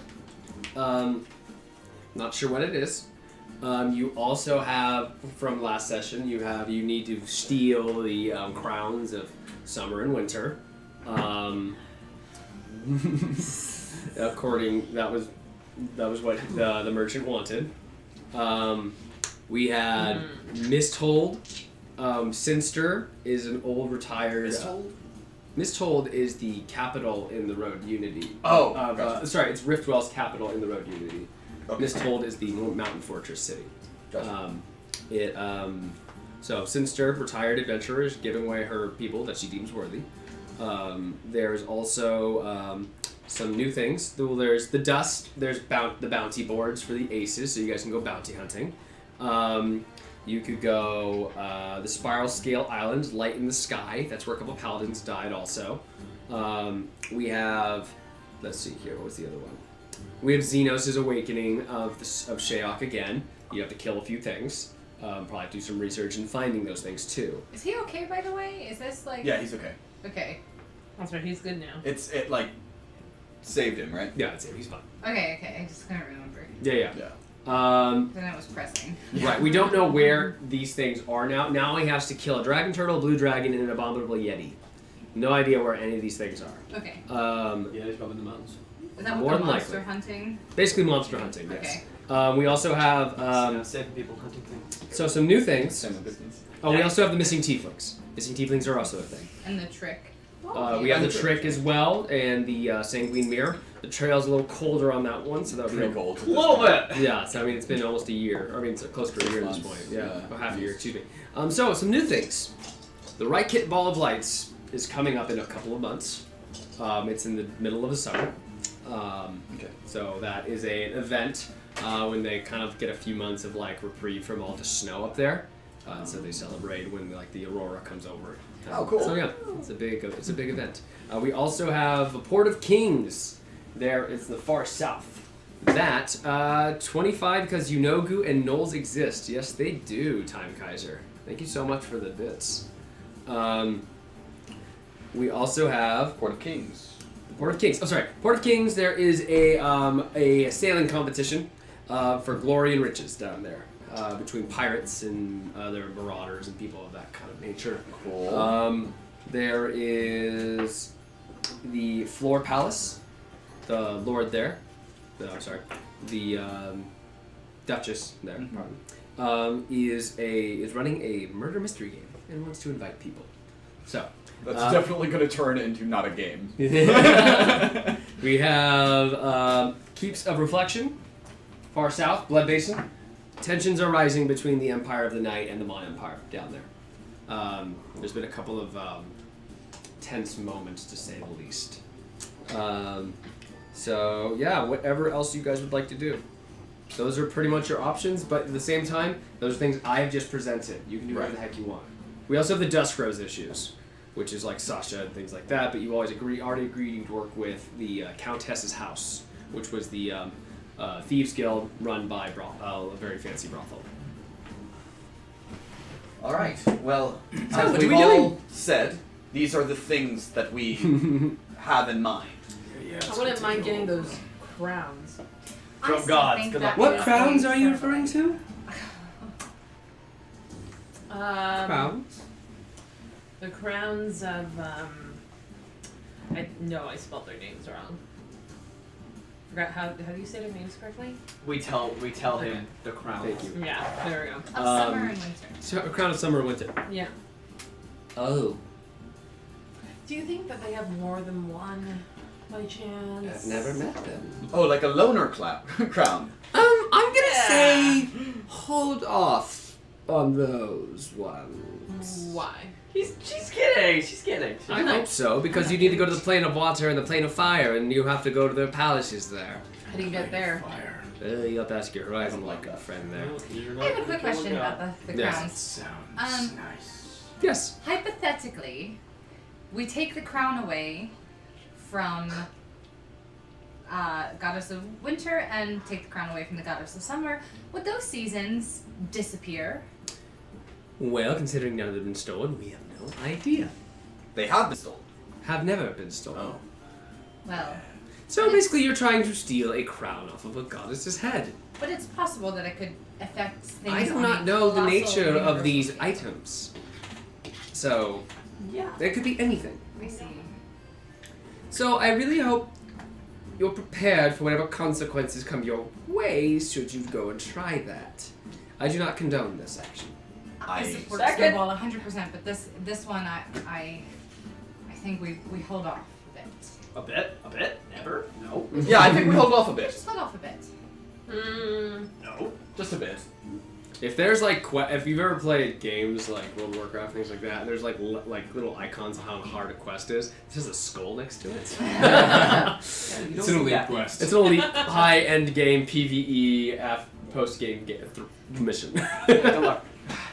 Not sure what it is. You also have, from last session, you need to steal the crowns of summer and winter. According, that was what the merchant wanted. We had Misthold. Sinster is an old retired. Misthold is the capital in the Road Unity. Oh, gotcha. Sorry, it's Riftwell's capital in the Road Unity. Okay. Misthold is the Mountain Fortress city. Gotcha. So Sinster, retired adventurer, is giving away her people that she deems worthy. There's also some new things. There's the dust. There's the bounty boards for the aces, so you guys can go bounty hunting. You could go the Spiral Scale Island, Light in the Sky. That's where a couple paladins died also. We have, let's see here, what was the other one? We have Xenos' Awakening of Sheok again. You have to kill a few things. Probably have to do some research in finding those things too. Is he okay, by the way? Is this like... Yeah, he's okay. Okay. That's right, he's good now. It like saved him, right? Yeah, he's fine. Okay, I just couldn't remember. Yeah. Then it was pressing. Right, we don't know where these things are now. Now he has to kill a dragon turtle, blue dragon, and an abominable yeti. No idea where any of these things are. Okay. Yeah, he's probably in the mountains. Is that more what than monster likely. hunting? Basically monster hunting, yes. Okay. We also have Saving people hunting things. so some new things. Same with business. Oh, we also have the missing tieflings. Missing tieflings are also a thing. And the trick. We have the trick as well, and the sanguine mirror. The trail's a little colder on that one, so that'll be Pretty cold. a little bit. Yeah, so I mean it's been almost a year. I mean it's close to a year at this Months, point. Yeah, yeah. about half a year. Excuse me. So some new things. The Right Kit Ball of Lights is coming up in a couple of months. It's in the middle of the summer. Okay. So that is an event when they kind of get a few months of like reprieve from all the snow up there. So they celebrate when like the aurora comes over. Oh, cool. So yeah, it's a big event. We also have the Port of Kings. There, it's the far south. That 25 because Unogu and Knowles exist. Yes, they do. Time Kaiser. Thank you so much for the bits. We also have Port of Kings. Port of Kings. Oh, sorry. Port of Kings. There is a sailing competition for glory and riches down there between pirates and other marauders and people of that kind of nature. Cool. There is the Floor Palace. The Lord there. The Duchess there. Pardon. Is running a murder mystery game and wants to invite people. So. That's definitely going to turn into not a game. We have Keeps of Reflection, far south, Blood Basin. Tensions are rising between the Empire of the Night and the Mon Empire down there. There's been a couple of tense moments, to say the least. So, yeah, whatever else you guys would like to do. Those are pretty much your options, but at the same time, those are things I have just presented. You can do whatever the heck you want. We also have the Dusk Rose issues, which is like Sasha and things like that, but you already agreed to work with the Countess's House, which was the Thieves Guild run by a very fancy brothel. All right. Well, So, as what we've are we all doing? said, these are the things that we have in mind. I wouldn't mind getting those crowns. I From still gods, think good that luck. What is crowns a are you certain- referring to? Crowns? The crowns of I spelled their names wrong. Forgot how do you say their names correctly? We tell him the crown. Thank you. Yeah, there we go. Of summer and winter. So, a crown of summer and winter. Yeah. Oh. Do you think that they have more than one By chance. I've never met them. Oh, like a loner crown. I'm gonna say hold off on those ones. Why? She's kidding. She's kidding. I hope so, because you need to go to the plane of water and the plane of fire, and you have to go to their palaces there. How do you get there? Fire. You'll have to ask your Horizon like a friend there. I have a quick question about the Yes. crowns. Sounds nice. Yes. Hypothetically, we take the crown away from Goddess of Winter and take the crown away from the Goddess of Summer. Would those seasons disappear? Well, considering none of them have been stolen, we have no idea. They have been stolen. Have never been stolen. Oh. Well, So basically, you're trying to steal a crown off of a goddess's head. but it's possible that it could affect things. I do on not a know the colossal nature of these universal scale. items. So, Yeah. it could be anything. I see. So, I really hope you're prepared for whatever consequences come your way should you go and try that. I do not condone this action. I support Second. Snowball 100%, but this one I think we hold off a bit. A bit? Never? No. Yeah, I think we hold off a bit. Just hold off a bit. No. Just a bit. If there's like, if you've ever played games like World of Warcraft, things like that, there's like little icons of how hard a quest is. This has a skull next to it. It's an elite quest. It's an elite high-end game PvE post-game mission. Good luck.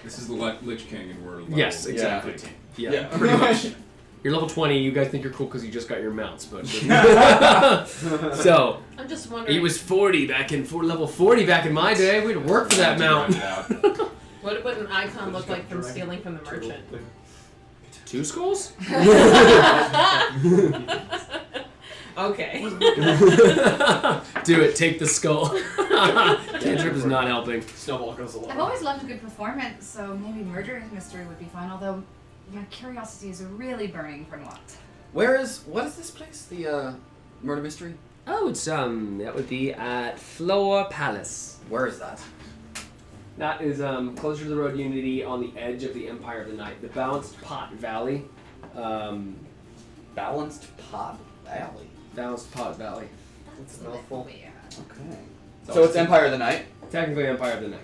This is the Lich King and we're level Yes, exactly. 15. Yeah, pretty much. You're level 20. You guys think you're cool because you just got your mounts, but so I'm just wondering. he was 40 level 40 back in my day. We'd work for that mount. What would an icon look like from stealing from the merchant? 2 skulls? Okay. Do it. Take the skull. Cantrip is not helping. Snowball goes along. I've always loved a good performance, so maybe Murder Mystery would be fun, although my curiosity is really burning for what. What is this place? The murder mystery? Oh, it's that would be at Floor Palace. Where is that? That is closer to the road Unity on the edge of the Empire of the Night, the Balanced Pot Valley. Balanced Pot Valley. Balanced Pot Valley. It's a mouthful. Okay. So it's Empire of the Night. Technically Empire of the Night.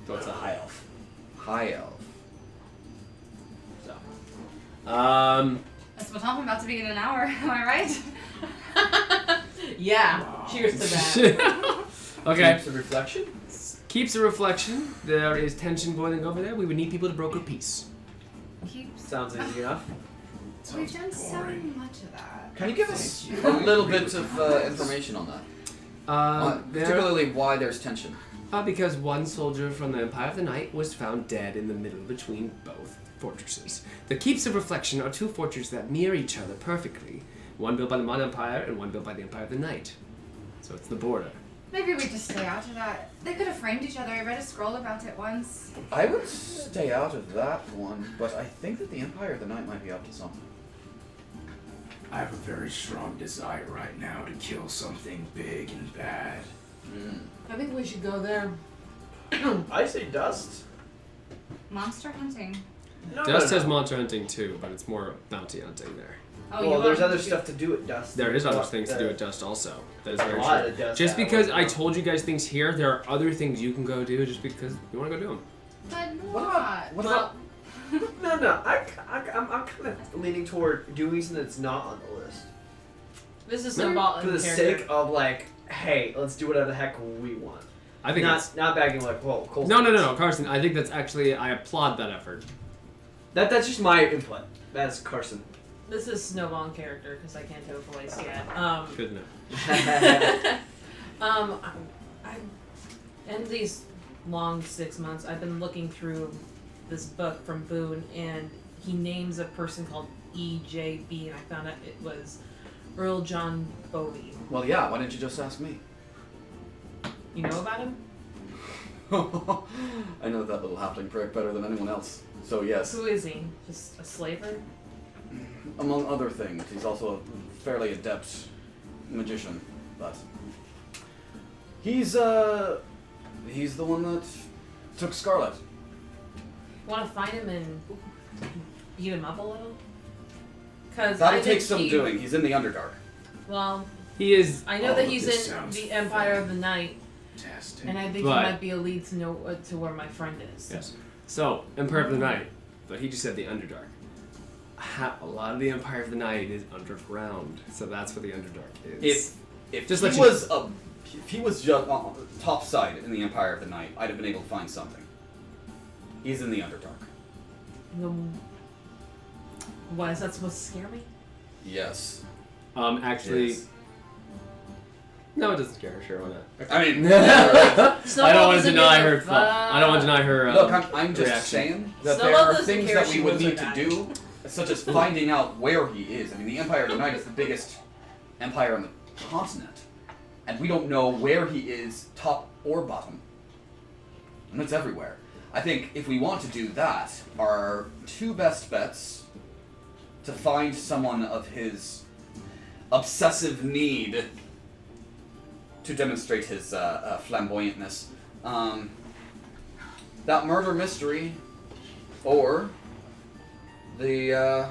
So it's a high elf. High Elf. So. That's what I'm about to be in an hour, am I right? Yeah. Cheers to that. Okay. Keeps a reflection. Keeps a reflection. There is tension boiling over there. We would need people to broker peace. Keeps. Sounds easy enough. We've done so much of that. Can you give us a little bit of information on that? Particularly why there's tension. Because one soldier from the Empire of the Night was found dead in the middle between both fortresses. The Keeps of Reflection are 2 fortresses that mirror each other perfectly. One built by the Mon Empire and one built by the Empire of the Night. So it's the border. Maybe we just stay out of that. They could have framed each other. I read a scroll about it once. I would stay out of that one, but I think that the Empire of the Night might be up to something. I have a very strong desire right now to kill something big and bad. I think we should go there. I say dust. Monster hunting. Dust has monster hunting too, but it's more bounty hunting there. Oh, Well, you there's want other to- stuff to do at dust. There is other things to do at Dust also. That is very A lot true. of dust Just that because way, I no. told you guys things here, there are other things you can go do just because you want to go do them. But What not. about? What about? No. I'm kind of leaning toward doing something that's not on the list. This is Snowball For in the character. sake of like, hey, let's do whatever the heck we want. I think Not bagging like, whoa, Cole's No, Carson. I think that's actually I applaud that effort. That's just my input. That's Carson. This is Snowball in character because I can't do a voice yet. Good enough. I in these long 6 months, I've been looking through this book from Boone, and he names a person called EJB, and I found out it was Earl John Bovey. Well, yeah. Why didn't you just ask me? You know about him? I know that little halfling prick better than anyone else. So yes, Who is he? Just a slaver? among other things, he's also a fairly adept magician. But he's the one that took Scarlet. Want to find him and beat him up a little? Cause That'll I take think some he- doing. He's in the Underdark. Well, He is. I know that he's this in sounds the Empire of the Night, fantastic. and I think But- he might be a lead to know to where my friend is. Yes. So, Empire of the Night, but he just said the Underdark. A lot of the Empire of the Night is underground, so that's where the Underdark is. If Just he let you- was if he was just top side in the Empire of the Night, I'd have been able to find something. He's in the Underdark. Why is that supposed to scare me? Yes. Actually, Yes. no, it doesn't scare her. Sure, why not? I mean, I don't want to doesn't deny give a her. I don't want to deny her. look, I'm just reaction. saying that Snowball there are doesn't things care that if we she would wins need or to not. do, such as finding out where he is. I mean, the Empire of the Night is the biggest empire on the continent, and we don't know where he is, top or bottom. And it's everywhere. I think if we want to do that, our two best bets to find someone of his obsessive need to demonstrate his flamboyantness, that murder mystery, or the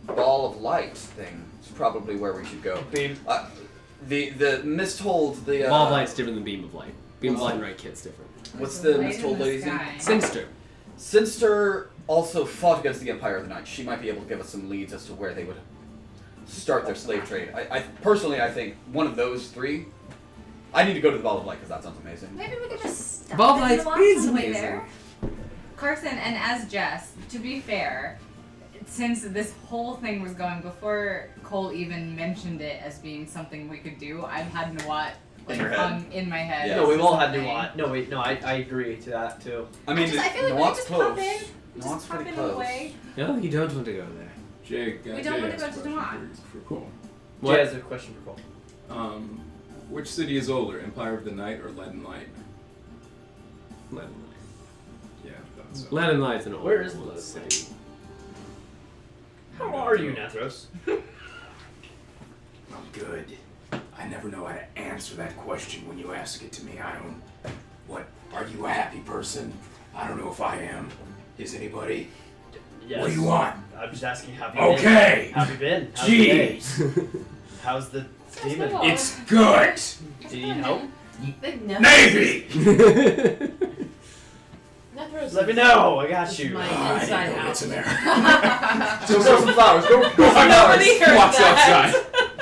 ball of light thing is probably where we should go. Beam. The Misthold, the Ball of light's different than beam of light. Beam of light and right kit's different. what's the Light in Misthold the lady's name? sky. Sinister. Sinster also fought against the Empire of the Night. She might be able to give us some leads as to where they would start their slave trade. I personally, I think one of those three. I need to go to the Ball of Light because that sounds amazing. Maybe we could just stop Ball of in Light the walk is on the way amazing. there. Carson, and as Jess, to be fair, since this whole thing was going before Cole even mentioned it as being something we could do, I've had Nawat In your head. in my head. Yeah. No, we've all had Something. Nuwat. No, wait, no, I agree to that too. I mean, I feel like we Nawat's just close. pop in, Nawat's just pop pretty in close. away. No, you don't want to go there. Jake, We don't Jay want to has go a to question Demont. for Cole. What? Jay has a question for Cole. Which city is older, Empire of the Night or Leaden Light? Leaden Yeah, that's Light. Leaden Light's an old Where is old Leaden city. How are you, Netheros? I'm good. I never know how to answer that question when you ask it to me. I don't. What? Are you a happy person? I don't know if I am. Is anybody? Yes. What do you want? I'm just asking, have you Okay. been? How have you been? How's the day? Jeez. How's the demon? Snowball. It's good. Do you need help? Maybe. Netheros Let me is- know. I got is you. my I need inside to go get out. some air. Go grow some flowers. Go grow some Nobody flowers. heard Walks that.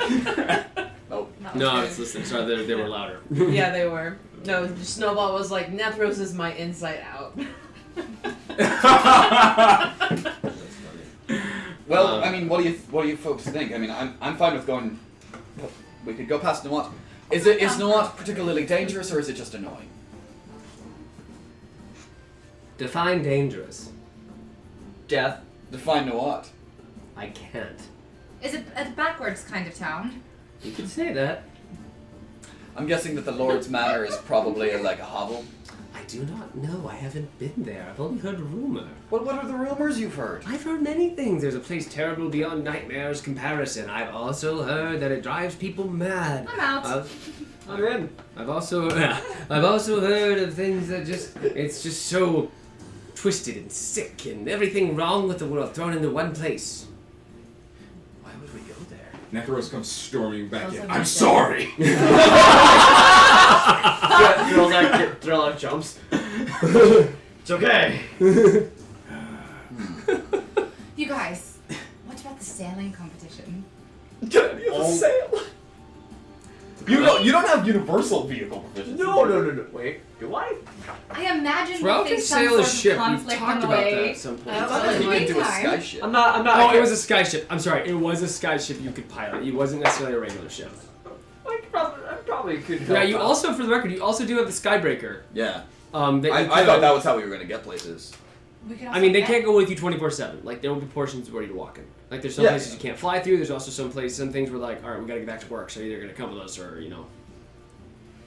outside. Nope. No, it's listening. Sorry, they were louder. Yeah, they were. No, Snowball was like, Netheros is my inside out. Well, I mean, what do you folks think? I mean, I'm fine with going. We could go past Nawat. Is Nawat particularly dangerous, or is it just annoying? Define dangerous. Death. Define Nawat. I can't. Is it a backwards kind of town? You could say that. I'm guessing that the Lord's Manor is probably like a hovel. I do not know. I haven't been there. I've only heard rumor. What are the rumors you've heard? I've heard many things. There's a place terrible beyond nightmares comparison. I've also heard that it drives people mad. I'm out. I'm in. I've also heard of things that it's just so twisted and sick and everything wrong with the world thrown into one place. Why would we go there? Netheros comes storming back Sounds in. like I'm my sorry. Threl jumps. It's okay. You guys, what about the sailing competition? Get any of the sail. You don't have universal vehicle proficiency. No. Wait, do I? I imagine Threl we can face some sail a sort of ship. We've conflict talked on the about way. that at some point. I I thought you could do a Time. sky ship. I'm not. Oh, it was a sky ship. I'm sorry. It was a sky ship you could pilot. It wasn't necessarily a regular ship. I probably could help Yeah, you out. also, for the record, you also do have the Skybreaker. Yeah. That you I could- thought that was how we were gonna get places. We could I mean, they also can't go with you 24/7. Like, there will be portions where you're walking. Like, there's some Yeah. places you can't fly through. There's also some things where, like, all right, we gotta get back to work, so you're either gonna come with us or,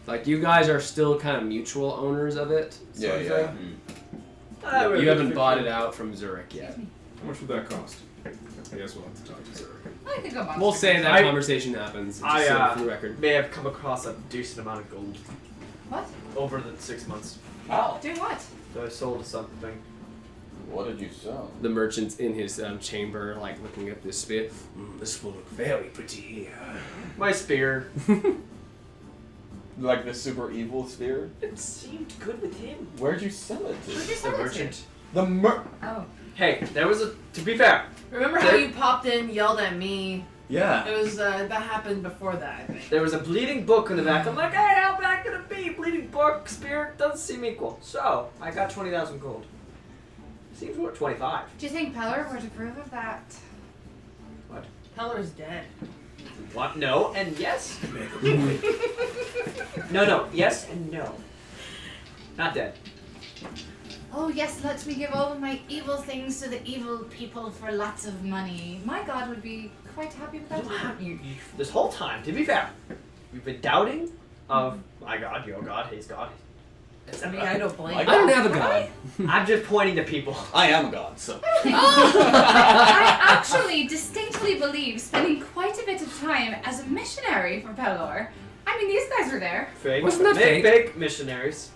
like, you guys are still kind of mutual owners of it. sort of thing. You haven't bought it out from Zurich yet. How much would that cost? I guess we'll have to talk to Zurich. I could go monster. We'll say that I- conversation happens. Just I, so for the record. may have come across a decent amount of gold What? over the 6 months. Wow. Doing what? So I sold something. What did you sell? The merchant's in his chamber, like looking at this spear. This will look very pretty here. My spear. Like the super evil spear? It seemed good with him. Where'd you sell it to? Who'd you The sell it merchant. to? Oh. Hey, there was a. To be fair, Remember how you popped in, yelled at me? Yeah. It was that happened before that, I think. there was a bleeding book on the back. I'm like, hey, how bad could it be? Bleeding book, spear, doesn't seem equal. So I got 20,000 gold. Seems worth 25. Do you think Peller would approve of that? Heller's dead. What? No and yes. No. Yes and no. Not dead. Oh yes, let me give all of my evil things to the evil people for lots of money. My god would be quite happy with that. This whole time, to be fair, you've been doubting of my God, your God, his God. I mean, I don't blame Like- you. I don't have a god. I'm just pointing to people. I am a god, so. I actually distinctly believe spending quite a bit of time as a missionary for Pelor. I mean, these guys were there. Fake. Wasn't that fake? Fake missionaries.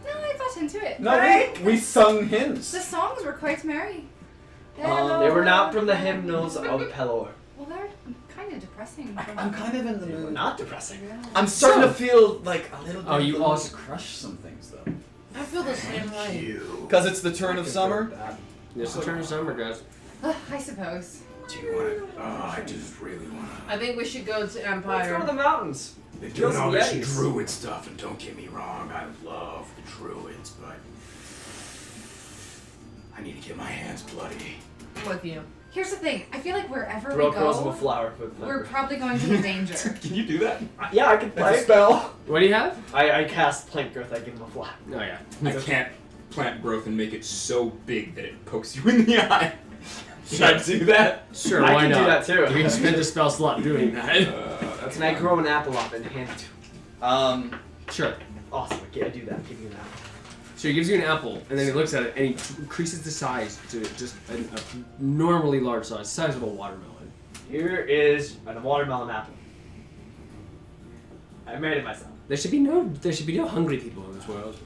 No, I got into it. No, we sung hymns. The songs were quite merry. They were not from the hymnals of Pelor. Well, they're kind of depressing. I'm kind of in the They were mood. not depressing. I'm starting to feel like a little bit Oh, you of the also- to crush some things, though. I feel the same way. You. Because it's the turn of summer. It's the turn of summer, guys. I suppose. Do you want to? Oh, I just really want to. I think we should go to Let's go Empire. to the mountains. They're Kill doing some all this Yetis. druid stuff, and don't get me wrong, I love the druids, but I need to get my hands bloody. I'm with you. Here's the thing. I feel like wherever Throw we curls of a go, flower. With we're probably going to be danger. Can you do that? Yeah, I can That's a play. spell. What do you have? I cast plant growth. I give him a flower. Oh yeah. I can't plant growth and make it so big that it pokes you in the eye. Should I do that? Sure, I why can do not? that too. You can spend a spell slot doing that. That's Can I grow an apple up and hand it to Sure. Awesome. Okay, I do that. Give me an apple. So he gives you an apple, and then he looks at it, and he increases the size to just a normally large size, size of a watermelon. Here is a watermelon apple. I made it myself. There should be no hungry people in this world.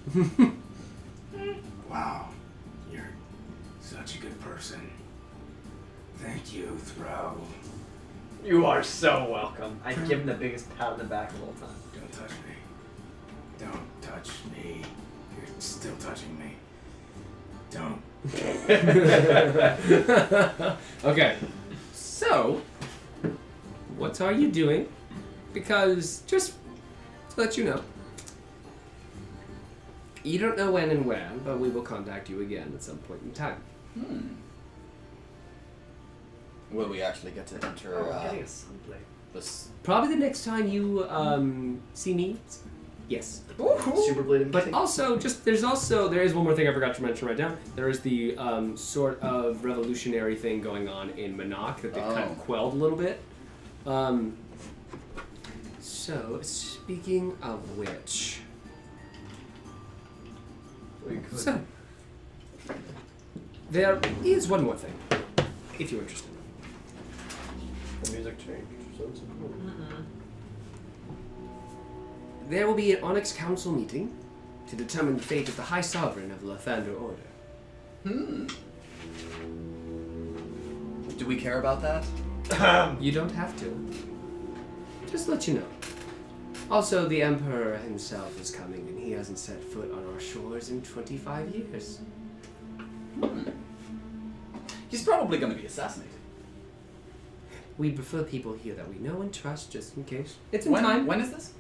Wow, you're such a good person. Thank you, Threl. You are so welcome. I give him the biggest pat on the back the whole time. Don't touch me. Don't touch me. You're still touching me. Don't. Okay, so what are you doing? Because just to let you know, you don't know when and where, but we will contact you again at some point in time. Will we actually get to enter I'm getting a sunblade. this? Probably the next time you see me. Yes. Super blade. But also, there is one more thing I forgot to mention right now. There is the sort of revolutionary thing going on in Monarch that they kind of quelled a little bit. So, speaking of which, so there is one more thing, if you're interested. the music changed. So it's cool. There will be an Onyx Council meeting to determine the fate of the High Sovereign of the Lathander Order. Do we care about that? You don't have to. Just let you know. Also, the Emperor himself is coming, and he hasn't set foot on our shores in 25 years. He's probably going to be assassinated. We prefer people here that we know and trust, just in case. It's in When? time. When is this?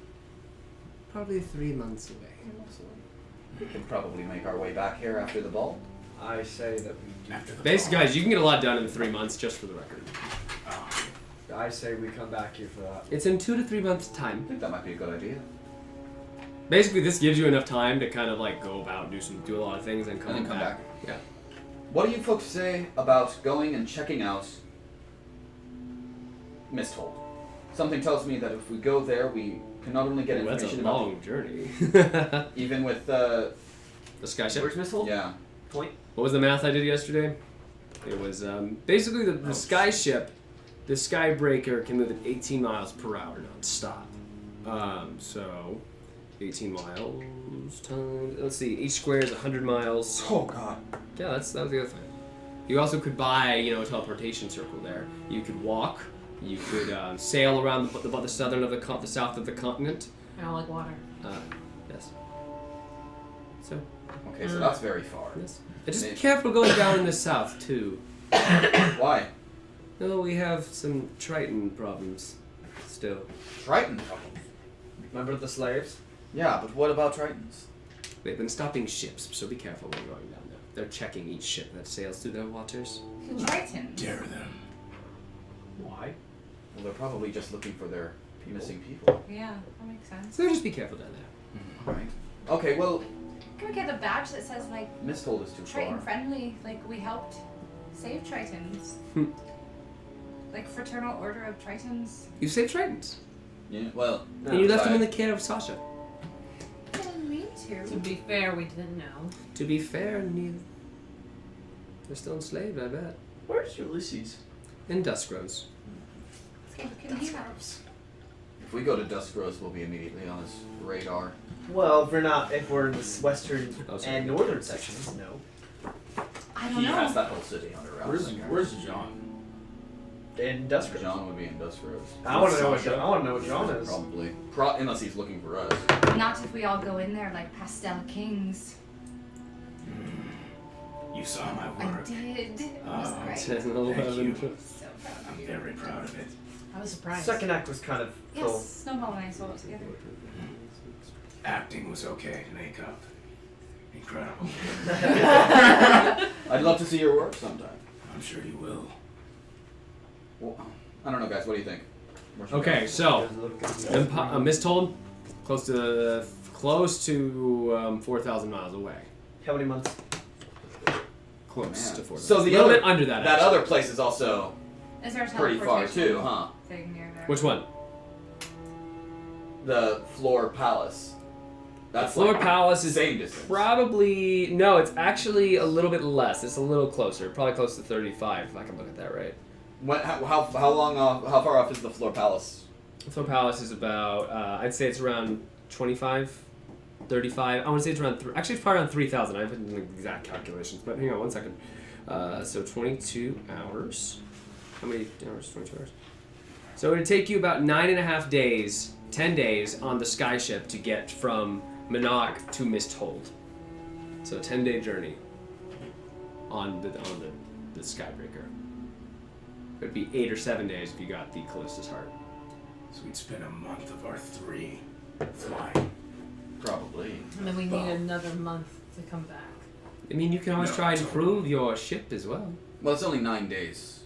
Probably 3 months away. We could probably make our way back here after the ball. I say that we do. After the Basically, ball. guys, you can get a lot done in 3 months, just for the record. I say we come back here for that. It's in 2 to 3 months' I time. think that might be a good idea. Basically, this gives you enough time to kind of like go about, do a lot of things, and And then come back. Yeah. What do you folks say about going and checking out Misthold? Something tells me that if we go there, we can not only get Ooh, that's a information about long journey. even with the sky ship. Where's Miss Holt? yeah. Point. What was the math I did yesterday? It was basically the sky ship, the Skybreaker can move at 18 miles per hour non-stop. So 18 miles times. Let's see. Each square is 100 miles. Oh god. Yeah, that was the other thing. You also could buy, a teleportation circle there. You could walk. You could sail around the southern of the south of the continent. I don't like water. Yes. So. Okay, so that's very far. Yes. And just be careful going down in the south too. Why? No, we have some Triton problems still. Triton problems. Remember the slaves? Yeah, but what about Tritons? They've been stopping ships, so be careful when going down there. They're checking each ship that sails through their waters. The Tritons. Dare them. Why? Well, they're probably just looking for their missing people. Yeah, that makes sense. So just be careful down there. Right. Okay, well, Can we get a badge that says like Misthold is too Triton far. friendly? Like we helped save Tritons. Like Fraternal Order of Tritons. You saved Tritons. Yeah, well, And you left them in the care of Sasha. I didn't mean To to. be fair, we didn't know. To be fair, they're still enslaved, I bet. Where's Ulysses? In Duskrows. Can he help? if we go to Duskrows, we'll be immediately on his radar. Well, if we're in the western Oh, sorry. and northern sections, no. I don't He know. has that whole city under wraps. Where's John? In Duskrows. John would be in Duskrows. I want to know what John is. Probably. Unless he's looking for us. Not if we all go in there like Pastel Kings. You saw my I work. did. It was Oh, great. 10, Thank 11. you. So proud I'm of you. very proud of it. I was surprised. Second act was kind of Yes, full. Snowball and I saw it together. Acting was okay. Makeup, incredible. I'd love to see your work sometime. I'm sure you will. Well, I don't know, guys. What do you think? Where should we Okay, go? so Misthold, close to 4,000 miles away. How many months? Close Man. to 4,000. So the a little other- bit under that. That actually. other place is also Is there a pretty far teleportation too, huh? thing near there? Which one? The Floor Palace. That's Floor like Palace is same distance. probably no. It's actually a little bit less. It's a little closer. Probably close to 35, if I can look at that right. How long off? How far off is the Floor Palace? Floor Palace is about. I'd say it's around 25, 35. I want to say it's around. Actually, it's probably around 3,000. I haven't done the exact calculations, but hang on one second. So 22 hours. How many hours? 22 hours. So it would take you about 9.5 days, 10 days on the skyship to get from Monarch to Misthold. So a 10-day journey on the Skybreaker. It would be 8 or 7 days if you got the Callista's Heart. So we'd spend a month of our 3 flying. Probably. And then we need another month to come back. I mean, you can always No, try and it's improve your ship as well. Well, it's only 9 days.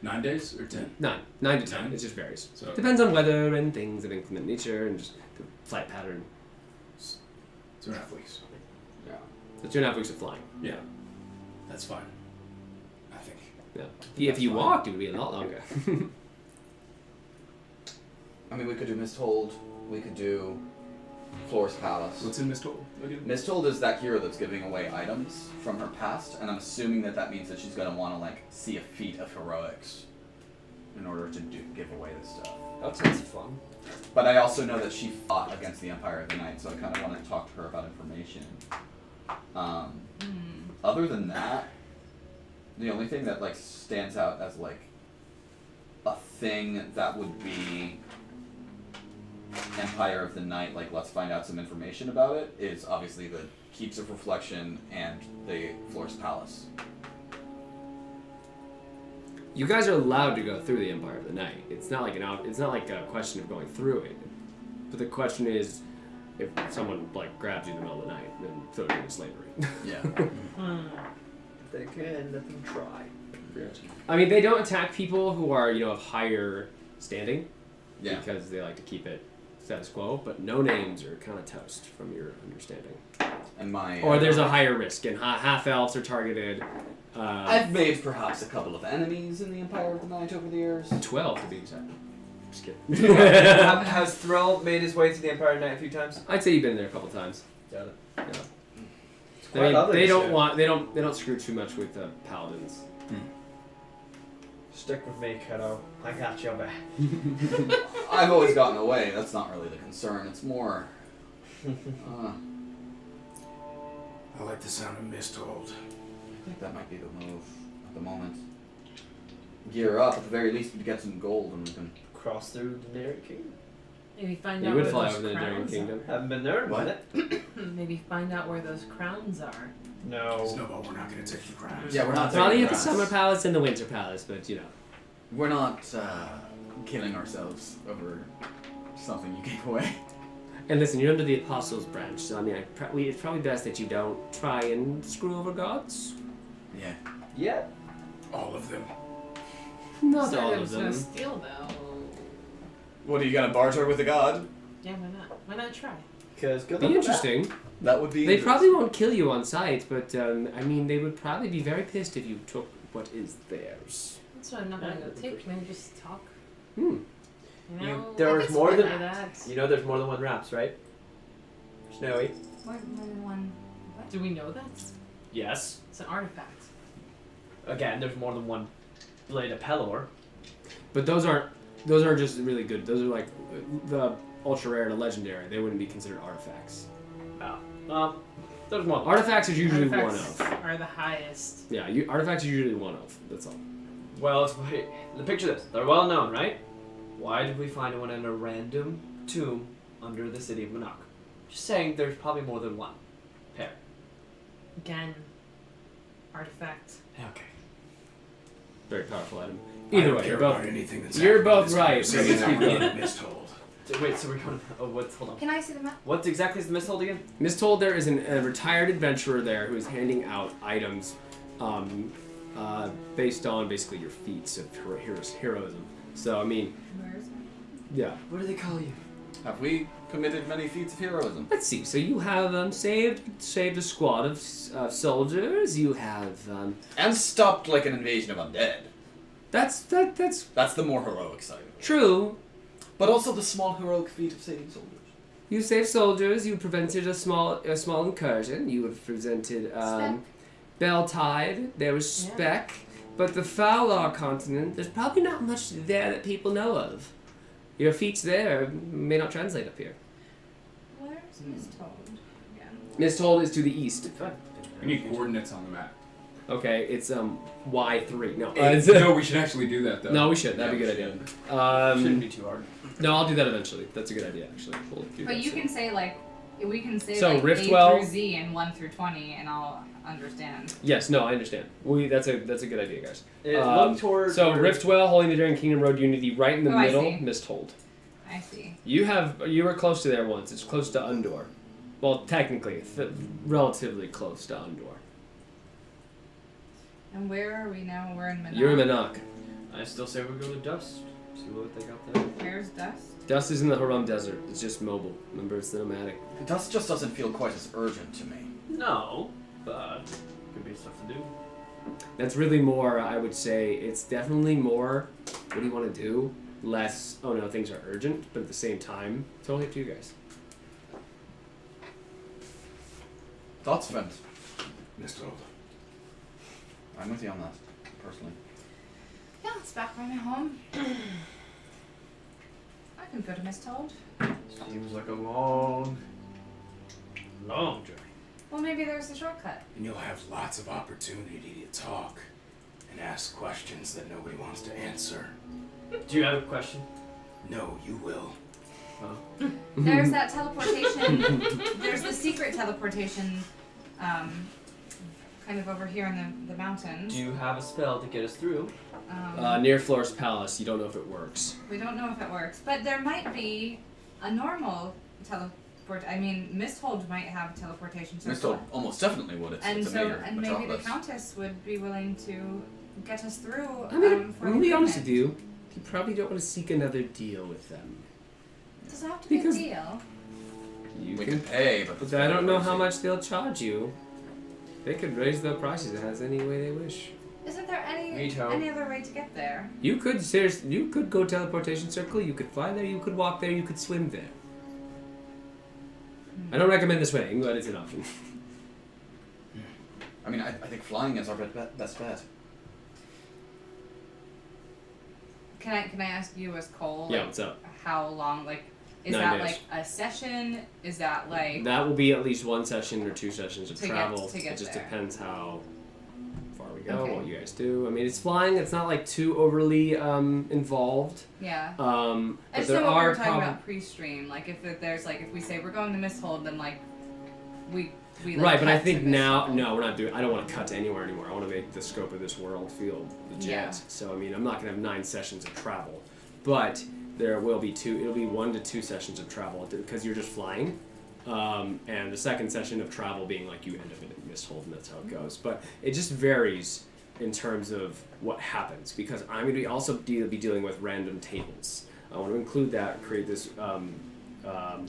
9 days or 10? 9 to 10. It just varies. So Depends on weather and things of inclement nature and just the flight pattern. 2.5 weeks. Yeah. So 2.5 weeks of flying. Yeah, that's fine. I think. Yeah. If you walked, it would be a lot longer. I mean, we could do Misthold. We could do Floor's Palace. What's in Misthold again? Misthold is that hero that's giving away items from her past, and I'm assuming that means that she's gonna want to like see a feat of heroics in order to give away this stuff. That sounds fun. But I also know that she fought against the Empire of the Night, so I kind of want to talk to her about information. Other than that, the only thing that like stands out as like a thing that would be Empire of the Night, like let's find out some information about it, is obviously the Keeps of Reflection and the Floor's Palace. You guys are allowed to go through the Empire of the Night. It's not like it's not like a question of going through it. But the question is, if someone like grabs you in the middle of the night, then throw you into slavery. Yeah. If they can, let them try. I mean, they don't attack people who are of higher standing. Yeah. Because they like to keep it status quo. But no names are kind of toast from your understanding. And my Or there's a higher risk, and half elves are targeted. I've made perhaps a couple of enemies in the Empire of the Night over the years. 12 to be exact. Just kidding. Has Threl made his way to the Empire Night a few times? I'd say you've been there a couple times. Got it. Yeah. quite I mean, lovely they to don't see. want they don't screw too much with paladins. Stick with me, kiddo. I got your back. I've always gotten away. That's not really the concern. It's more I like the sound of Misthold. I think that might be the move at the moment. Gear up, at the very least, to get some gold and we can... Cross through the Darien Kingdom. Maybe find You out would where fly those over the Darien crowns Kingdom. Haven't been there in a What? minute. are. Maybe find out where those crowns are. No. Snowball, we're not going to take the crowns. Yeah, we're not Probably taking at the grass. Summer Palace and the Winter Palace, but you know. We're not killing ourselves over something you gave away. And listen, you're under the Apostles' branch, so I mean, it's probably best that you don't try and screw over gods. Yeah. Yeah. All of them. Not So all I of was them. gonna steal though. What, are you gonna barter with a god? Yeah, why not? Why not try? Because good Be luck with that. interesting. That would be... They probably won't kill you on sight, but I mean, they would probably be very pissed if you took what is theirs. That's what I'm not gonna go take. Maybe just talk. Hmm. You know, There's it's more better than that. You know there's more than one Raps, right? Snowy. More than one. What? Do we know that? Yes. It's an artifact. Again, there's more than one Blade of Pelor. But those are just really good. Those are like the ultra rare to legendary. They wouldn't be considered artifacts. Oh. There's more. Artifacts is usually Artifacts one of. are the highest. Yeah, artifacts are usually one of. That's all. Well, picture this. They're well known, right? Why did we find one in a random tomb under the city of Monarch? Just saying, there's probably more than one pair. Again, artifact. Okay. Very powerful item. I Either don't way, care you're about both. anything that's You're happening in both this right. conversation. So I keep want going. Misthold. Wait, so we're going. Oh, what's? Hold on. Can I see the map? What exactly is the Misthold again? Misthold, there is a retired adventurer there who is handing out items based on basically your feats of heroism. So, I mean, Where is it? yeah. What do they call you? Have we committed many feats of heroism? Let's see. So you have saved a squad of soldiers. You have And stopped like an invasion of undead. that's That's the more heroic side. true. But also the small heroic feat of saving soldiers. You saved soldiers. You prevented a small incursion. You have presented Spec. Belltide. There was Spec. But the Fowlar continent, there's probably not much there that people know of. Your feats there may not translate up here. Where's Misthold again? Misthold is to the east. We need coordinates on the map. Okay, it's Y3. No, No, we should actually do that though. no, we should. That'd be a Yeah, good we idea. Shouldn't be too hard. No, I'll do that eventually. That's a good idea, actually. We'll do But that you soon. can say like, we can say So, like Riftwell- A through Z and 1 through 20, and I'll understand. Yes, no, I understand. That's a good idea, guys. Look towards. So where- Riftwell, Holy Darien Kingdom Road Unity, right in the Oh, I middle, see. Misthold. I see. You were close to there once. It's close to Undor. Well, technically, relatively close to Undor. And where are we now? We're in Minot. You're in Manak. I still say we go to Dust. See what they got there. Where's Dust? Dust is in the Haram Desert. It's just mobile. Remember, it's the nomadic. Dust just doesn't feel quite as urgent to me. No, but could be stuff to do. That's really more, I would say, it's definitely more, what do you want to do? Less, oh no, things are urgent, but at the same time, it's only up to you guys. Thoughts, friends? Misthold. I'm with you on that, personally. Yeah, it's back by my home. I can go to Misthold. Seems like a long journey. Well, maybe there's a shortcut. And you'll have lots of opportunity to talk and ask questions that nobody wants to answer. Do you have a question? No, you will. There's that teleportation. There's the secret teleportation, kind of over here in the mountains. Do you have a spell to get us through? Near Flor's Palace, you don't know if it works. We don't know if it works, but there might be a normal teleport. I mean, Misthold might have teleportation circle. Misthold almost definitely would. And It's a so, major and maybe the metropolis. Countess would be willing to get us through. I'm gonna be honest payment. with you. You probably don't want to seek another deal with them. It doesn't have to be Because- a deal. You We can, can pay, but but I don't know how much they'll charge you. They could raise their prices as any way they wish. Isn't there any Veto. other way to get there? You could go teleportation circle, you could fly there, you could walk there, you could swim there. I don't recommend the swimming, but it's an option. I mean, I think flying is our best bet. Can I ask you as Cole? Yeah, like, what's up? How long? Like, Is 9 that days. like a session? Is that like That will be at least 1 session or 2 sessions of To get- travel. to get It just there. depends how far we go, Okay. what you guys do. I mean, it's flying. It's not like too overly involved. yeah? But I just there know what we are were talking prob- about pre-stream. Like if there's like if we say we're going to Misthold, then like we like, Right, but I cut to think now, Misthold. no, we're not doing. I don't want to cut to anywhere anymore. I want to make the scope of this world feel legit. Yeah. So I mean, I'm not gonna have 9 sessions of travel, but there will be 2. It'll be 1 to 2 sessions of travel because you're just flying, and the second session of travel being like you end up in a Misthold, and that's how it goes. But it just varies in terms of what happens because I'm gonna be also be dealing with random tables. I want to include that, create this. What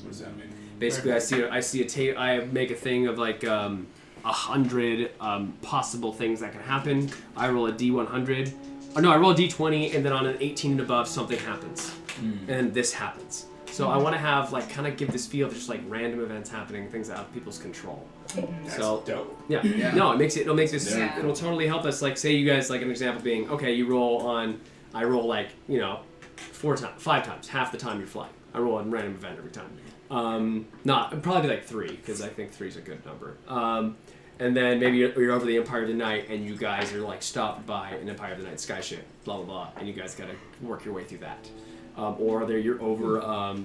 does that mean? Basically, I see a table. I make a thing of like 100 possible things that can happen. I roll a d100, or no, I roll a d20, and then on an 18 and above, something happens, and this happens. So I want to have like kind of give this feel of just like random events happening, things out of people's control. That's So dope. yeah. Yeah. No, it'll make this. Yeah. It'll totally help us. Like say you guys like an example being okay. You roll on. I roll like 5 times, half the time you're flying. I roll a random event every time. Not probably like 3 because I think 3 is a good number. And then maybe you're over the Empire of the Night and you guys are like stopped by an Empire of the Night skyship, blah blah blah, and you guys gotta work your way through that. Or you're over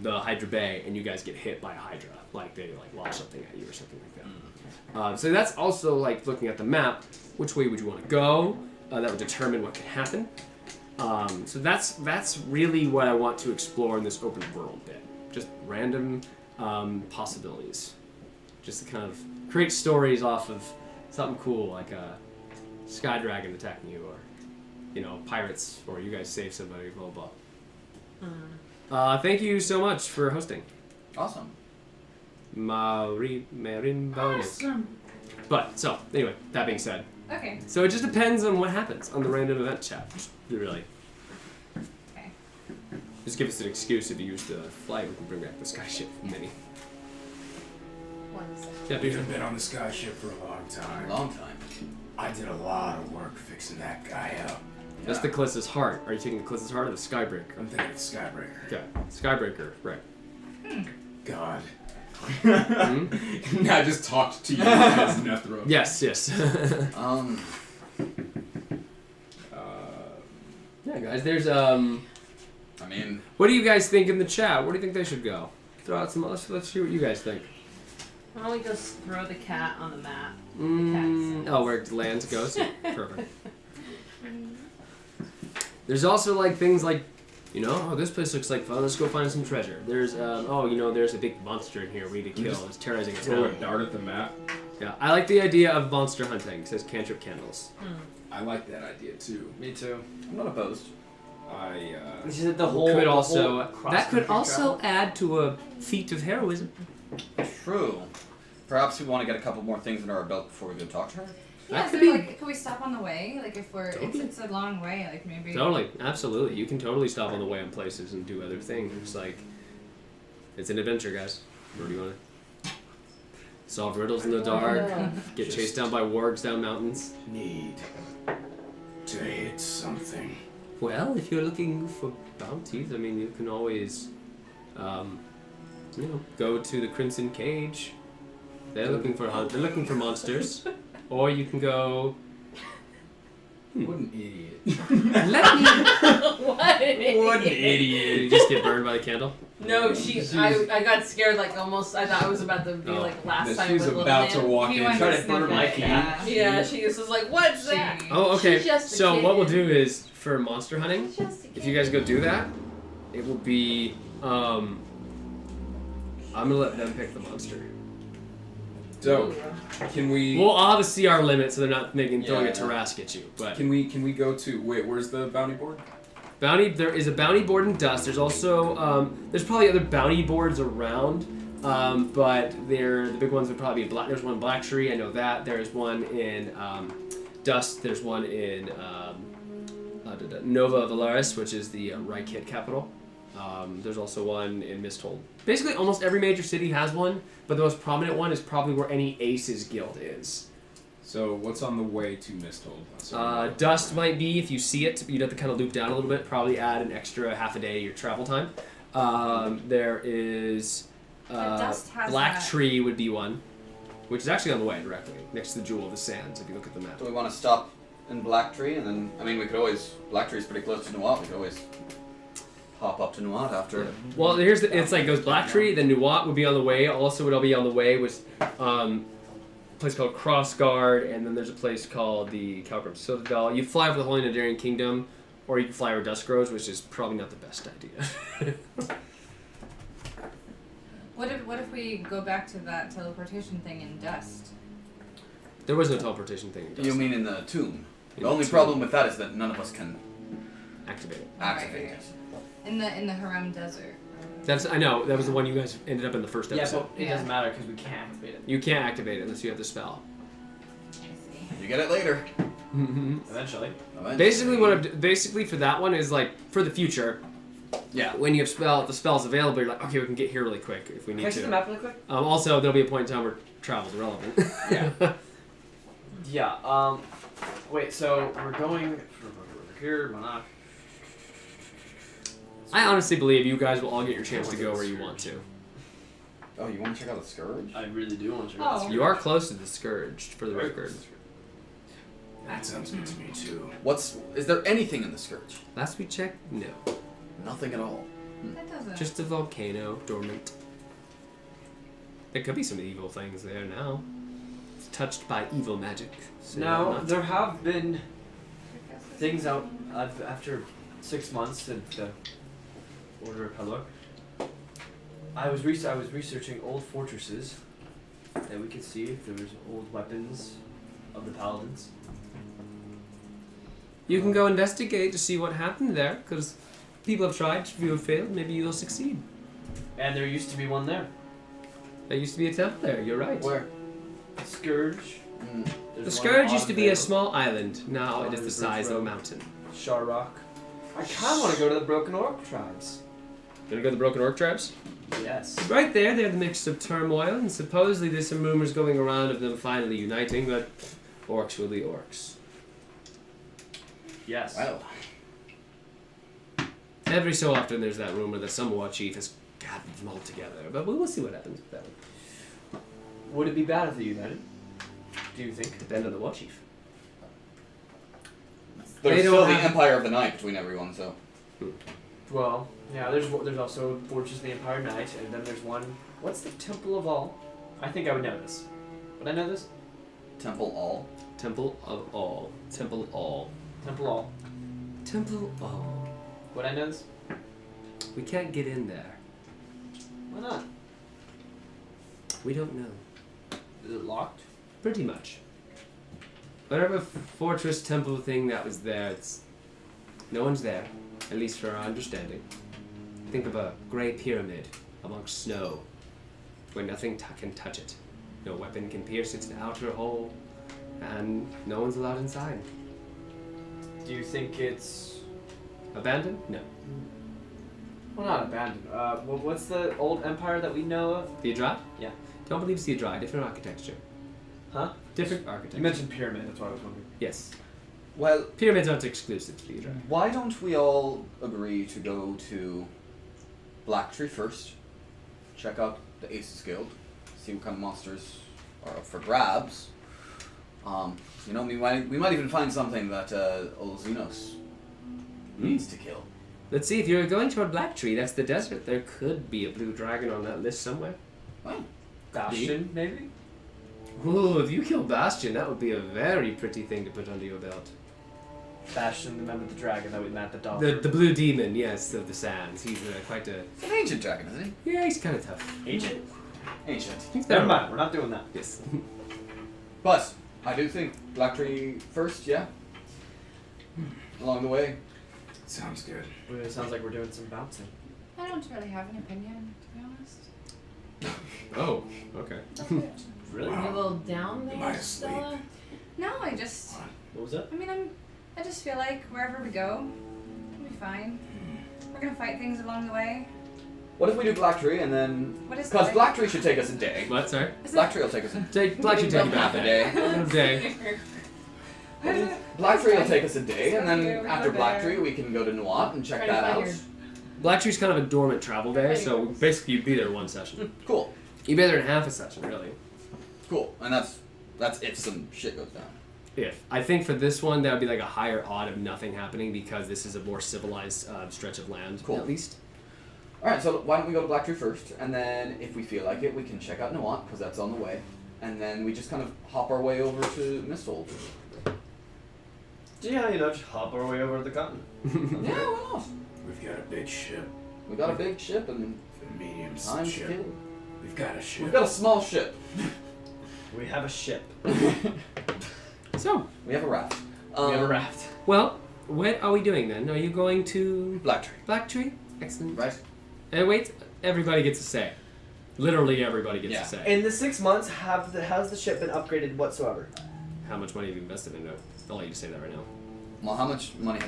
the Hydra Bay and you guys get hit by a Hydra, like they like launch something at you or something like that. So that's also like looking at the map. Which way would you want to go? That would determine what can happen. So that's really what I want to explore in this open world bit. Just random possibilities. Just to kind of create stories off of something cool like a sky dragon attacking you, or pirates, or you guys save somebody, blah blah. Thank you so much for hosting. Awesome. Marimbo. Awesome. But so anyway, that being said, Okay. so it just depends on what happens on the random event chat. Really. Okay. Just give us an excuse if you use the flight. We can bring back the skyship mini. 1 second. Yeah, We've dude. been on the skyship for a long time. Long time. I did a lot of work fixing that guy up. That's the Callista's heart. Are you taking the Callista's heart or the Skybreaker? I'm thinking it's Skybreaker. Okay, Skybreaker, right. God. I just talked to you as Netheros. Yes. Yeah, guys. There's I mean, What do you guys think in the chat? Where do you think they should go? Throw out some. Let's see what you guys think. Why don't we just throw the cat on the map? Oh, where it lands goes. Perfect. There's also like things like, oh, this place looks like fun. Let's go find some treasure. There's there's a big monster in here we need to kill. It's terrorizing a Throw a town. dart at the map. Yeah, I like the idea of monster hunting. It says cantrip candles. I like that idea too. Me too. I'm not opposed. This is the whole. Could the also whole that could cross-country also travel. add to a feat of heroism. True. Perhaps we want to get a couple more things under our belt before we go talk to her. Yeah, That so could be- like, can we stop on the way? Like, if we're, it's a long way, like maybe. Totally, absolutely. You can totally stop on the way in places and do other things. Like, it's an adventure, guys. Where do you want to solve riddles in the dark? Get Just- chased down by wargs down mountains? Need to hit something. Well, if you're looking for bounties, I mean, you can always, go to the Crimson Cage. They're looking for monsters. Or you can go. What an idiot. Let me. What? What an idiot. You just get burned by the candle. No, I got scared like almost. I thought I was about to be Oh. like last That time she's with about to Little walk He in, went try to to burn sniff my it, cat. Man. Yeah, she was just like, "What's that?" She- Oh, okay. She's just a So what we'll kid. do is for monster hunting, Just a if kid. you guys go do that, it will be. I'm gonna let them pick the monster. So, can we Well, I'll have a CR limit, so they're not throwing Yeah. a Tarrasque at you. But can we go to where's the bounty board? bounty, there is a bounty board in Dust. There's also there's probably other bounty boards around, but the big ones would probably be Black. There's one in Black Tree, I know that. There's one in Dust. There's one in Nova Valaris, which is the Rykit capital. There's also one in Misthold. Basically, almost every major city has one, but the most prominent one is probably where any Aces Guild is. So what's on the way to Misthold? Dust might be, if you see it, you'd have to kind of loop down a little bit, probably add an extra half a day to your travel time. There is Dust has Black that. Tree would be one, which is actually on the way directly next to the Jewel of the Sands. If you look at the map. Do we want to stop in Black Tree and then? I mean, we could always. Black Tree is pretty close to Nuat. We could always hop up to Nuat after. Well, it's like goes Black Tree, then Nuat would be on the way. Also, would all be on the way was a place called Crossguard, and then there's a place called the Calgrim Citadel. You fly over the Holy Nadarian Kingdom, or you can fly where dusk grows, which is probably not the best idea. What if we go back to that teleportation thing in Dust? There was no teleportation thing. in Dust. You mean in the tomb? In The only tomb. problem with that is that none of us can Activate it. activate Right. it. In the Haram Desert. I know that was the one you guys ended up in the first Yeah, episode. but it doesn't matter because we can't activate it. You can't activate it unless you have the spell. I see. You get it later. Eventually. Basically for that one is like for the future. Yeah. When you have the spell's available, you're like, okay, we can get here really quick if we Can need I see the to. map really quick? Also, there'll be a point in time where travel's irrelevant. Yeah. Yeah. Wait. So we're going over here. Monarch. I honestly believe you guys will all get your chance to go where you want to. Oh, you want to check out the Scourge? I really do want to. Oh. You are close to the Scourged, for the record. That sounds good to me too. Is there anything in the Scourge? Last we checked, no. Nothing at all. That doesn't. Just a volcano, dormant. There could be some evil things there now. It's touched by evil magic. So Now not- there have been things out after 6 months in the Order of Pelor. I was researching old fortresses that we could see if there was old weapons of the paladins. You can go investigate to see what happened there, because people have tried. If you have failed, maybe you'll succeed. And there used to be one there. There used to be a temple there. You're right. Where? Scourge. Mm. The There's Scourge one used to on be a the small island. Now on it is the the size of a Road. mountain. Sharrock. I kind of want to go to the Broken Orc tribes. Gonna go to the Broken Orc tribes? Yes. Right there, they're the mix of turmoil, and supposedly there's some rumors going around of them finally uniting, but orcs will be orcs. Yes. Well, Every so often there's that rumor that some war chief has gathered them all together, but we will see what happens with that one. Would it be bad if they united? Do you think? Depend on the war chief. there's They still don't the have- Empire of the Night between everyone, so. Well, yeah. There's also Fortress of the Empire Knight, and then there's one. What's the Temple of All? I think I would know this. Would I know this? Temple All. Temple of All. Temple All. Temple All. Temple All. Would I know this? We can't get in there. Why not? We don't know. Is it locked? Pretty much. Whatever fortress temple thing that was there, no one's there, at least for our understanding. Think of a grey pyramid amongst snow, where nothing can touch it. No weapon can pierce its outer hole, and no one's allowed inside. Do you think it's Abandoned? No. well not abandoned? What's the old empire that we know of? The Adrai? Yeah. Don't believe it's the Adrai. Different architecture. Huh? Different architecture. You mentioned pyramid. That's why I was wondering. Yes. Well, Pyramids aren't exclusive to the Adrai. why don't we all agree to go to Black Tree first, check out the Aces Guild, see what kind of monsters are up for grabs. You know, we might even find something that old Xenos needs to kill. Let's see, if you're going toward Black Tree, that's the desert. There could be a blue dragon on that list somewhere. Well, Bastion, maybe? Ooh, if you kill Bastion, that would be a very pretty thing to put under your belt. Bastion, remember the dragon that we met the dog. The blue demon, yes, of the sands. He's quite a... he's an ancient dragon, isn't Yeah, he's kind of tough. Ancient? he? Ancient. He's Never there. mind, we're not doing that. Yes. But I do think Black Tree first, yeah. Along the way. Sounds good. It sounds like we're doing some bouncing. I don't really have an opinion, to be honest. Oh, okay. Really? Are you a little down Am I there, asleep? Stella? No, I just. What was that? I mean, I just feel like wherever we go, we'll be fine. We're gonna fight things along the way. What if we do Black Tree and then... What is Because that? Black Tree should take us a day. What, sorry? Black Tree will take us a Take Black Tree take half a day. a day. Black Tree will take us a day, and then Over after Black there. Tree we can go to Nuat and check Trying to that find out. your Blacktree's kind of a dormant travel day, so basically you'd be there one session. Cool. You'd be there in half a session, really. Cool. And that's if some shit goes down. If. I think for this one, that would be like a higher odd of nothing happening because this is a more civilized stretch of land, Cool. at least. Alright, so why don't we go to Blacktree first, and then if we feel like it, we can check out Nawant, because that's on the way. And then we just kind of hop our way over to Misthold. Yeah, just hop our way over to the continent. Yeah, why not? We've got a big ship. We got a big ship and The medium time to ship. kill. We've got a ship. We've got a small ship. We have a ship. So, We have a raft. We have a raft. well, what are we doing then? Are you going to Blacktree. Blacktree? Excellent. Right? And wait, everybody gets a say. Literally everybody gets Yeah. a say. In the 6 months, has the ship been upgraded whatsoever? How much money have you invested in it? I'll let you say that right now. Well, how much money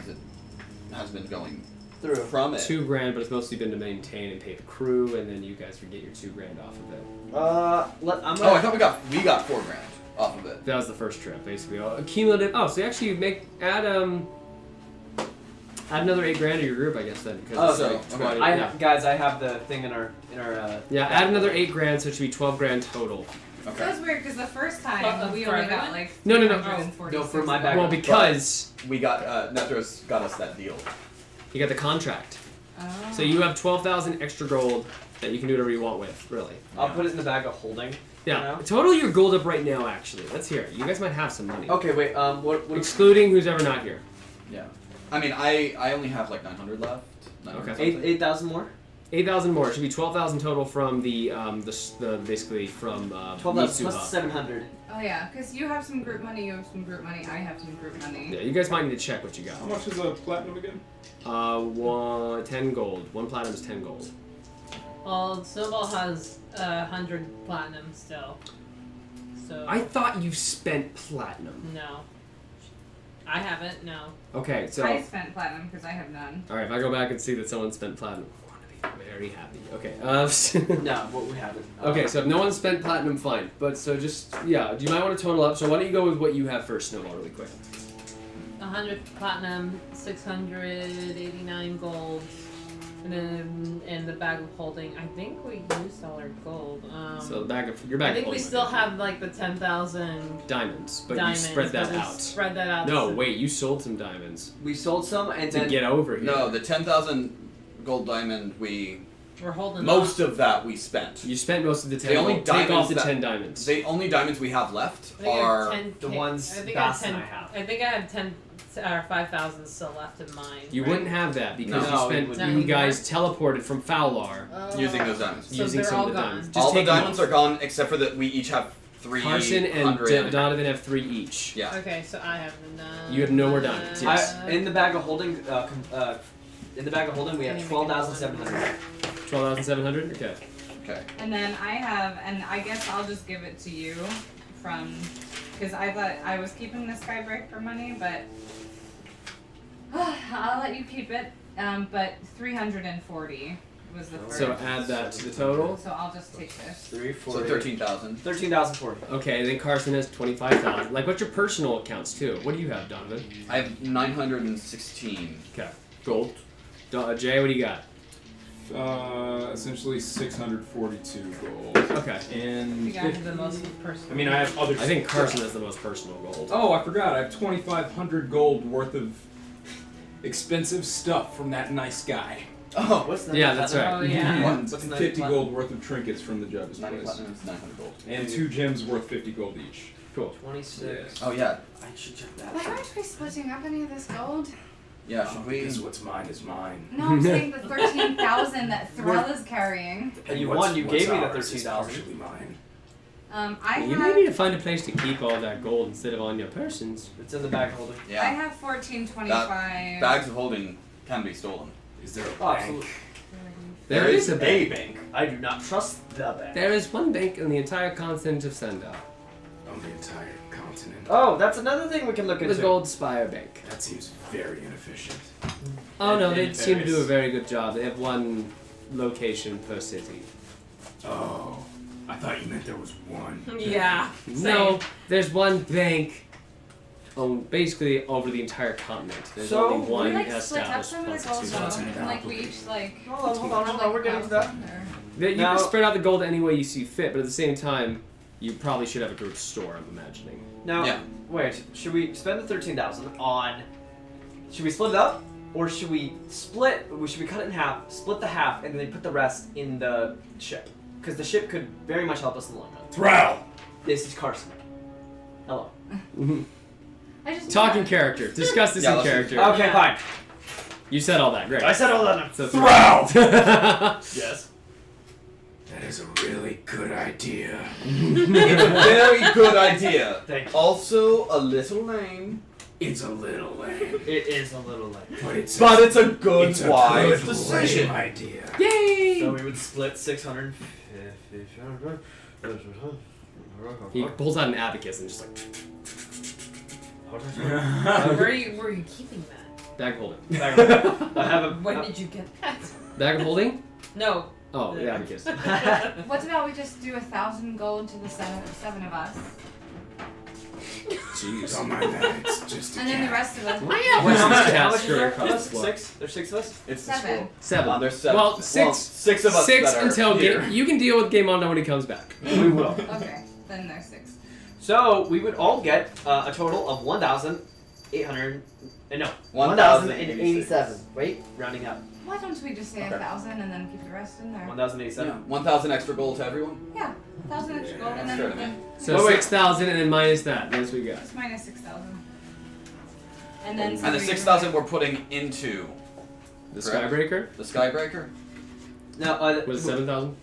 has been going Through. from it? $2,000, but it's mostly been to maintain and pay the crew, and then you guys would get your $2,000 off of it. I'm Oh, gonna. I thought we got $4,000 off of it. That was the first trip, basically. Cumulative. Oh, so actually you add another $8,000 to your group, I guess then. Because Oh, it's so, like okay. 20, yeah. Guys, I have the thing in our. Yeah, add another $8,000, so it should be $12,000 total. Okay. That was weird because the first time Well, we for only got everyone? like No. 346 No, for my bag. Well, because We got Netheros got us that deal. you got the contract, Oh. so you have 12,000 extra gold that you can do whatever you want with, really. I'll put it in the bag of holding. Yeah, You know? total your gold up right now. Actually, let's hear it. You guys might have some money, Okay, wait. What? excluding who's ever not here. Yeah. I mean, I only have like 900 left. 900 Okay. something. 8,000 more. 8,000 more. It should be 12,000 total from the basically from 12,000 Mitsuha. plus 700. Oh yeah, because you have some group money, you have some group money, I have some group money. Yeah, you guys might need to check what you got. How much is a platinum again? 10 gold. 1 platinum is 10 gold. Well, Snowball has 100 platinum still. So I thought you spent platinum. no, I haven't. No. Okay, so I spent platinum because I have none. all right, if I go back and see that someone spent platinum, I'm gonna be very happy. Okay. No, what we haven't. Okay, so if no one spent platinum, fine. But so just do you might want to total up. So why don't you go with what you have first, Snowball, really quick. 100 platinum, 689 gold, and then in the bag of holding, I think we used all our gold. So the bag of your I bag. think of we holding still would be have like the 10,000 diamonds, but diamonds. you spread that but we out. Spread that out. No, to- wait, you sold some diamonds We sold some and to then get over here. No, the 10,000 gold diamond, We're holding most of that we spent. You spent most of the 10 The only gold. Take off diamonds the that- 10 diamonds. The only diamonds we have left I think I have are 10K. the ones I think Bast I and have 10, I have. I think I have 10 or 5,000 still left in mine. You right? wouldn't have that because No. you No, spent. you wouldn't. You guys teleported from Fowlar using those diamonds. So using they're some all of the gone. diamonds. Just All the take them diamonds off. are gone except for that we each have 300. Carson and Donovan have 3 each. Yeah. Okay, so I have none. You have no more diamonds, yes. in the bag of holding, we have 12,700. 12,700. Okay. Okay. And then I have, and I guess I'll just give it to you from, because I thought I was keeping this guy break for money, but I'll let you keep it. But 340 was the first. So add that to the total. So I'll just take this. 340. So 13,000. 13,040. Okay, and then Carson has 25,000. Like, what's your personal accounts too? What do you have, Donovan? I have 916. Okay. Gold. Jay, what do you got? Essentially 642 gold. Okay. And You guys have the most personal. I mean, I have other. I think Carson has the most personal gold. Oh, I forgot. I have 2,500 gold worth of expensive stuff from that nice guy. Oh, What's that? Yeah, that's right. Oh yeah. What? What's 50 gold worth of trinkets from the judge's 90 place. platinum is 900 gold. And 2 gems worth 50 gold each. Cool. 26. Oh yeah. I should check But that. aren't we splitting up any of this gold? Yeah. Should we? Because what's mine is mine. No, I'm saying the 13,000 that Threl is carrying. And you What's- won, you what's gave me the ours is 13,000. partially mine. I You may have. need to find a place to keep all that gold instead of on your persons. It's in the bag of holding. I Yeah. have 1425. Bags of holding can be stolen. Is there a Oh, bank? absolutely. There is a bank. bank. I do not trust the bank. There is one bank in the entire continent of Sendar. On the entire continent. Oh, that's another thing we can look The into. Gold Spire Bank. That seems very inefficient. Oh no, And they seem to do a Paris. very good job. They have one location per city. Oh, I thought you meant there was one. Yeah. No, there's one bank. basically over the entire continent. There's So, only We one like split up established some of the gold constitution. though. And like we each like. Hold on. We're getting to that. You Now- can spread out the gold any way you see fit, but at the same time, you probably should have a group store, I'm imagining. Now, Yeah. wait. Should we spend the 13,000 on? Should we split it up, or should we split? Should we cut it in half, split the half, and then put the rest in the ship? Because the ship could very much help us in the long run. Threl! This is Carson. Hello. I just Talking character. Discuss this Yeah, in let's do- character. Okay, fine. You said all that. Great. I said all that. So Threl! Yes. That is a really good idea. It's a very good idea. Thank you. Also, a little lame, It's a little lame, It is a little late. but it's but it's a good, it's a wise good decision. lame idea. Yay! So we would split 650. He pulls out an abacus and just like Where are you keeping that? bag of holding. I have a. When did you get that? Bag of holding? No. Oh, the abacus. What about we just do 1,000 gold to the seven of us, Jeez. Don't mind that. It's just a and then the cat. rest of us. Wait, how much Cats is there? scurry across the floor. 6? There's 6 of us? It's Seven. Seven. There's seven. Well, six. Six of us. Six that are until here. you can deal with Gameonadon when he comes back. We will. Okay, then there's 6. So we would all get a total of 1,800. No, 1,087. Wait, rounding up. Why don't we just say Okay. 1,000 and then keep the rest in there? 1,087. Yeah, 1,000 extra gold to everyone. Yeah, 1,000 extra gold and That's fair to then me. So Wait. 6,000 and then minus that. That's what we got. just minus 6,000. And then And the 6,000 we're putting into The Correct. Skybreaker the Skybreaker. No, was it 7,000.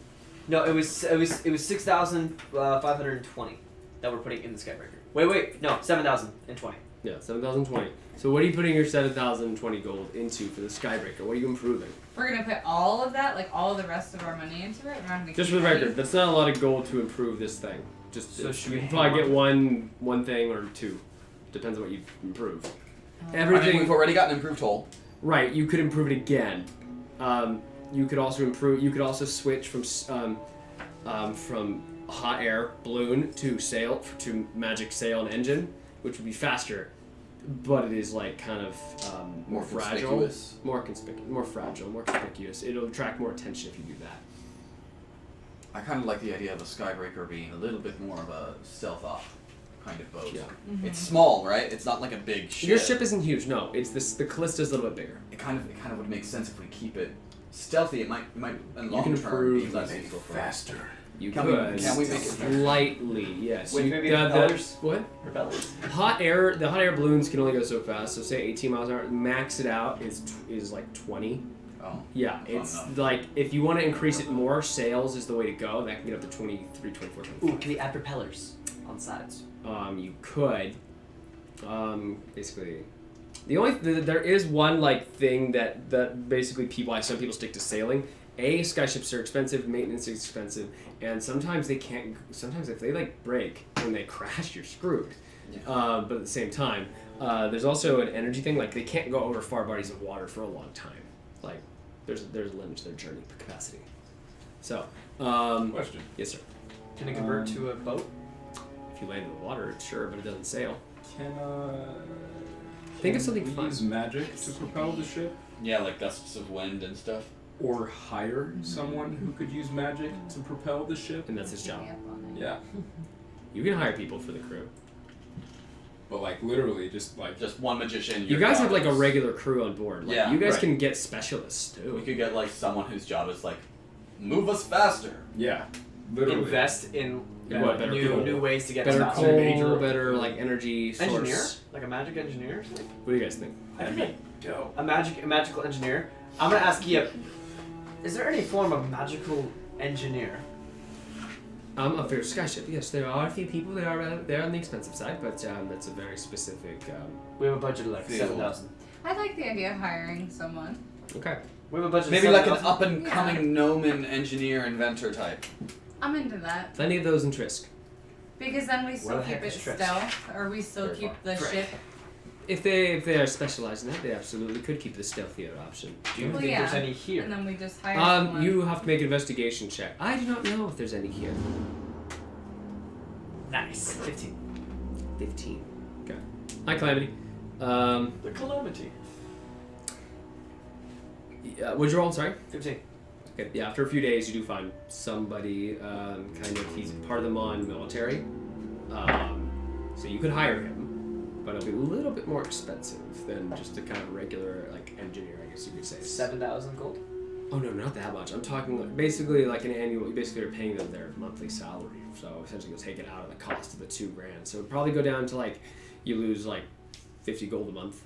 No, it was 6,520 that we're putting in the Skybreaker. Wait, no, 7,020. Yeah, 7,020. So what are you putting your 7,020 gold into for the Skybreaker? What are you improving? we're gonna put all of that, like all the rest of our money into it. We're not gonna Just keep for the money. record, that's not a lot of gold to improve this thing. Just So should you we can hang probably on? get one thing or two. Depends on what you improve. I Everything mean, we've already got an improved hull. right. You could improve it again. You could also improve. You could also switch from hot air balloon to sail to magic sail and engine, which would be faster, but it is like kind of more fragile, conspicuous. more fragile, more conspicuous. It'll attract more attention if you do that. I kind of like the idea of a Skybreaker being a little bit more of a stealth op kind of boat. Yeah. It's small, right? It's not like a big ship. Your ship isn't huge. No, it's this. The Callista's a little bit bigger. It kind of would make sense if we keep it stealthy. It might in can long term be improve less Make it useful for us. faster. You Can could we make it slightly? Yes. With You- maybe the- propellers? What? Propellers. The hot air balloons can only go so fast. So say 18 miles an hour. Max it out is like 20. Oh. Yeah, Fun it's enough. like if you want to increase it more, sails is the way to go. That can get up to 23, 24, 25. Ooh, can we add propellers on sides? You could. Basically, there is one like thing that basically why some people stick to sailing. Skyships are expensive, maintenance is expensive, and sometimes they can't. Sometimes if they like break when they crash, you're screwed. Yeah. But at the same time, there's also an energy thing. Like they can't go over far bodies of water for a long time. Like there's a limit to their journey capacity. So, Question. yes, sir. Can it convert to a boat? If you land in the water, sure, but it doesn't sail. Can Think of can something we fun. use magic to propel the ship, Yeah, like gusts of wind and stuff. or hire someone who could use magic to propel the ship? And that's his job. Yeah, You can hire people for the crew. but like literally, just like Just one magician. You your guys job have like a is- regular crew on board. Like, Yeah, you guys right. can get specialists We too. could get like someone whose job is like, move us faster. yeah, literally. Invest in What, better coal? new ways to get Better faster. coal, Major- better like energy source. Engineer? Like a magic engineer or something? What do you guys think? That'd be dope. A magical engineer? I'm gonna ask you, is there any form of magical engineer? A fair skyship. Yes, there are a few people. They're on the expensive side, but that's a very specific. We have a budget of like Field. 7,000. I like the idea of hiring someone. Okay. We have a budget Maybe of like an 7,000. up and coming gnomon engineer inventor type. I'm into that. Plenty of those in Trisk. Because then we Where still the keep heck it is Trish? stealth, or we still Very keep far. the Trish. ship. If they are specialized in that, they absolutely could keep the stealthier option. Do you Well, think yeah. there's any here? And then we just hire someone. You have to make an investigation check. I do not know if there's any here. Nice. 15. 15. Okay. Hi, Calamity. The calamity. What'd you roll? Sorry. 15. Okay, yeah, after a few days, you do find somebody, he's part of the Mon military. So you could hire him, but it'll be a little bit more expensive than just a kind of regular, engineer, I guess you could say. 7,000 gold. Oh, no, not that much. I'm talking basically like an annual, you basically are paying them their monthly salary. So essentially you'll take it out of the cost of the $2,000. So it'd probably go down to you lose 50 gold a month.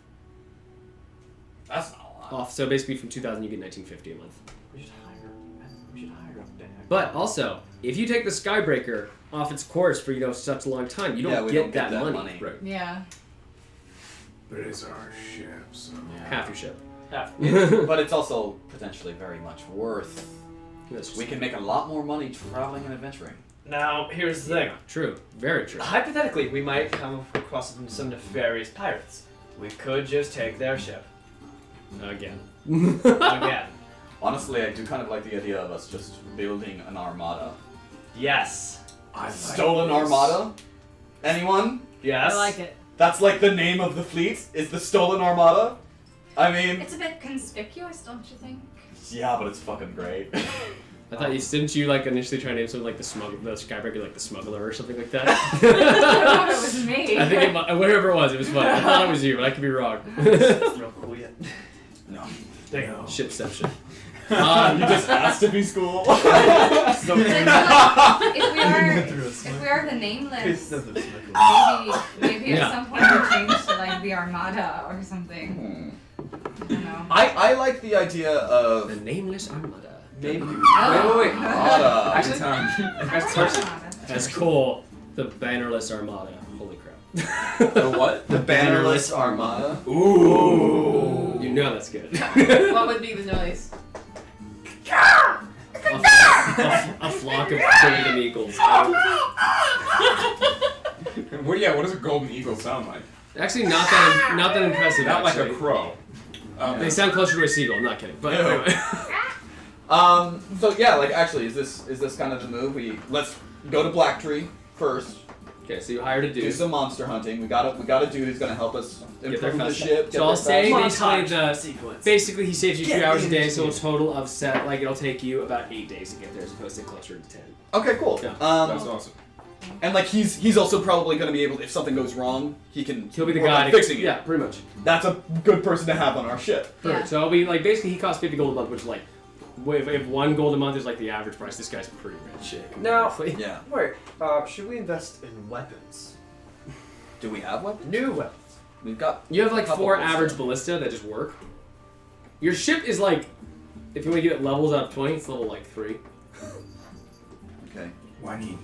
That's not a lot. Off. So basically from 2,000 you get 1950 a month. We should hire a band. But also, if you take the Skybreaker off its course for such a long time, you don't get that money. Right. Yeah. But it's our ship, so. Half your ship. Half. But it's also potentially very much worth. We can make a lot more money traveling and adventuring. Now, here's the thing. True. Very true. Hypothetically, we might come across some nefarious pirates. We could just take their ship. Again. Again. Honestly, I do kind of like the idea of us just building an armada. Yes. Stolen armada? Anyone? Yes. I like it. That's the name of the fleet, is the Stolen Armada? I mean... It's a bit conspicuous, don't you think? Yeah, but it's fucking great. I thought didn't you initially try to name something like the Skybreaker, the smuggler or something like that? I thought it was me. I think whatever it was funny. I thought it was you, but I could be wrong. Real cool yet. No. Shipception. You just asked to be school. If we are the nameless, maybe at some point we change to the Armada or something. I don't know. I like the idea of... The nameless Armada. Maybe. Oh. Wait. Armada. Actually, That's cool. The bannerless Armada. Holy crap. The what? The bannerless Armada? Ooh. You know that's good. What would be the noise? A flock of golden eagles. What does a golden eagle sound like? Actually, not that impressive. Not like actually. a crow. They sound closer to a seagull. I'm not kidding. But anyway. So yeah, actually, is this kind of the move? Let's go to Blacktree first. Okay, so you hired a Do dude. some monster hunting. We got a dude who's gonna help us Get there improve the faster. ship. So I'll say Montage basically sequence. basically he saves you 3 hours a day, so a into total of it'll take you about 8 days to get there as opposed to closer to 10. Okay, cool. Yeah. That's awesome. And he's also probably gonna be able, if something goes wrong, He'll be the work guy on fixing it. Yeah, pretty much. That's a good person to have on our ship. Yeah. So it'll be basically he costs 50 gold a month, which is if 1 gold a month is the average price, this guy's pretty rich. Now, Yeah. wait. Should we invest in weapons? Do we have weapons? New weapons. We've got. You have couple 4 ballista. average ballista that just work. Your ship is if you want to get it levels out of 20, it's level 3. Okay. Why do you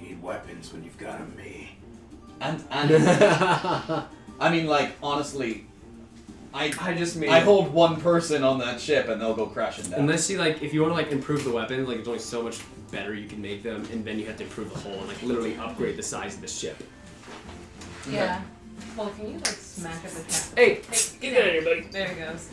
need weapons when you've got me? And I mean, honestly, I just mean. I hold one person on that ship and they'll go crashing down. Unless you if you want to improve the weapons, there's only so much better you can make them, and then you have to improve the hull and literally upgrade the size of the ship. Yeah. Well, can you smack at the cat? Hey, Get out of here, buddy. There he goes.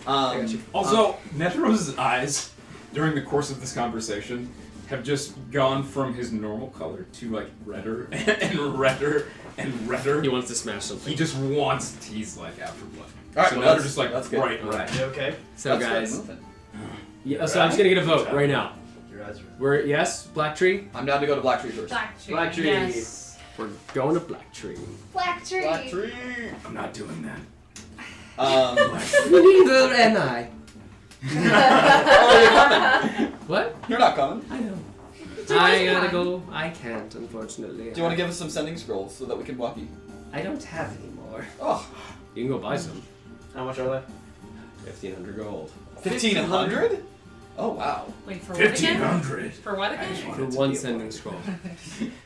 Also, Netheros' eyes during the course of this conversation have just gone from his normal color to redder and redder and redder. He wants to smash something. He just wants to tease after blood. Alright, So well, now they're that's- just that's good. right. You okay? So Let's guys, get moving. yeah, so I'm just gonna get a vote right now. Your eyes are. We're yes, Blacktree. I'm down to go to Blacktree first. Black tree. Blacktree. Yes. We're going to Blacktree. Black tree. Blacktree. I'm not doing that. Neither am I. Oh, you're coming. What? You're not coming. I know. Do you I want gotta one? go. I can't, unfortunately. Do you want to give us some sending scrolls so that we can walk you? I don't have any more. Oh, You can go buy some. How much are they? 1,500 gold. 1,500? Oh wow. Wait, for what again? 1,500. For what I again? just For wanted to one be sending scroll.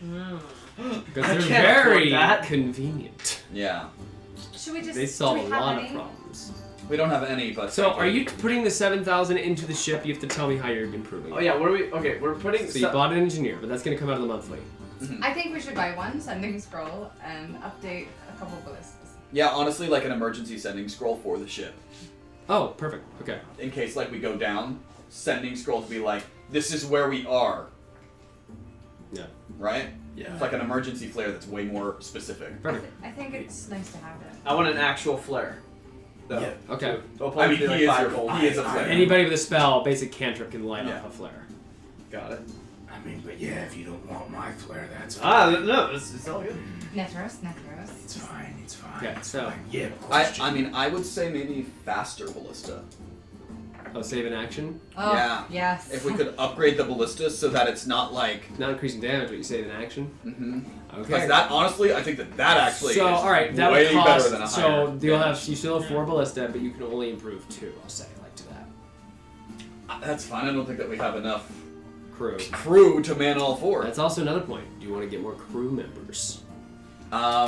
Mm. Because I they're can't very afford that. convenient. Yeah. Should we just? They solve do a we have lot any? of problems. We don't have any, but. So, are you putting the 7,000 into the ship? You have to tell me how you're improving. Oh yeah, what are we? Okay, we're putting. So you bought an engineer, but that's gonna come out of the monthly. I think we should buy one sending scroll and update a couple ballistas. Yeah, honestly, an emergency sending scroll for the ship. Oh, perfect. Okay. In case we go down, sending scrolls be this is where we are. Yeah. Right? Yeah. It's like an emergency flare that's way more specific. Perfect. I think it's nice to have it. I want an actual flare. Though. Yeah. Okay. So I mean, it'll he probably is be your like 5 he is a gold. flare. Anybody with a spell, basic cantrip, can light Yeah. up a flare. Got it. I mean, but yeah, if you don't want my flare, that's Ah, fine. no, it's all good. Netheros. It's fine. It's fine. Okay, it's so- fine. Yeah. Question. I mean, I would say maybe faster ballista. Oh, save an action. Oh, Yeah. yes. If we could upgrade the ballista so that it's not like. Not increasing damage, but you save an action. Mm-hmm. Okay. Because that, honestly, I think that actually so is all right, that way would cost. better than a higher. So you'll have damage. you still have 4 ballista, but you can only improve 2. I'll say like to that That's fine. I don't think that we have enough crew. crew to man all 4. That's also another point. Do you want to get more crew members?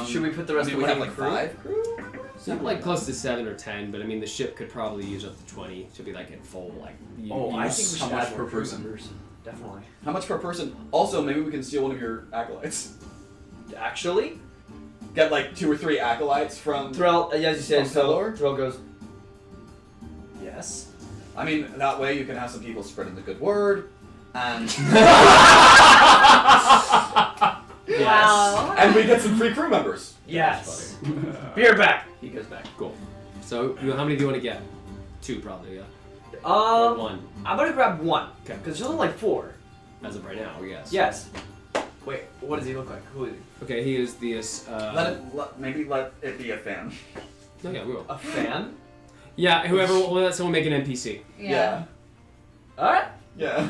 Should we put the rest I of mean, the we money have in like crew? 5 crew? So like close to 7 or 10, but I mean the ship could probably use up to 20. Should be like at full like. I think we how should much add per more crew person? members. Definitely. How much per person? Also, maybe we can steal one of your acolytes. Actually, Get like 2 or 3 acolytes from. Threl, as you said, From Threl? Threl goes. Yes. I mean, that way you can have some people spreading the good word, and Wow. and we get some free crew members. Yes. Beer back. He goes back. Cool. So how many do you want to get? 2 probably, yeah. Or 1 I'm gonna grab 1. Okay. Because there's only like 4. as of right now. Yes. Yes. Wait, what does he look like? Who is he? Okay, he is the. Maybe let it be a fan. Oh yeah, we will. A fan? Yeah, whoever will let someone make an NPC. Yeah. Alright. Yeah.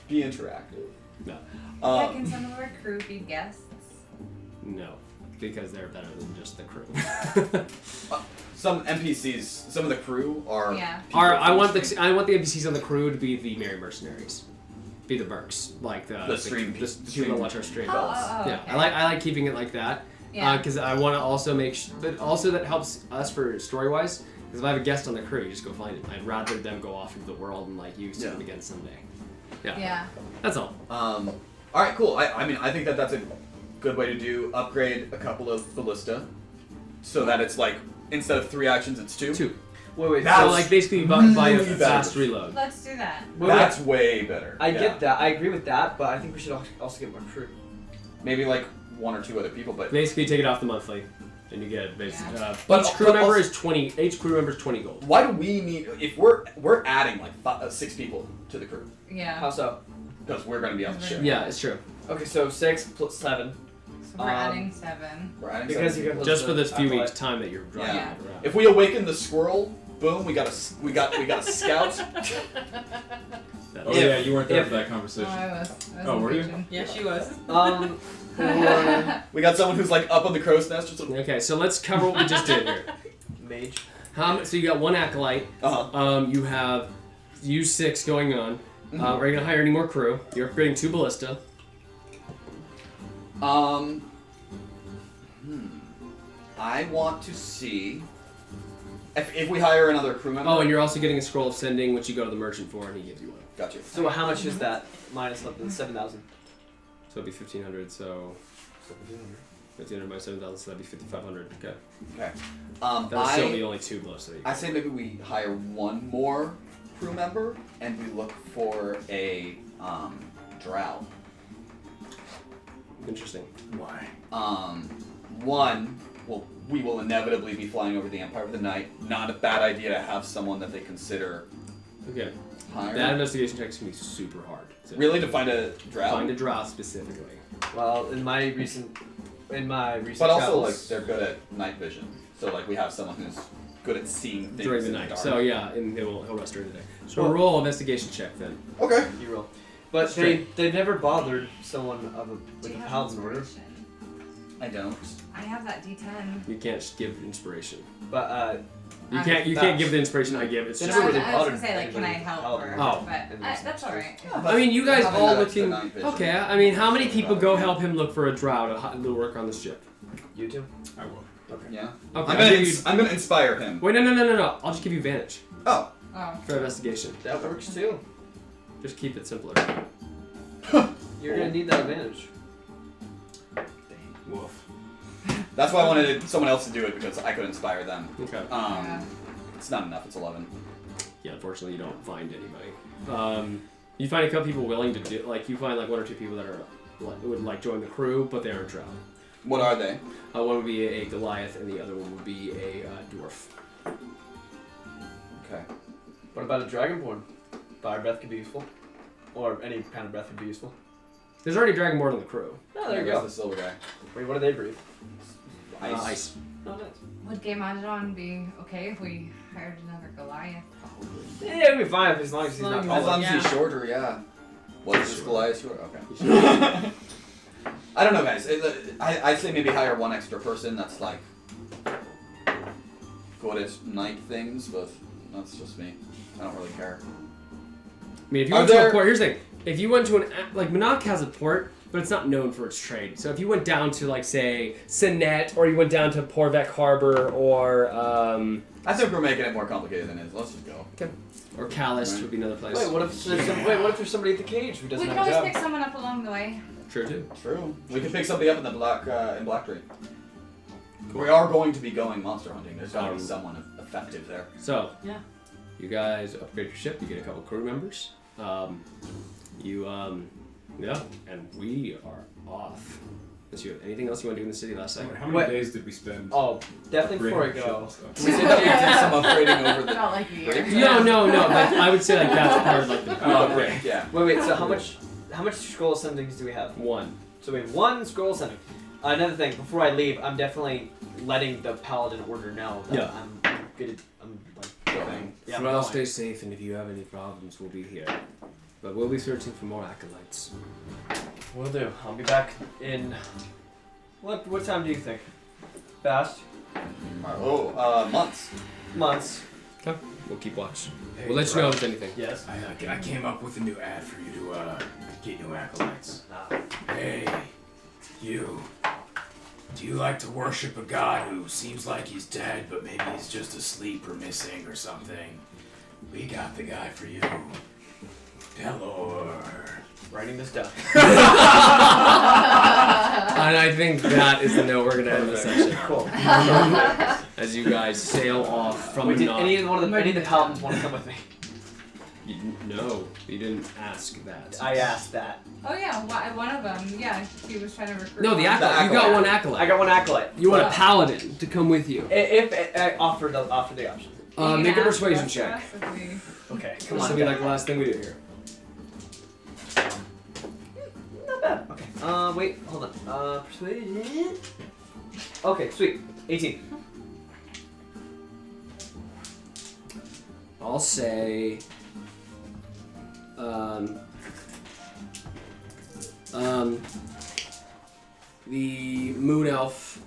Be interactive. No. Yeah, can some of our crew be guests? No, because they're better than just the crew. Some NPCs, some of the crew are. Yeah. people I from want the the NPCs on the crew to be the Merry Mercenaries, be the Mercs, like the stream the stream people that watch our stream. Oh, Yeah, okay. I like keeping it like that. Yeah. Because I want to also but also that helps us for story wise. Because if I have a guest on the crew, you just go find it. I'd rather them go off into the world and like use them again someday. Yeah. Yeah. That's all. All right, cool. I mean, I think that that's a good way to do. Upgrade a couple of ballista, so that it's like instead of 3 actions, it's 2. 2. Wait, That's So like basically buy a really fast better. reload. Let's do that. That's way better. I Yeah. get that. I agree with that, but I think we should also get more crew. Maybe like 1 or 2 other people, but Basically, take it off the monthly, and you get basically But- each crew but member also- is 20. Each crew member is 20 gold. why do we need if we're adding like 6 people to the crew Yeah. How so? because we're going to be on the ship. Yeah, it's true. Okay, so 6 plus 7. So we're adding 7. We're adding Because 7 you people. get Just for this few acolyte. weeks time that you're driving Yeah. it around. If we awaken the squirrel, boom, we got a scout. That's- Oh yeah, you weren't there if- for that Oh, conversation. I was. Oh, were you? impatient. Yeah, she was. Or We got someone who's like up on the crow's nest. Just like, Okay, so let's cover what we just did here. mage. So you got 1 acolyte. You have use 6 going on. Are you gonna hire any more crew? You're upgrading 2 ballista. I want to see if we hire another crew member. Oh, and you're also getting a scroll of sending, which you go to the merchant for, and he gives you one. Got you. So how much is that? Minus 7,000. So it'd be 1,500. So 1,500 by 7,000. So that'd be 5,500. Okay. Okay. That'll still be only 2 ballista. that you I can- say maybe we hire 1 more crew member and we look for a drow. Interesting. Why? 1, well, we will inevitably be flying over the Empire of the Night. Not a bad idea to have someone that they consider Okay. higher. That investigation check is gonna be super hard. So Really, to find a drow? Find a drow specifically. Well, in my recent But also, like, travels, they're good at night vision. So, like, we have someone who's good at seeing things During the in night. dark. So yeah, and he'll rest during the day. So Well- roll investigation check then. Okay. you roll. But Straight. they've never bothered someone of Do a you have paladin order. inspiration? I don't. I have that D10. You can't just give inspiration. But You I- can't give the inspiration I give. It's They just never I really was gonna bothered say, like, can I anybody help paladin her? order. Oh. But And that's alright. I mean, you guys Having all that extra looking night vision. okay. I mean, how many people go help him look for a drow to work on the ship? You two? I will. Yeah. Okay. I'm gonna inspire him. Wait, no. I'll just give you advantage Oh. Oh. for investigation. That works too. Just keep it simpler. You're gonna need that advantage. Woof. That's why I wanted someone else to do it because I could inspire them. Okay. Yeah. It's not enough. It's 11. Yeah, unfortunately, you don't find anybody. You find a couple people willing to do. Like, you find like 1 or 2 people that are would like join the crew, but they aren't drow. What are they? One would be a Goliath, and the other one would be a dwarf. Okay. What about a dragonborn? Fire breath could be useful. Or any kind of breath would be useful. There's already Dragonborn on the crew. Oh, there you There's go. the silver guy. Wait, what do they breathe? Ice. Oh, nice. Would Gameonadon be okay if we hired another Goliath? Yeah, it'd be fine as long as he's not As As tall. long as he's shorter, yeah. What is this Goliath short? Okay. I don't know, guys. I'd say maybe hire one extra person that's like good at night things, but that's just me. I don't really care. I mean, if you Are went to there- a port, here's the thing. If you went to like Monarch has a port, but it's not known for its trade. So if you went down to like say Sinet, or you went down to Porvec Harbor, or I think we're making it more complicated than it is. Let's just go. or Calist Right. would be another place. Wait, what if there's somebody at the cage who We doesn't can have a always job? pick someone up along the way. True too. True. We can pick somebody up in the Black Tree. We are going to be going monster hunting. There's got to be someone effective there. So Yeah. you guys upgrade your ship. You get a couple crew members. Yeah, and we are off. Unless you have anything else you want to do in the city last second? How many What? days did we spend? Oh, definitely before I upgrading go. ship and We stuff? said that we did some upgrading over the. Not like a year. No. But I would say like that's part of like the Oh, upgrade. okay. Yeah. Wait, so how much scroll sendings do we have? One. So we have one scroll sending. Another thing, before I leave, I'm definitely letting the paladin order know that Yeah. I'm good at, I'm like going. Yeah, I'm Threl, going. stay safe, and if you have any problems, we'll be here. But we'll be searching for more acolytes. Will do. I'll be back in. What time do you think? Bast? Months. Months. Okay. We'll keep watch. Hey, We'll let you know Threl, if there's anything. Yes. I came up with a new ad for you to get new acolytes. Ah. Hey, you. Do you like to worship a god who seems like he's dead, but maybe he's just asleep or missing or something? We got the guy for you. Delor. Writing this down. And I think that is the note we're going to end the session. Cool. As you guys sail off from Wait, the did knot. any of the paladins want to come with me? No, you didn't ask that. I asked that. Oh yeah, one of them. Yeah, he was trying to recruit. No, the one. acolyte. You got one acolyte. I got one acolyte. You want a Oh. paladin to come with you. If I offer the option. You can Make a ask persuasion us check. if we- Okay, This come will on. be like the last thing we do here. Not bad. Okay. Wait, hold on. Persuasion. Okay, sweet. 18. I'll say. The moon elf,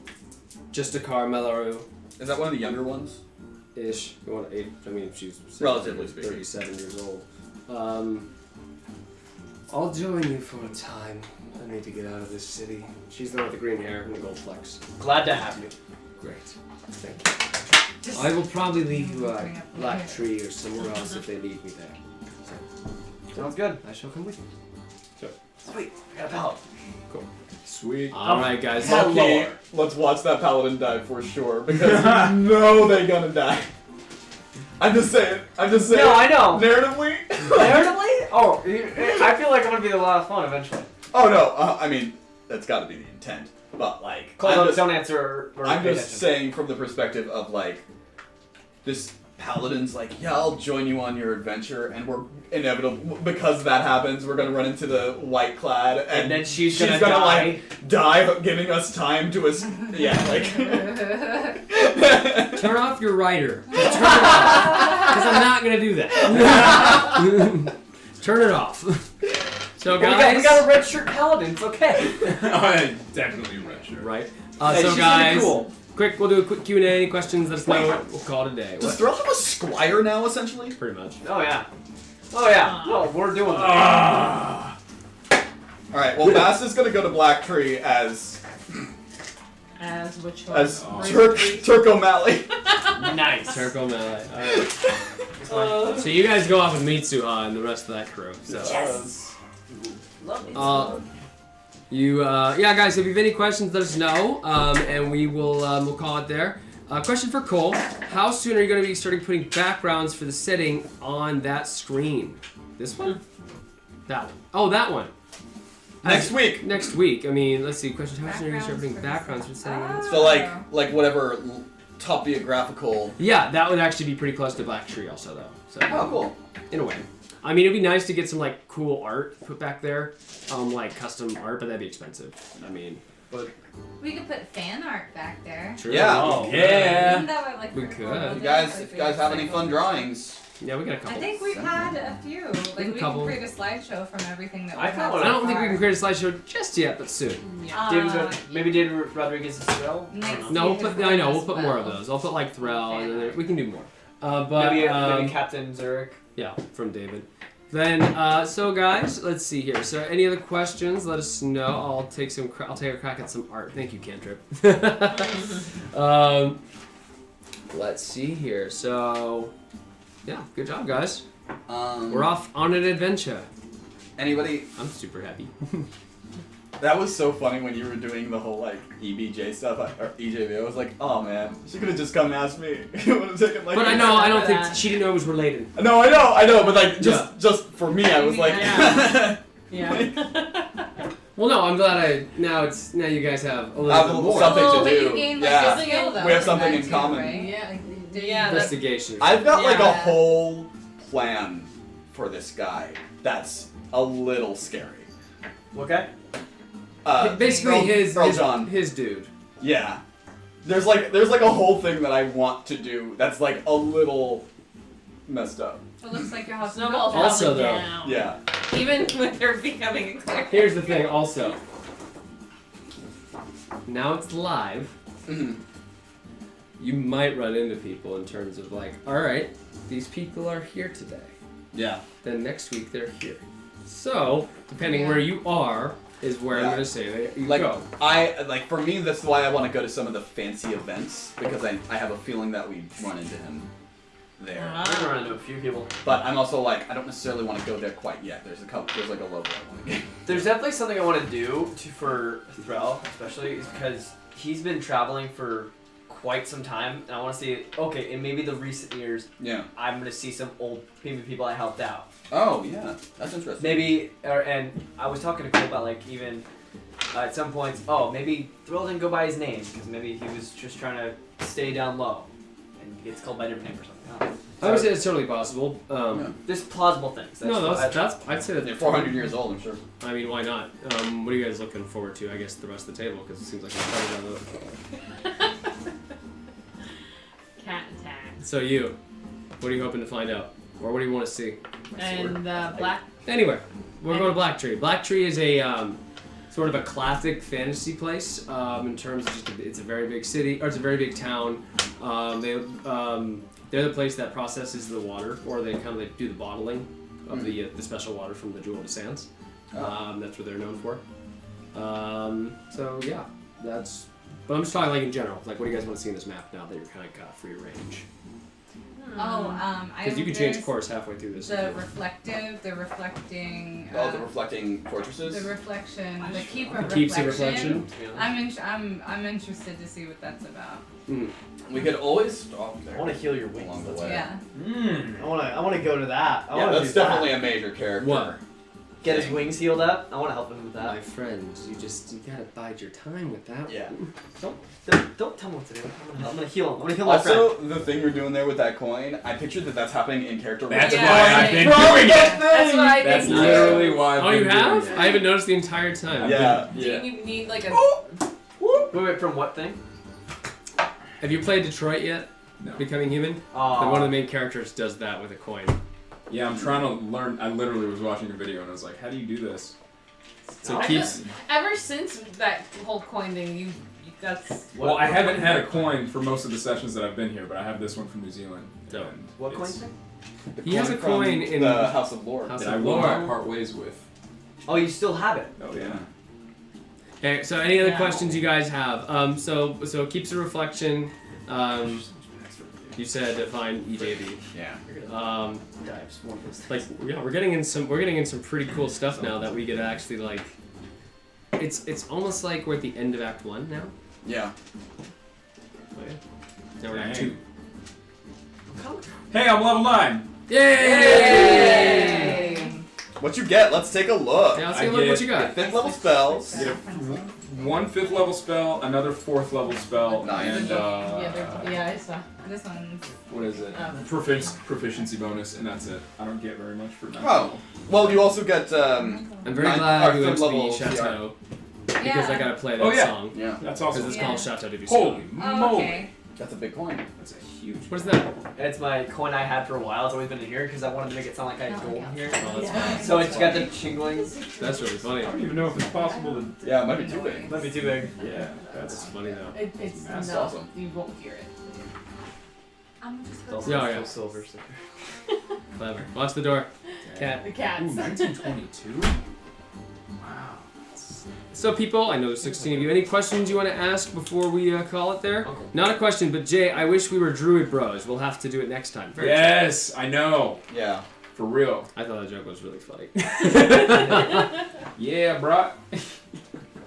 Justakar Melaru Is that one of the younger ones? ish. You want eight? I mean, she's Relatively speaking. 37 years old. I'll join you for a time. I need to get out of this city. She's the one with the green hair and the gold flecks. Glad to have you. Great. Thank you. Just- I will probably leave you at Bring up the Black hair. Tree or somewhere else if they need me there. Sounds good. I shall come with you. Sweet. I got a pallet. Sweet. All right, guys. Okay, let's watch that paladin die for sure because you know they're gonna die. I'm just saying. No, I know. Narratively. Narratively? Oh, I feel like I'm gonna be the last one eventually. Oh no. I mean, that's got to be the intent. But like, Cole, I'm don't, just, don't answer or I'm pay just attention. saying from the perspective of like, this paladin's like, yeah, I'll join you on your adventure, and we're inevitable because that happens. We're gonna run into the white clad, And then she's gonna gonna like die, but giving us time to yeah, like. Turn off your writer. Turn it off. Because I'm not going to do that. Turn it off. So, guys. We got a red shirt paladin. It's okay. Definitely red shirt. Right. Hey, So, she's guys. really cool. Quick, we'll do a quick Q&A. Any questions? Let us know. We'll call it a day. Does What? Threl have a squire now, essentially? Pretty much. Oh yeah. Oh yeah. No, we're doing that. All right. Well, Bast is gonna go to Black Tree as As which one? Turk O'Malley. Nice. Circle melee. Alright. So, you guys go off with Mitsuha and the rest of that crew. So. Yes. Yeah, guys, if you have any questions, let us know, and we will we'll call it there. Question for Cole: how soon are you going to be starting putting backgrounds for the setting on that screen? This one? That one? Oh, that one. Next week. Next week. I mean, let's see. Question: How should you start Backgrounds putting for backgrounds for setting it? So like whatever topographical. Yeah, that would actually be pretty close to Black Tree, also though. So Oh, cool. in a way, I mean, it'd be nice to get some like cool art put back there, like custom art, but that'd be expensive. I mean, But We could put fan art back there. true. Yeah. Oh, Yeah. Isn't that what, like, We for could. photos If you guys, is? if you guys have any fun drawings, Yeah, we got a couple. I think we've had a few. Like, a we couple. can create a slideshow from everything that I we've had. found so I don't think we far. can create a slideshow just yet, but soon. Yeah. Maybe David Rodriguez as well. Next No, we'll year put. I know we'll as put more of well. those. I'll put like Threl, Fan and then art. we can do more. But Maybe Captain Zurich. yeah, from David. Then, so guys, let's see here. So, any other questions? Let us know. I'll take a crack at some art. Thank you, Cantrip. Let's see here. So, yeah, good job, guys. We're off on an adventure. anybody? I'm super happy. That was so funny when you were doing the whole like EBJ stuff or EJV. I was like, oh man, she could have just come and asked me. It would have taken like. But I know, I don't think that. she didn't know it was related. No, I know, but like just for me, I was like. Yeah. Yeah. Well, no, I'm glad now you guys have a little bit more. something Well, to but do. you gain, like, Yeah. a skill, though, We have from something that in too, common. right? Yeah. Did Yeah, you- that's- Investigation. I've got like a Yeah. whole plan for this guy that's a little scary. Okay. Basically, Earl John. his dude. Yeah. There's like a whole thing that I want to do that's like a little messed up. It looks like your house. Snowball's Also, probably though, down. Yeah. Even with her becoming a cleric. Here's the thing, also. Now it's live. Mhm. You might run into people in terms of like, all right, these people are here today. Yeah. Then next week they're here. So, depending Yeah. where you are, is where I'm Yeah. gonna say that you Like go. for me, that's why I want to go to some of the fancy events because I have a feeling that we run into him there. We're gonna run into a few people. But I'm also like I don't necessarily want to go there quite yet. There's like a level I want to get. There's definitely something I want to do for Threl, especially, is because he's been traveling for quite some time, and I want to see. Okay, in maybe the recent years, Yeah. I'm gonna see some old people I helped out. Oh yeah, that's interesting. Maybe, and I was talking to Cole about like even at some points. Oh, maybe Threl didn't go by his name because maybe he was just trying to stay down low, and gets called by a different name or something. I would say it's totally possible. Yeah. There's plausible things. No, what that's I'd say that They're 400 years old, I'm sure. I mean, why not? What are you guys looking forward to? I guess the rest of the table, because it seems like you're covered on the. Cat attack. So what are you hoping to find out, or what do you want to see? And black. Anyway, we're going to Black Tree. Black Tree is a sort of a classic fantasy place in terms of just it's a very big city, or it's a very big town. They're the place that processes the water, or they kind of do the bottling of the special water from the Jewel of the Sands. That's what they're known for. So yeah, that's. But I'm just talking like in general. Like, what do you guys want to see in this map now that you're kind of got free range? Because you can change course halfway through this. The reflecting. Oh, the reflecting fortresses. The reflection. The keep of Keeps reflection. the reflection. I'm interested to see what that's about. We could always stop there. I want to heal your wings. along the That's way. Yeah. I want to go to that. I Yeah, wanna that's do that. definitely a major character. What? Get his wings healed up. I want to help him with that. My friends, you gotta bide your time with that. Yeah. Don't tell me what to do. I'm gonna heal him. I'm gonna heal my friend. Also, the thing you're doing there with that coin, I pictured that's happening in character. That's Yeah, why right. I've been Bro, doing it. That's what I That's think. literally why I've Oh, been you doing have? it. I haven't noticed the entire time. Yeah. Do you need like a? Wait, from what thing? Have you played Detroit yet? No. Becoming Human? Then one of the main characters does that with a coin. Yeah, I'm trying to learn. I literally was watching a video and I was like, how do you do this? So I it keeps. Ever since that whole coin thing, you that's. Well, I haven't had a coin for most of the sessions that I've been here, but I have this one from New Zealand. Dope. and What coin it's- thing? He has a from coin in the House of Lore. House That I of will Lore. not part ways with. Oh, you still have it. Oh yeah. Okay, so any other Yeah. questions you guys have? So it keeps a reflection. You said to find EJB. Yeah. Like yeah, we're getting in some pretty cool stuff now that we get actually like. It's almost like we're at the end of Act 1 now. Yeah. Oh, yeah. Now we're at Act Dang. 2. Hey, I'm level 9. Yay! What you get? Let's take a look. Yeah, let's I take a look at what get- you got. 5th level spells. I get one 5th level spell, another 4th level spell, Nice. and yeah, I saw. This one's what is it? Proficiency bonus, and that's it. I don't get very much for that. Oh. Well, you also get. I'm very Nine- glad or we went third to the level chateau because Yeah. I gotta play that Oh, yeah. song. Yeah. That's Because awesome. it's Yeah. called Chateau de Holy Oh, moly! okay. That's a big coin. That's a huge. What is that? It's my coin I had for a while. It's always been in here because I wanted to make it sound like I had gold in here. Oh, that's Yeah. fun. So it's got the chinglings. That's really funny. I don't even know if it's possible to. Yeah, it might be too big. Might be too big. Yeah, That's that's. funny though. It's That's no, awesome. you won't hear it. I'm just It's also Yeah, yeah. silver. So. Clever. Watch the door. Cat. The Ooh, cats. 1922. Wow. So people, I know there's 16 of you. Any questions you want to ask before we call it there? Okay. Not a question, but Jay, I wish we were Druid Bros. We'll have to do it next time. Very Yes, I know. Yeah. For real. I thought that joke was really funny. Yeah, bro.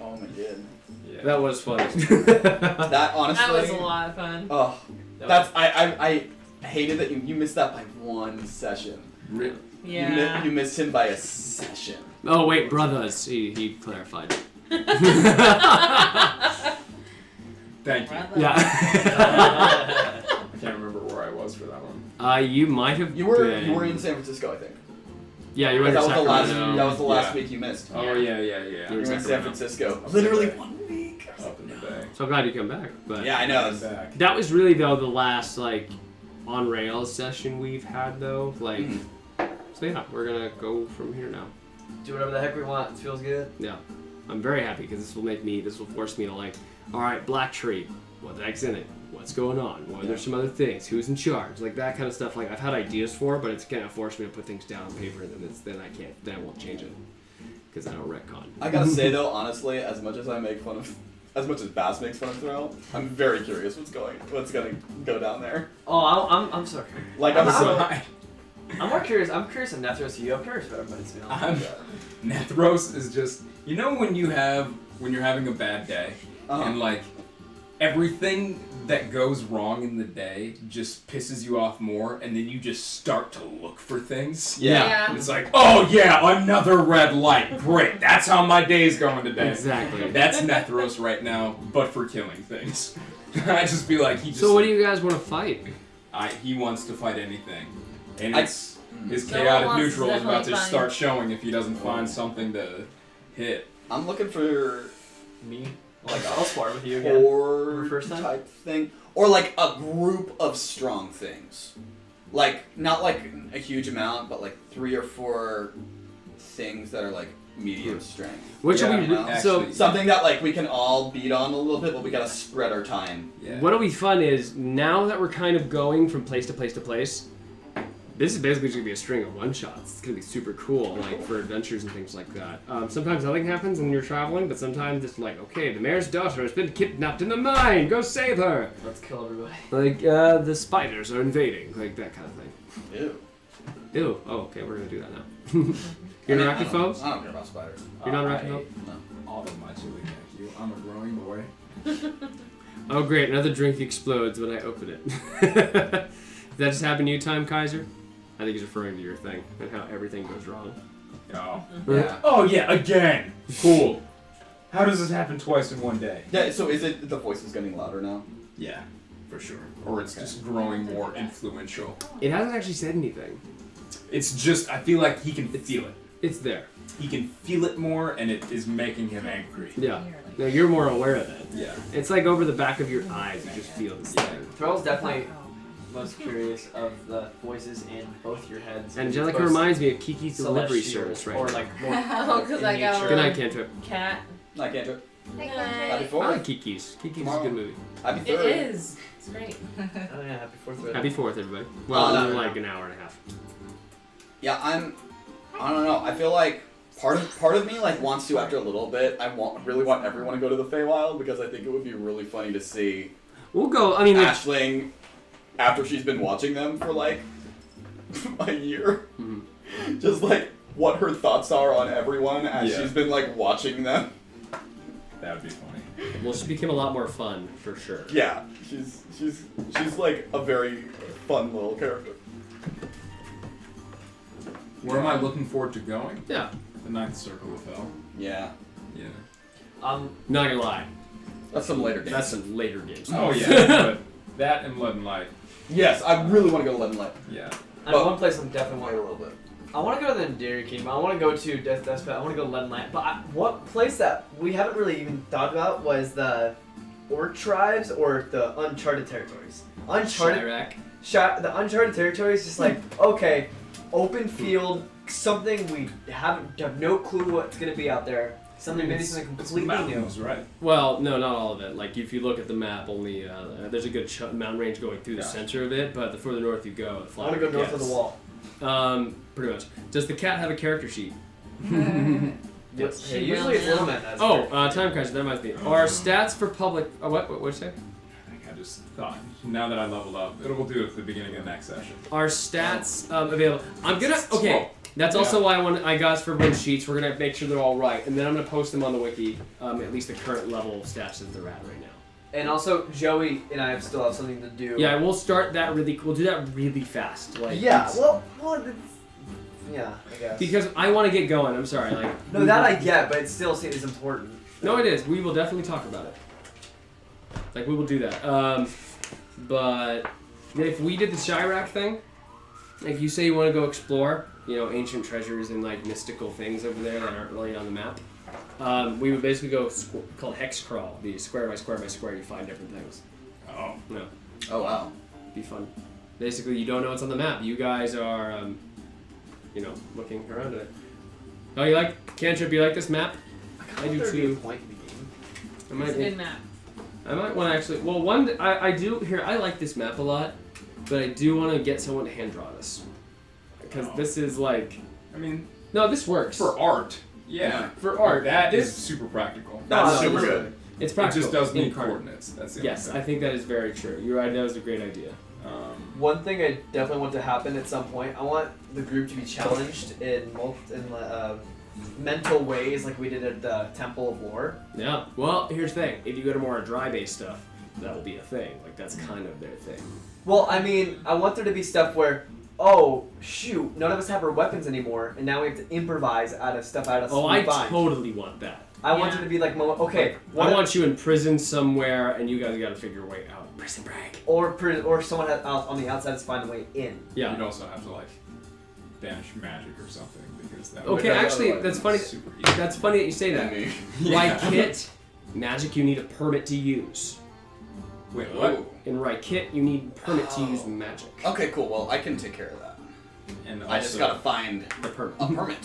Oh my god. Yeah. That was funny. That honestly. That was a lot of fun. Oh, that's I hated that you missed that by one session. Really? Yeah. You missed him by a session. Oh wait, brothers. He clarified. Thank you. Yeah. I can't remember where I was for that one. You might have. You were been... in San Francisco, I think. Yeah, you were in That was the last. Sacramento. That was the last Yeah. week you missed. Oh yeah. You You were in San Sacramento. Francisco. Literally 1 week. Up in the bay. So glad you come back. But Yeah, I know. I'm back. that was really though the last like on rails session we've had though. Like, Mhm. so yeah, we're gonna go from here now. Do whatever the heck we want. It feels good. Yeah, I'm very happy because this will force me to like, all right, Black Tree, what the heck's in it? What's going on? Well, there's some other things. Who's in charge? Like that kind of stuff. Like I've had ideas for, but it's gonna force me to put things down on paper, and then I won't change it because I don't retcon. I gotta say though, honestly, as much as Bast makes fun of Threl, I'm very curious what's gonna go down there. Oh, I'm sorry. Like I'm so. I'm more curious. I'm curious of Netheros to you. I'm curious about everybody to be honest. Netheros is just, you know, when you're having a bad day and like everything that goes wrong in the day just pisses you off more, and then you just start to look for things. Yeah. And it's like, oh yeah, another red light. Great, that's how my day's going today. Exactly. That's Netheros right now, but for killing things. I just feel like he just. So what do you guys want to fight? He wants to fight anything, and I- it's his Someone chaotic wants to neutral is about to definitely find- start showing if he doesn't find something to hit. I'm looking for Me? like I'll spar with you again. core First time? type thing, or like a group of strong things. Like not like a huge amount, but like 3 or 4 things that are like medium strength. Which Yeah, will be you know? so. Actually- Something that like we can all beat on a little bit, but we gotta spread our time. Yeah. What'll be fun is now that we're kind of going from place to place to place. This is basically just gonna be a string of one-shots. It's gonna be super cool, like for adventures and things like that. Sometimes nothing happens when you're traveling, but sometimes it's like, okay, the mayor's daughter has been kidnapped in the mine. Go save her. Let's kill everybody. Like the spiders are invading, like that kind of thing. Ew. Ew. Oh, okay, we're gonna do that now. You're an I don't- arachnophobes? I don't care about spiders. You're not an I arachnophobe? offer my chili, thank you. I'm a growing boy. Oh, great! Another drink explodes when I open it. Did that just happen to you, Time Kaiser? I think he's referring to your thing and how everything goes wrong. Oh. Yeah. Oh yeah, again. Cool. How does this happen twice in one day? Yeah. So is it the voice is getting louder now? Yeah, for sure. Or it's just growing more influential. It hasn't actually said anything. It's just, I feel like he can feel it. It's there. He can feel it more, and it is making him angry. Yeah. No, you're more aware of it. Yeah. It's like over the back of your eyes. You just feel this thing. Threll's definitely most curious of the voices in both your heads. Angelica Both reminds me of Kiki's delivery celestial service right or now. like more Oh, 'cause in I got nature. Good night, Cantrip. Cat. I can't do it. Hey, Night. Country. Happy I 4th. like Kiki's. Kiki's is a good movie. Happy It 3rd. is. It's great. Oh yeah, happy 4th. Happy 4th, everybody. Well, no, in no. like an hour and a half. Yeah, I don't know. I feel like part of me like wants to after a little bit. Really want everyone to go to the Feywild because I think it would be really funny to see We'll go. I mean, like, Aisling after she's been watching them for like a year. Mhm. Just like what her thoughts are on everyone as Yeah. she's been like watching them. That would be funny. well, she became a lot more fun for sure. Yeah, she's like a very fun little character. Where am I looking forward to going? Yeah. The Ninth Circle of Hell. Yeah. Yeah. Not gonna lie. That's some later games. That's some later games. Oh yeah, but that and Lead and Light. Yes, I really want to go to Lead and Light. Yeah. And one place I'm definitely Wait a little bit. I want to go to the Dairy Kingdom. I want to go to Death I want to go to Lead and Light. But what place that we haven't really even thought about was the Orc tribes or the Uncharted territories. Chirac. The Uncharted territory is just like, okay, open field, something we have no clue what's gonna be out there. Something maybe something completely new. Mountains, right? Well, no, not all of it. Like if you look at the map, only there's a good mountain range going through the center of it. But the further north you go, the I flatter want to it go north of gets. the wall. Pretty much. Does the cat have a character sheet? Yes. She Usually will it's now. Little Man. That's Oh, time crisis. That reminds me. Our stats for public. What'd you say? I think I just thought, now that I leveled up, we'll do it at the beginning of the next session. Our stats available. I'm gonna. Okay. That's also why I got us for win sheets. We're gonna make sure they're all right, and then I'm gonna post them on the wiki. At least the current level of stats that they're at right now. And also, Joey and I still have something to do. Yeah, we'll start that really. We'll do that really fast. Like Yeah. it's- Well, yeah, I guess. Because I want to get going. I'm sorry. Like No, that I get, but it still is important. No, it is. We will definitely talk about it. Like we will do that. But if we did the Chirac thing, like you say you want to go explore, ancient treasures and like mystical things over there that aren't really on the map. We would basically go called hex crawl. Be square by square by square. You find different things. Oh. No, Oh wow. be fun. Basically, you don't know what's on the map. You guys are, looking around at it. Oh, you like Cantrip? You like this map? I do too. Point in the game. I might. It's a good map. I might want to actually. Well, I do here. I like this map a lot, but I do want to get someone to hand draw this because this is like. I mean, No, this works for art. Yeah. For art. That is This super practical. That's No, super this- good. It's It practical. just does need incarnate. coordinates. That's the Yes, I only think that is very true. You're right. That was a great idea. thing. One thing I definitely want to happen at some point, I want the group to be challenged in mental ways like we did at the Temple of Lore. Yeah. Well, here's the thing. If you go to more dry-based stuff, that will be a thing. Like that's kind of their thing. Well, I mean, I want there to be stuff where, oh, shoot, none of us have our weapons anymore, and now we have to improvise out of stuff out of Oh, we I find. totally want that. I want Yeah. it to be like, okay, I want you in prison somewhere, and you guys got to figure your way out. Prison break. or someone on the outside has to find a way in. Yeah. You'd also have to banish magic or something because that. Okay, would actually, otherwise that's be funny. Super easy. That's funny that you say that. Rykit, magic you need a permit to use. Wait, what? In Rykit, you need a permit to use magic. Okay, cool. Well, I can take care of that. And I just also, gotta find The permit. a permit.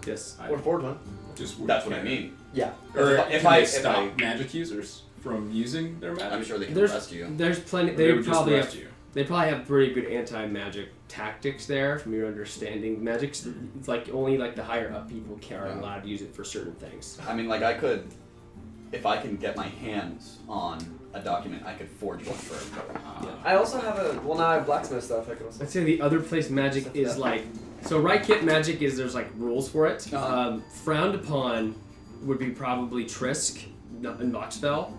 Yes. I Or forward one. just That's what I mean. Yeah. Or If I stop magic users from using their magic, I'm sure they can There's arrest you. There's plenty. they They would just probably arrest have. you. They probably have pretty good anti-magic tactics there, from your understanding. Magic's it's like only like the higher up people are Yeah. allowed to use it for certain things. I mean, like I could, if I can get my hands on a document, I could forge one for everybody. I also have now I have blacksmith stuff I can also. I'd say the other place magic is like so. Rykit magic is there's like rules for it. Uh-huh. Frowned upon would be probably Trisk and Moxfell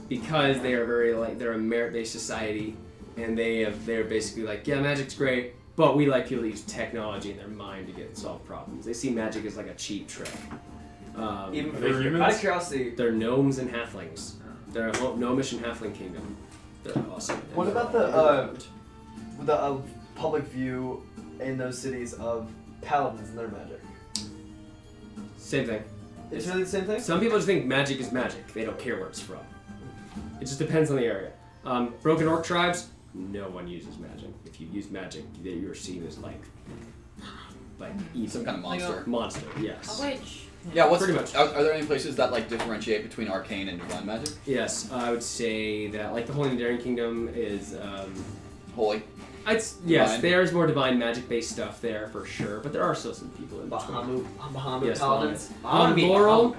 because they are very they're a merit-based society and they're basically like magic's great, but we like people to use technology in their mind to solve problems. They see magic as like a cheap trick. Even Are they for humans? out of curiosity, They're gnomes and halflings. They're a gnomish and halfling kingdom. They're awesome. what about the public view in those cities of paladins and their magic? Same thing. It's really the same thing. Some people just think magic is magic. They don't care where it's from. It just depends on the area. Broken Orc tribes, no one uses magic. If you use magic, you're seen as like evil. Some kind of monster. Monster, yes. Which Yeah, what's Pretty much. Are there any places that like differentiate between arcane and divine magic? Yes, I would say that like the Holy and Daring Kingdom is. Holy. Yes, Divine. there's more divine magic-based stuff there for sure, but there are still some people in between. Bahamut Yes, paladins. Laurel,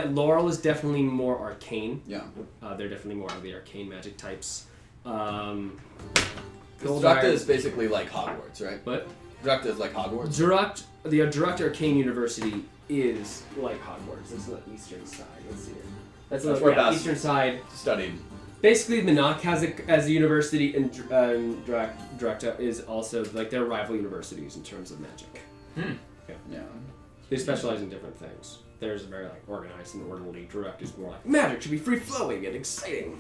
Laurel is definitely more arcane. Yeah. They're definitely more of the arcane magic types. Because Gold Drakta Iron- is basically like Hogwarts, right? What? Drakta is like Hogwarts. The Direct Arcane University is like Hogwarts. It's on the eastern side. Let's see here. That's That's the where Bast eastern side. Studied. Basically, Minok has it as a university, and Drakta is also like they're rival universities in terms of magic. Yeah. They specialize in different things. Theirs is very like organized and orderly. Direct is more like magic should be free flowing and exciting.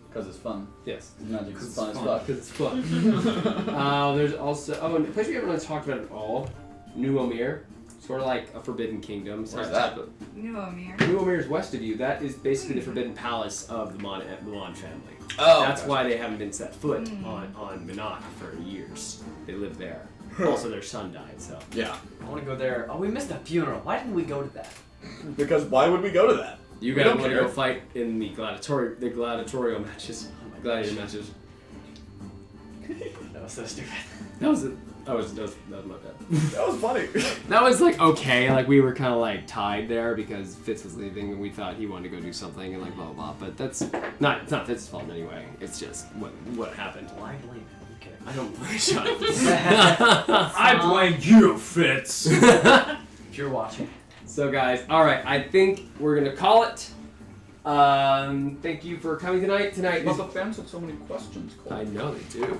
Because it's fun. Yes. Magic is fun as fuck. Because it's fun. There's also and a place we haven't really talked about at all. New Omir, sort of like a Forbidden Kingdom. Where's that? New Omir. New Omir is west of you. That is basically the Forbidden Palace of the Mon family. Oh, That's gotcha. why they haven't been set foot on Minot for years. They live there. Also, their son died, so. Yeah. I want to go there. Oh, we missed the funeral. Why didn't we go to that? Because why would we go to that? You We guys don't want to care. go fight in the gladiatorial matches, gladiator matches. That was so stupid. That was my bad. That was funny. That was like okay, like we were kind of like tied there because Fitz was leaving and we thought he wanted to go do something and like blah blah blah. But it's not Fitz's fault anyway. It's just what happened. Why blame him? I'm kidding. I don't shut up. I blame you, Fitz. If you're watching. So guys, all right, I think we're gonna call it. Thank you for coming tonight. Tonight But is the fans have so many questions, Cole. I know they do.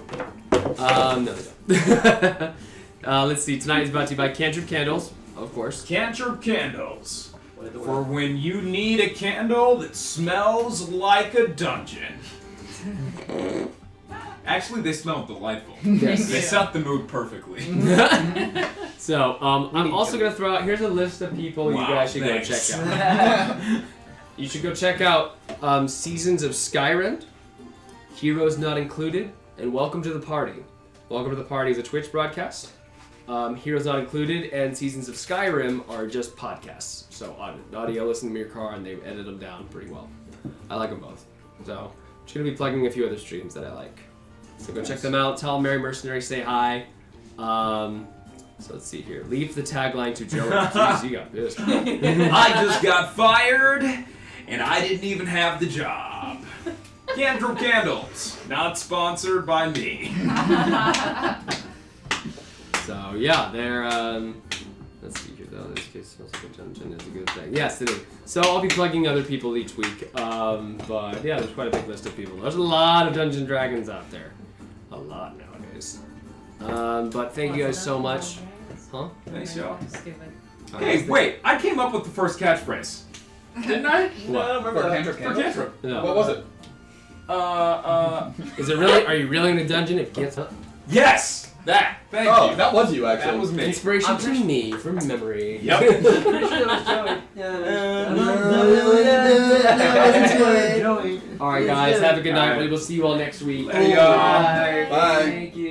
No, they don't. Let's see. Tonight is brought to you by Cantrip Candles, of course. Cantrip candles. What did the For when you need a candle that smells like a dungeon. Actually, they smell delightful. Yes. They set the mood perfectly. So, I'm also gonna throw out. Here's a list of people you Wow, guys should thanks. go check out. You should go check out Seasons of Skyrim, Heroes Not Included, and Welcome to the Party. Welcome to the Party is a Twitch broadcast. Heroes Not Included and Seasons of Skyrim are just podcasts. So audio, listen to them in your car, and they edit them down pretty well. I like them both. So I'm just gonna be plugging a few other streams that I like. So go check them out. Tell Merry Mercenaries say hi. So let's see here. Leave the tagline to Joey. Jeez, you got pissed. I just got fired, and I didn't even have the job. Cantrip Candles, not sponsored by me. So yeah, they're let's see here though. This case smells like a dungeon is a good thing. Yes, it is. So I'll be plugging other people each week. But yeah, there's quite a big list of people. There's a lot of Dungeons and Dragons out there. A lot nowadays. But thank you guys so much. Huh? Thanks, y'all. Stupid. Hey, wait! I came up with the first catchphrase. Didn't I? What? I remember For that. Cantrip For Candles? Cantrip. No. What was it? Is it really? Are you really in a dungeon? If you can't. Yes! That! Thank Oh, you. that was you actually. That was me. Inspiration to me from memory. Yep. Pretty sure it was Joey. All right, guys. Have a good night. All right. We will see you all next week. Later, y'all. Bye. Thank you.